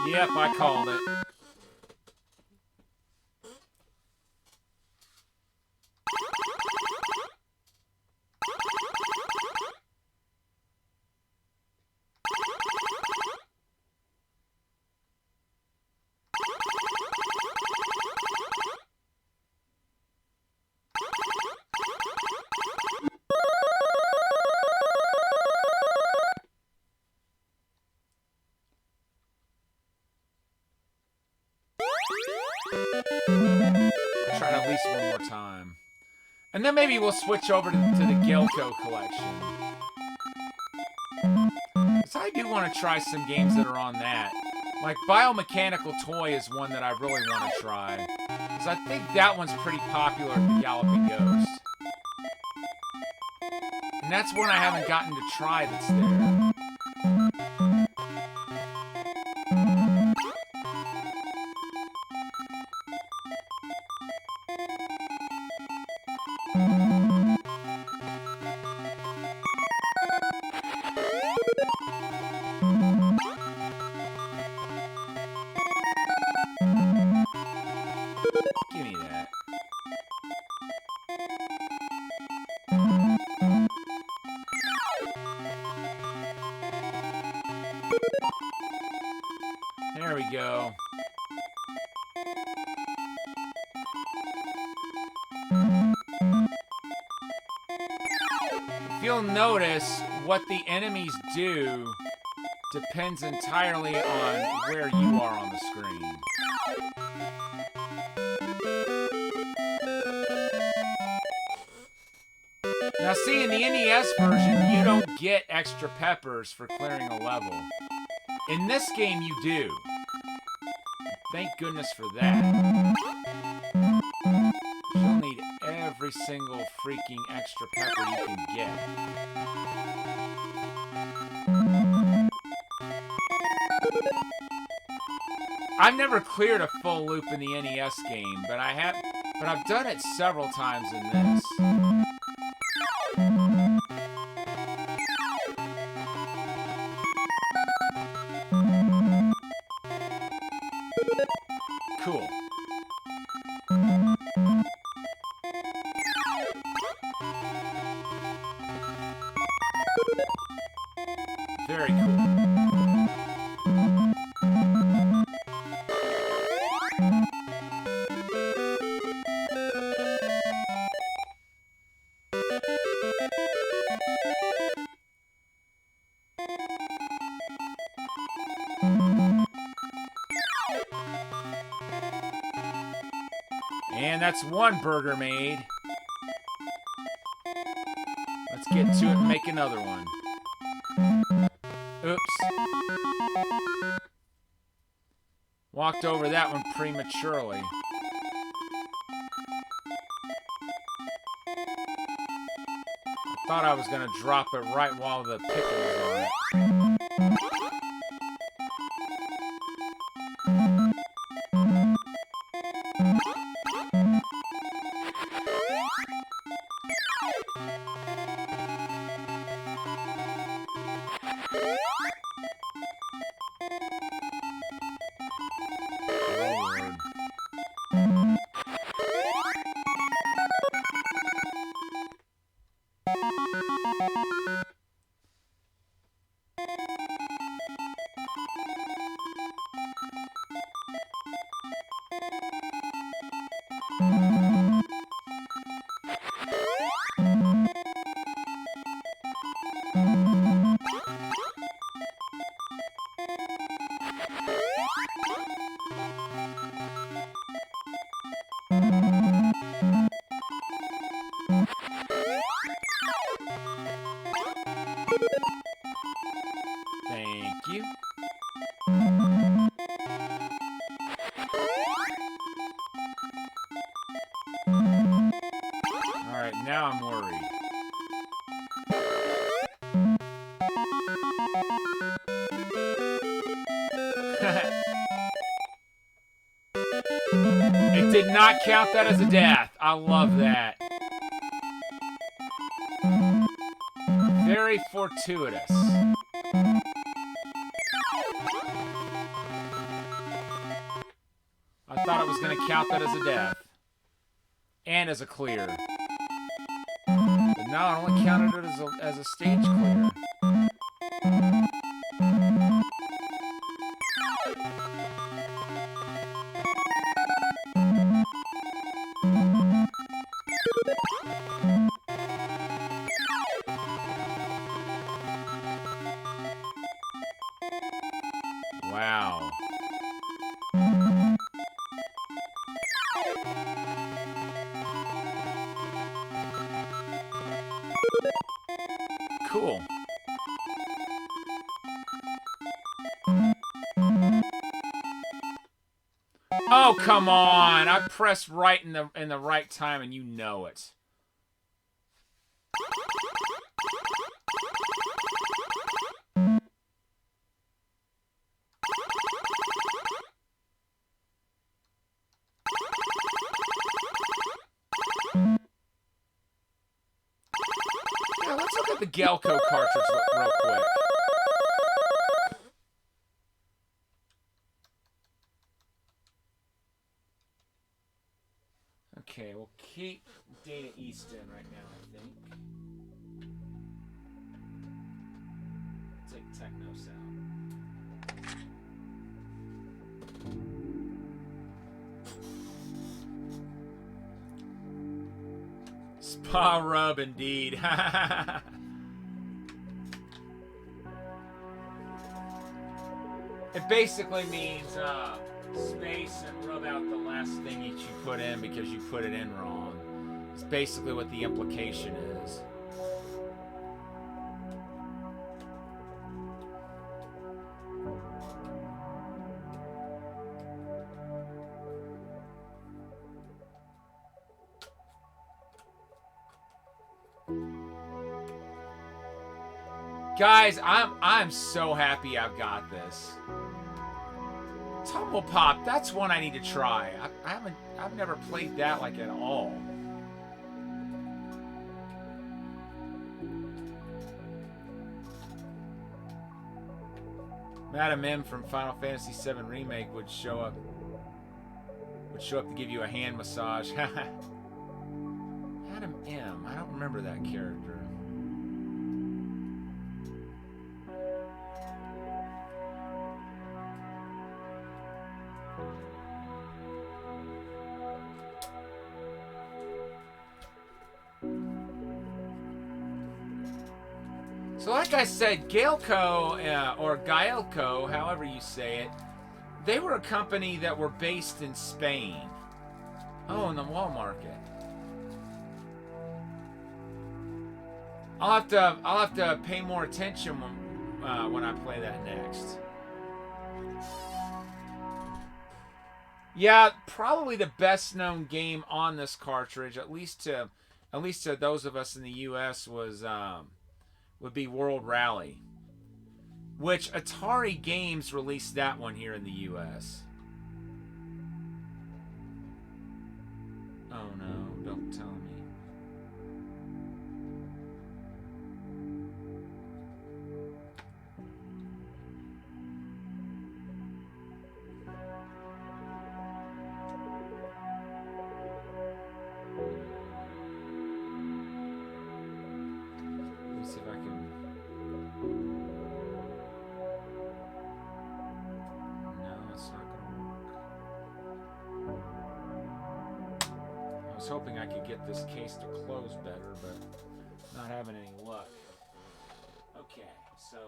Yep, Yep, I called it. Try it at least one more time. And then maybe we'll switch over to the Galco collection. So I do want to try some games that are on that. Like Biomechanical Toy is one that I really want to try. Because I think that one's pretty popular at the Galloping Ghost. And that's one I haven't gotten to try that's there. Give me that. There we go. If you'll notice, what the enemies do depends entirely on where you are on the screen. Now see, in the NES version, you don't get extra peppers for clearing a level. In this game, you do. Thank goodness for that. You'll need every single freaking extra pepper you can get. I've never cleared a full loop in the NES game, but I've done it several times in this. Cool. Very cool. And that's one burger made. Let's get to it and make another one. Oops. Walked over that one prematurely. I thought I was going to drop it right while the pickle was on it. Thank you. Alright, now I'm worried. It did not count that as a death. I love that. Very fortuitous. thought it was going to count that as a death. And as a clear. But no, it only counted it as a stage clear. Wow. Cool. Oh, come on. I pressed right in the right time and you know it. Yeah, let's look at the Galco cartridge real quick. Okay, we'll keep Data East in right now, I think. Take Technos out. Spa rub indeed. It basically means space and rub out the last thing that you put in because you put it in wrong. It's basically what the implication is. Guys, I'm so happy I've got this. Tumble Pop, that's one I need to try. I've never played that like at all. Madam M from Final Fantasy VII Remake would show up to give you a hand massage. Madam M, I don't remember that character. So like I said, Galco, or Galco, however you say it, they were a company that were based in Spain. Oh, in the wall market. I'll have to pay more attention when I play that next. Yeah, probably the best known game on this cartridge, at least to those of us in the U.S. would be World Rally, which Atari Games released that one here in the U.S. Oh no, don't tell me. See if I can. No, it's not gonna work. I was hoping I could get this case to close better, but not having any luck. Okay, so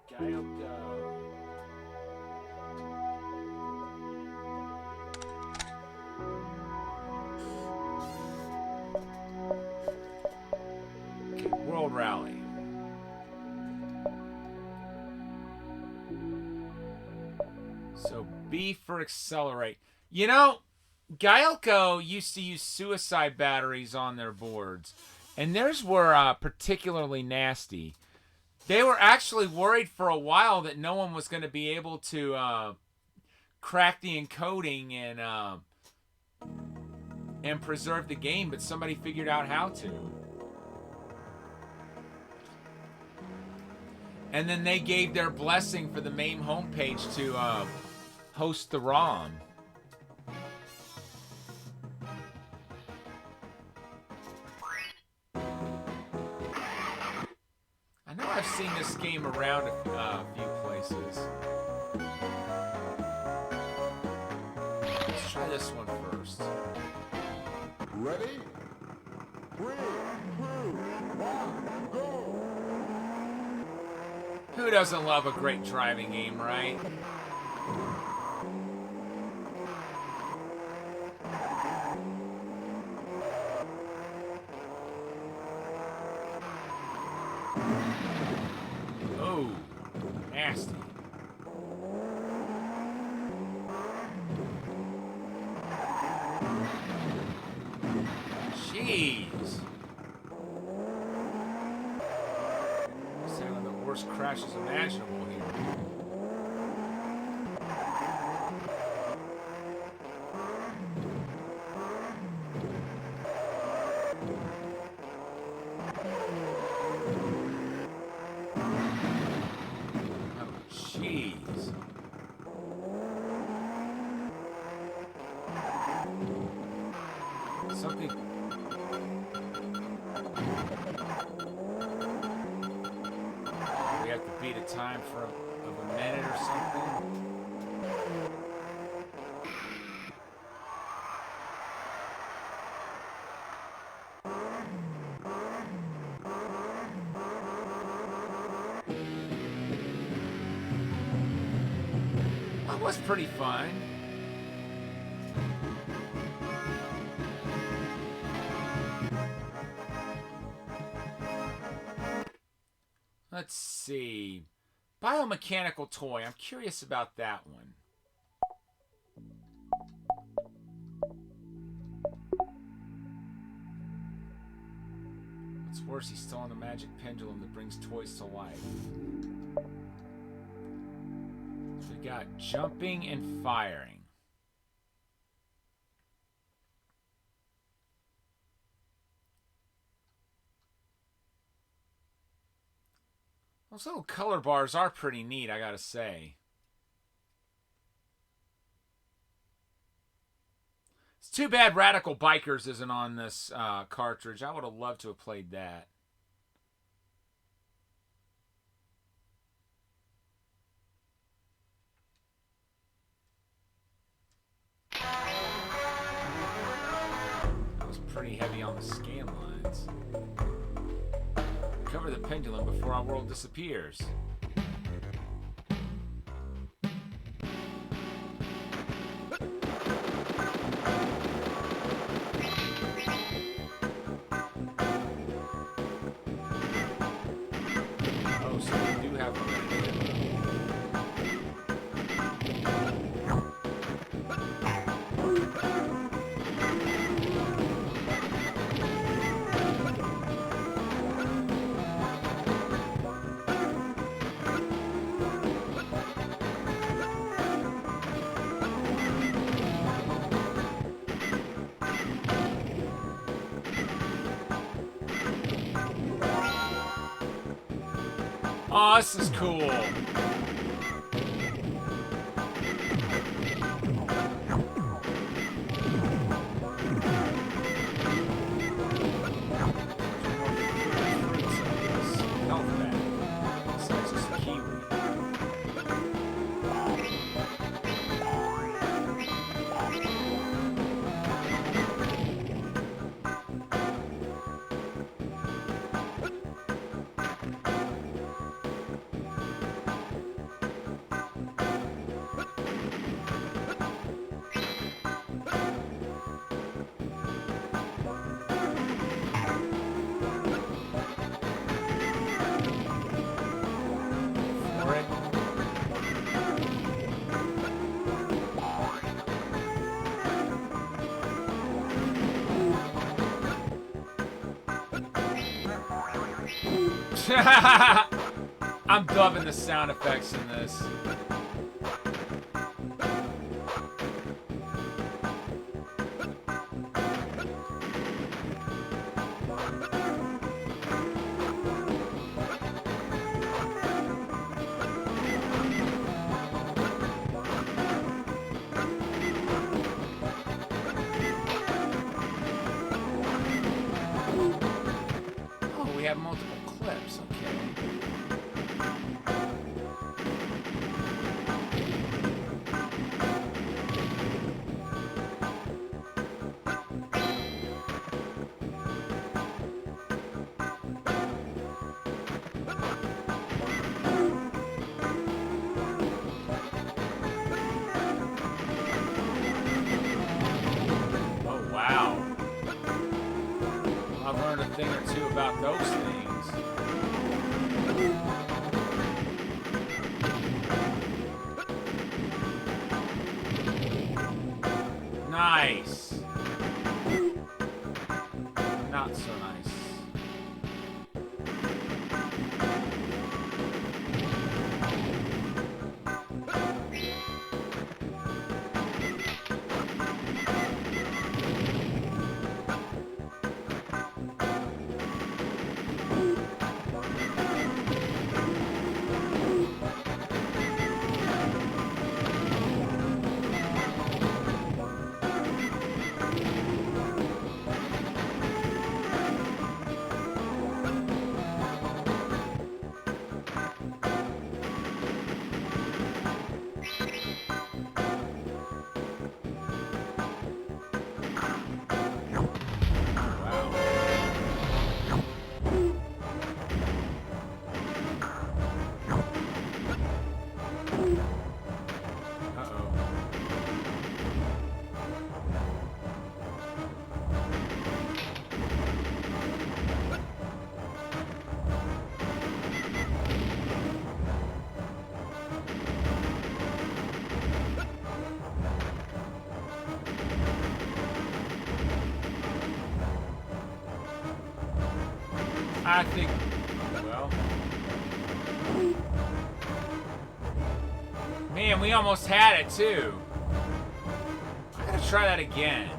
Galco. Okay, World Rally. So B for accelerate. You know, Galco used to use suicide batteries on their boards, and theirs were particularly nasty. They were actually worried for a while that no one was going to be able to crack the encoding and preserve the game, but somebody figured out how to. And then they gave their blessing for the MAME homepage to host the ROM. I've seen this game around a few places. Let's try this one first. Ready? 3, 2, 1, go! Who doesn't love a great driving game, right? Oh, nasty. Jeez. This is one of the worst crashes imaginable here. Jeez. Something. We have to beat a time of a minute or something. That was pretty fun. Let's see. Biomechanical toy. I'm curious about that one. What's worse, he's still on the magic pendulum that brings toys to life. So we got jumping and firing. Those little color bars are pretty neat, I gotta say. It's too bad Radical Bikers isn't on this cartridge. I would have loved to have played that. That was pretty heavy on the scan lines. Cover the pendulum before our world disappears. Oh, so we do have one. Oh, this is cool. I'm loving the sound effects in this. Oh, we have multiple clips, okay. learned a thing or two about those things. Nice. Not so nice. I think, well, man, we almost had it too. I gotta try that again.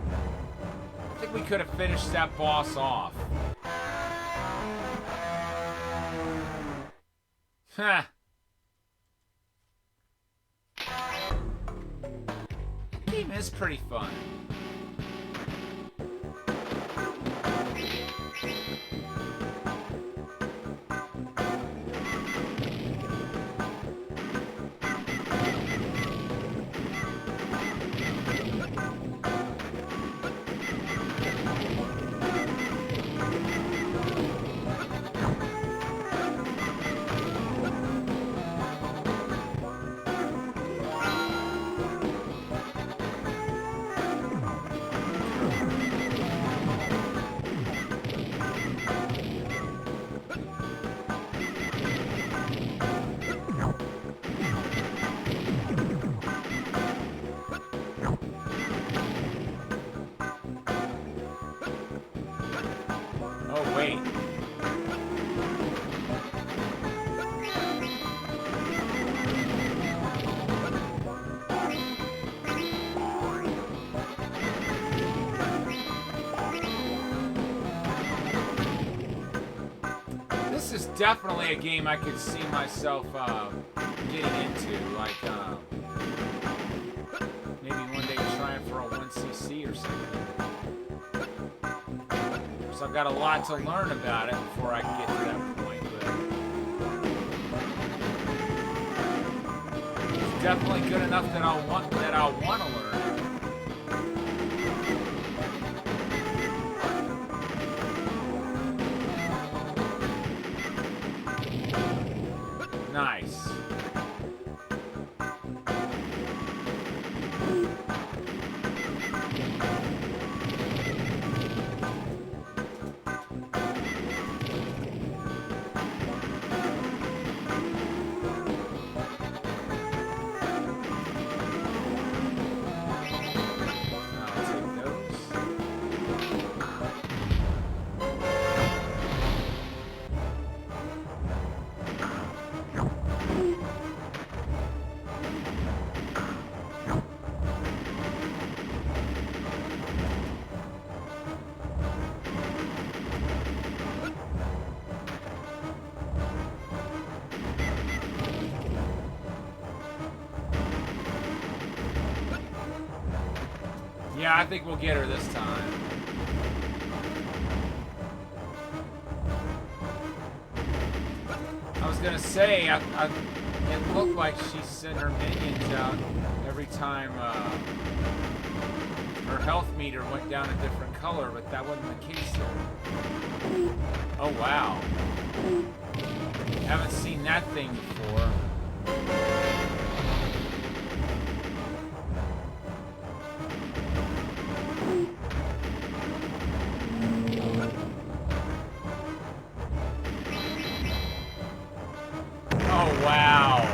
I think we could have finished that boss off. Huh. The game is pretty fun. Definitely a game I could see myself getting into, like maybe one day trying for a 1cc or something. So I've got a lot to learn about it before I can get to that point, but it's definitely good enough that I'll want to learn it. Nice. Yeah, I think we'll get her this time. I was gonna say, it looked like she sent her minions out every time her health meter went down a different color, but that wasn't the case here. Oh wow. Haven't seen that thing before. Oh, wow.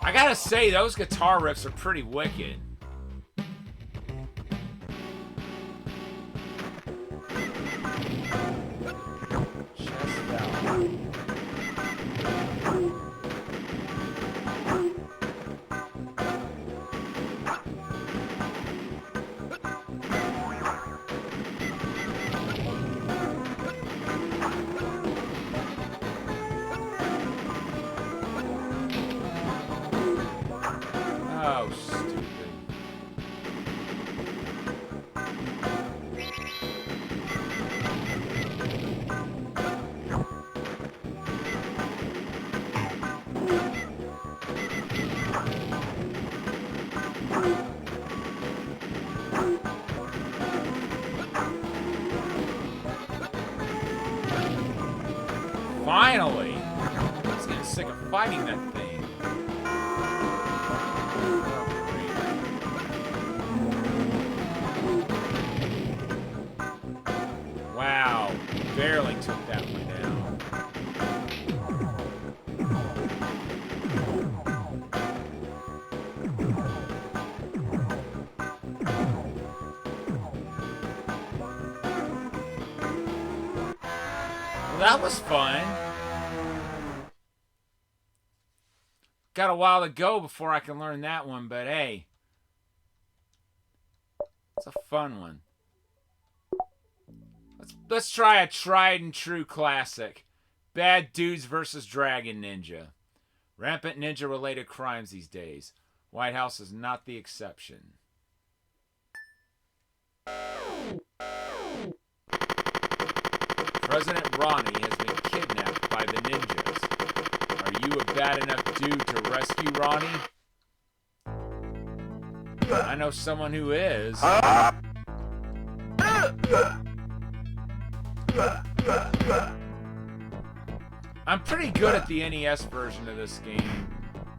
I gotta say, those guitar riffs are pretty wicked. Chest valve. Oh, stupid. Finally! I was getting sick of fighting that thing. Wow, barely took that one down. Well, that was fun. Got a while to go before I can learn that one, but hey. It's a fun one. Let's try a tried and true classic. Bad Dudes versus Dragon Ninja. Rampant ninja-related crimes these days. White House is not the exception. President Ronnie has been kidnapped by the ninjas. Are you a bad enough dude to rescue Ronnie? I know someone who is. I'm pretty good at the NES version of this game.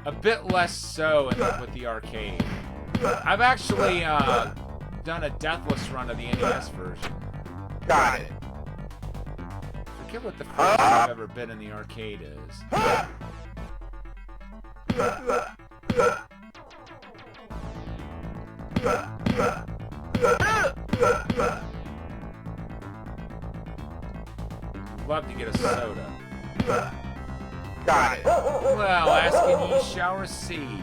A bit less so with the arcade. I've actually done a deathless run of the NES version. Got it. Forget what the first I've ever been in the arcade is. Love to get a soda. Got it. Well, asking ye shall receive.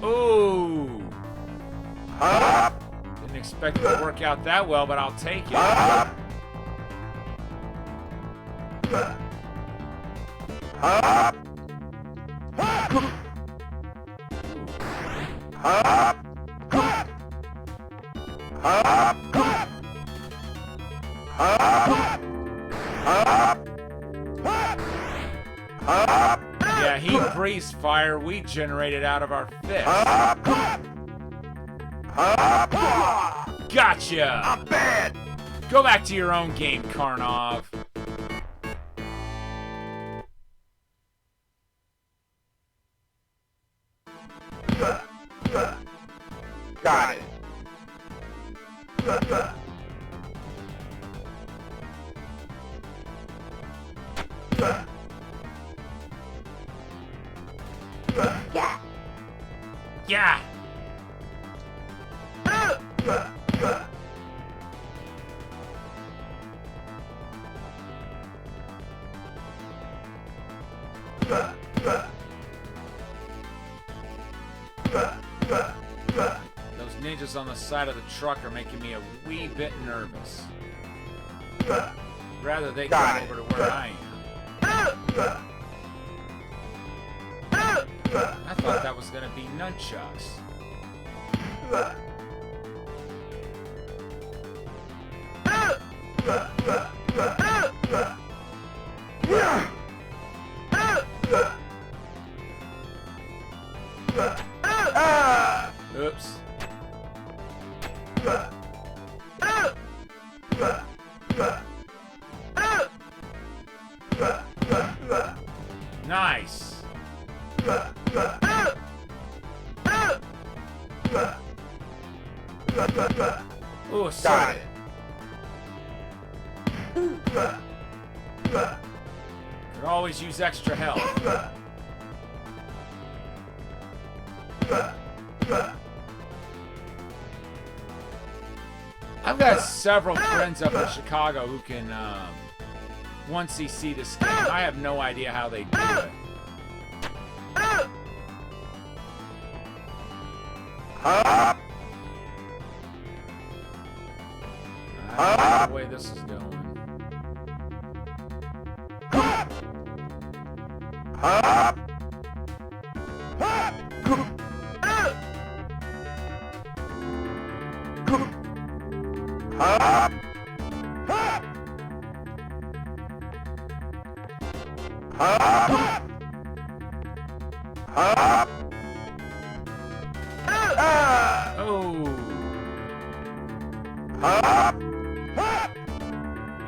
Ooh. Didn't expect it to work out that well, but I'll take it. Yeah, he breathes fire we generated out of our fists. Gotcha! I'm bad. Go back to your own game, Karnov. Got it. Yeah! Those ninjas on the side of the truck are making me a wee bit nervous. Rather they come over to where I am. I thought that was gonna be nunchucks. Ooh, Got sorry. it. Could always use extra help. I've got several friends up in Chicago who can, once they see this game, I have no idea how they do it. I don't know the way this is going.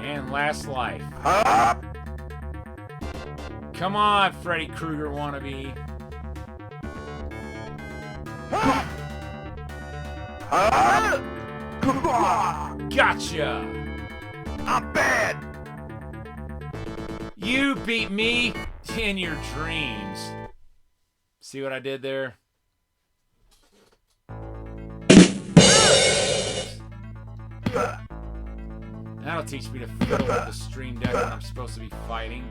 And last life. Come on, Freddy Krueger wannabe. Gotcha! I'm bad. You beat me in your dreams. See what I did there? That'll teach me to fiddle with the Stream Deck when I'm supposed to be fighting.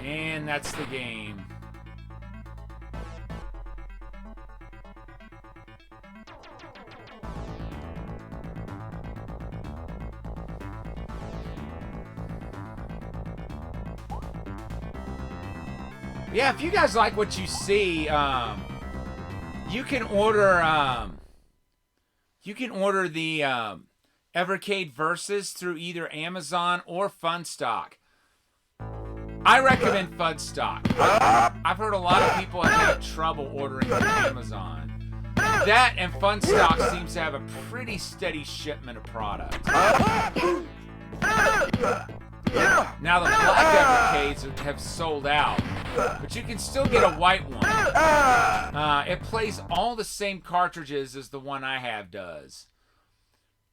And that's the game. Yeah, if you guys like what you see, you can order the Evercade Versus through either Amazon or Funstock. I recommend Funstock. I've heard a lot of people have had trouble ordering through Amazon. That and Funstock seems to have a pretty steady shipment of product. Now the black Evercades have sold out, but you can still get a white one. It plays all the same cartridges as the one I have does.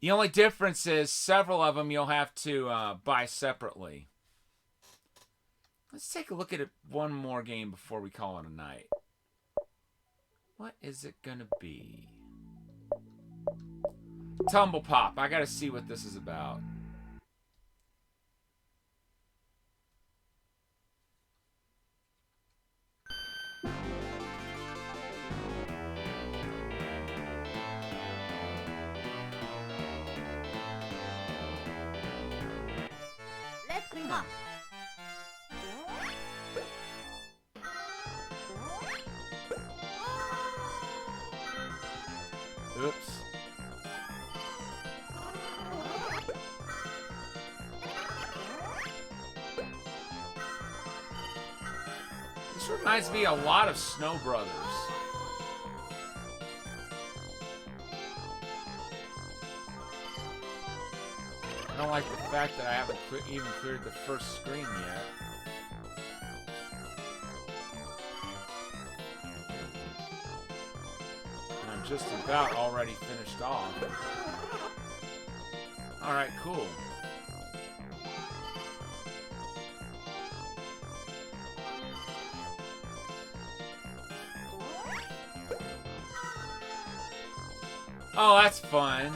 The only difference is several of them you'll have to buy separately. Let's take a look at one more game before we call it a night. What is it gonna be? Tumble Pop. I gotta see what this is about. Let's clean up. Oops. This reminds me a lot of Snow Brothers. I don't like the fact that I haven't even cleared the first screen yet. I'm just about already finished off. Alright, cool. Oh, that's fun.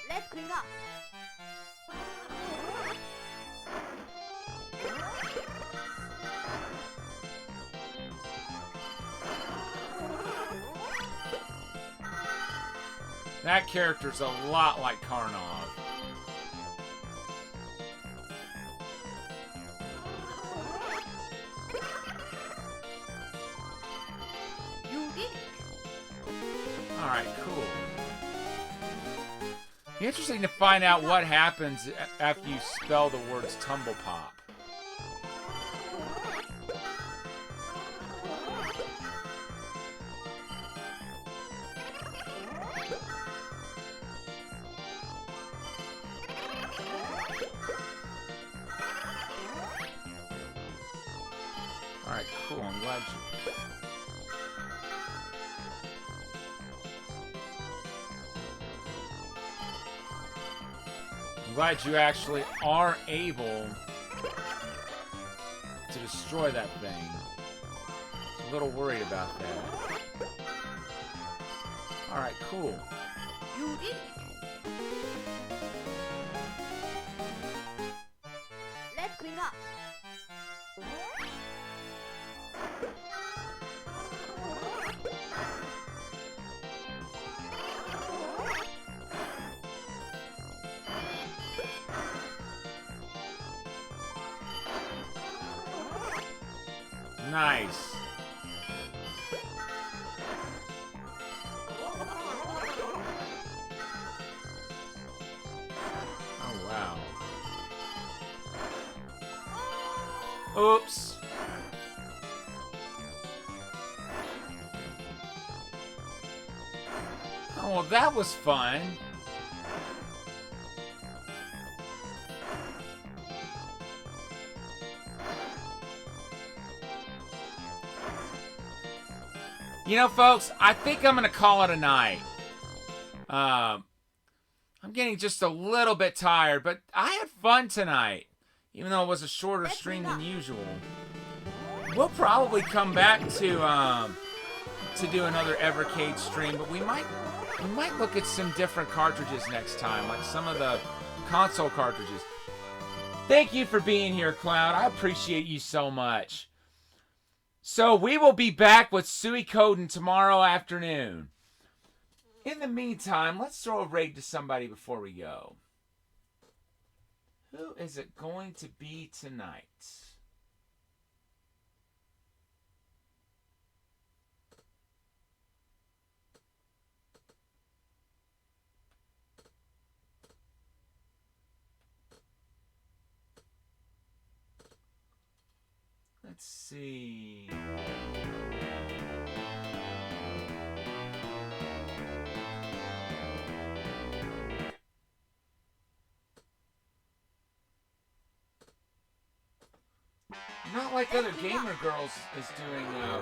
Let's clean up. That character's a lot like Karnov. Alright, cool. Interesting to find out what happens after you spell the words Tumble Pop. Alright, cool. I'm glad you... I'm glad you actually are able to destroy that thing. I'm a little worried about that. Alright, cool. You did it. Let's clean up. Nice. Oh, wow. Oops. Oh, well, that was fun. You know, folks, I think I'm going to call it a night. I'm getting just a little bit tired, but I had fun tonight, even though it was a shorter stream than usual. We'll probably come back to do another Evercade stream, but we might look at some different cartridges next time, like some of the console cartridges. Thank you for being here, Cloud. I appreciate you so much. So we will be back with Suikoden tomorrow afternoon. In the meantime, let's throw a raid to somebody before we go. Who is it going to be tonight? Let's see. Not like other gamer girls is doing a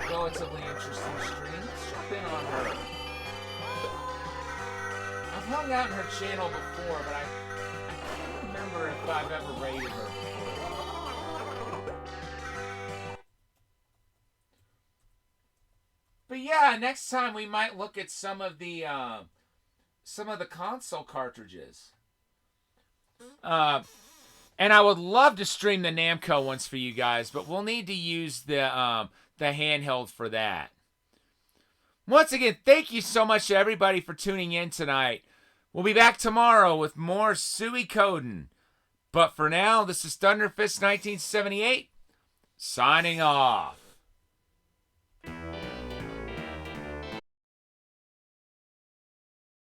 relatively interesting stream. Let's jump in on her. I've hung out in her channel before, but I can't remember if I've ever raided her before. But yeah, next time we might look at some of the console cartridges. And I would love to stream the Namco ones for you guys, but we'll need to use the handheld for that. Once again, thank you so much to everybody for tuning in tonight. We'll be back tomorrow with more Suikoden. But for now, this is Thunderfist 1978, signing off.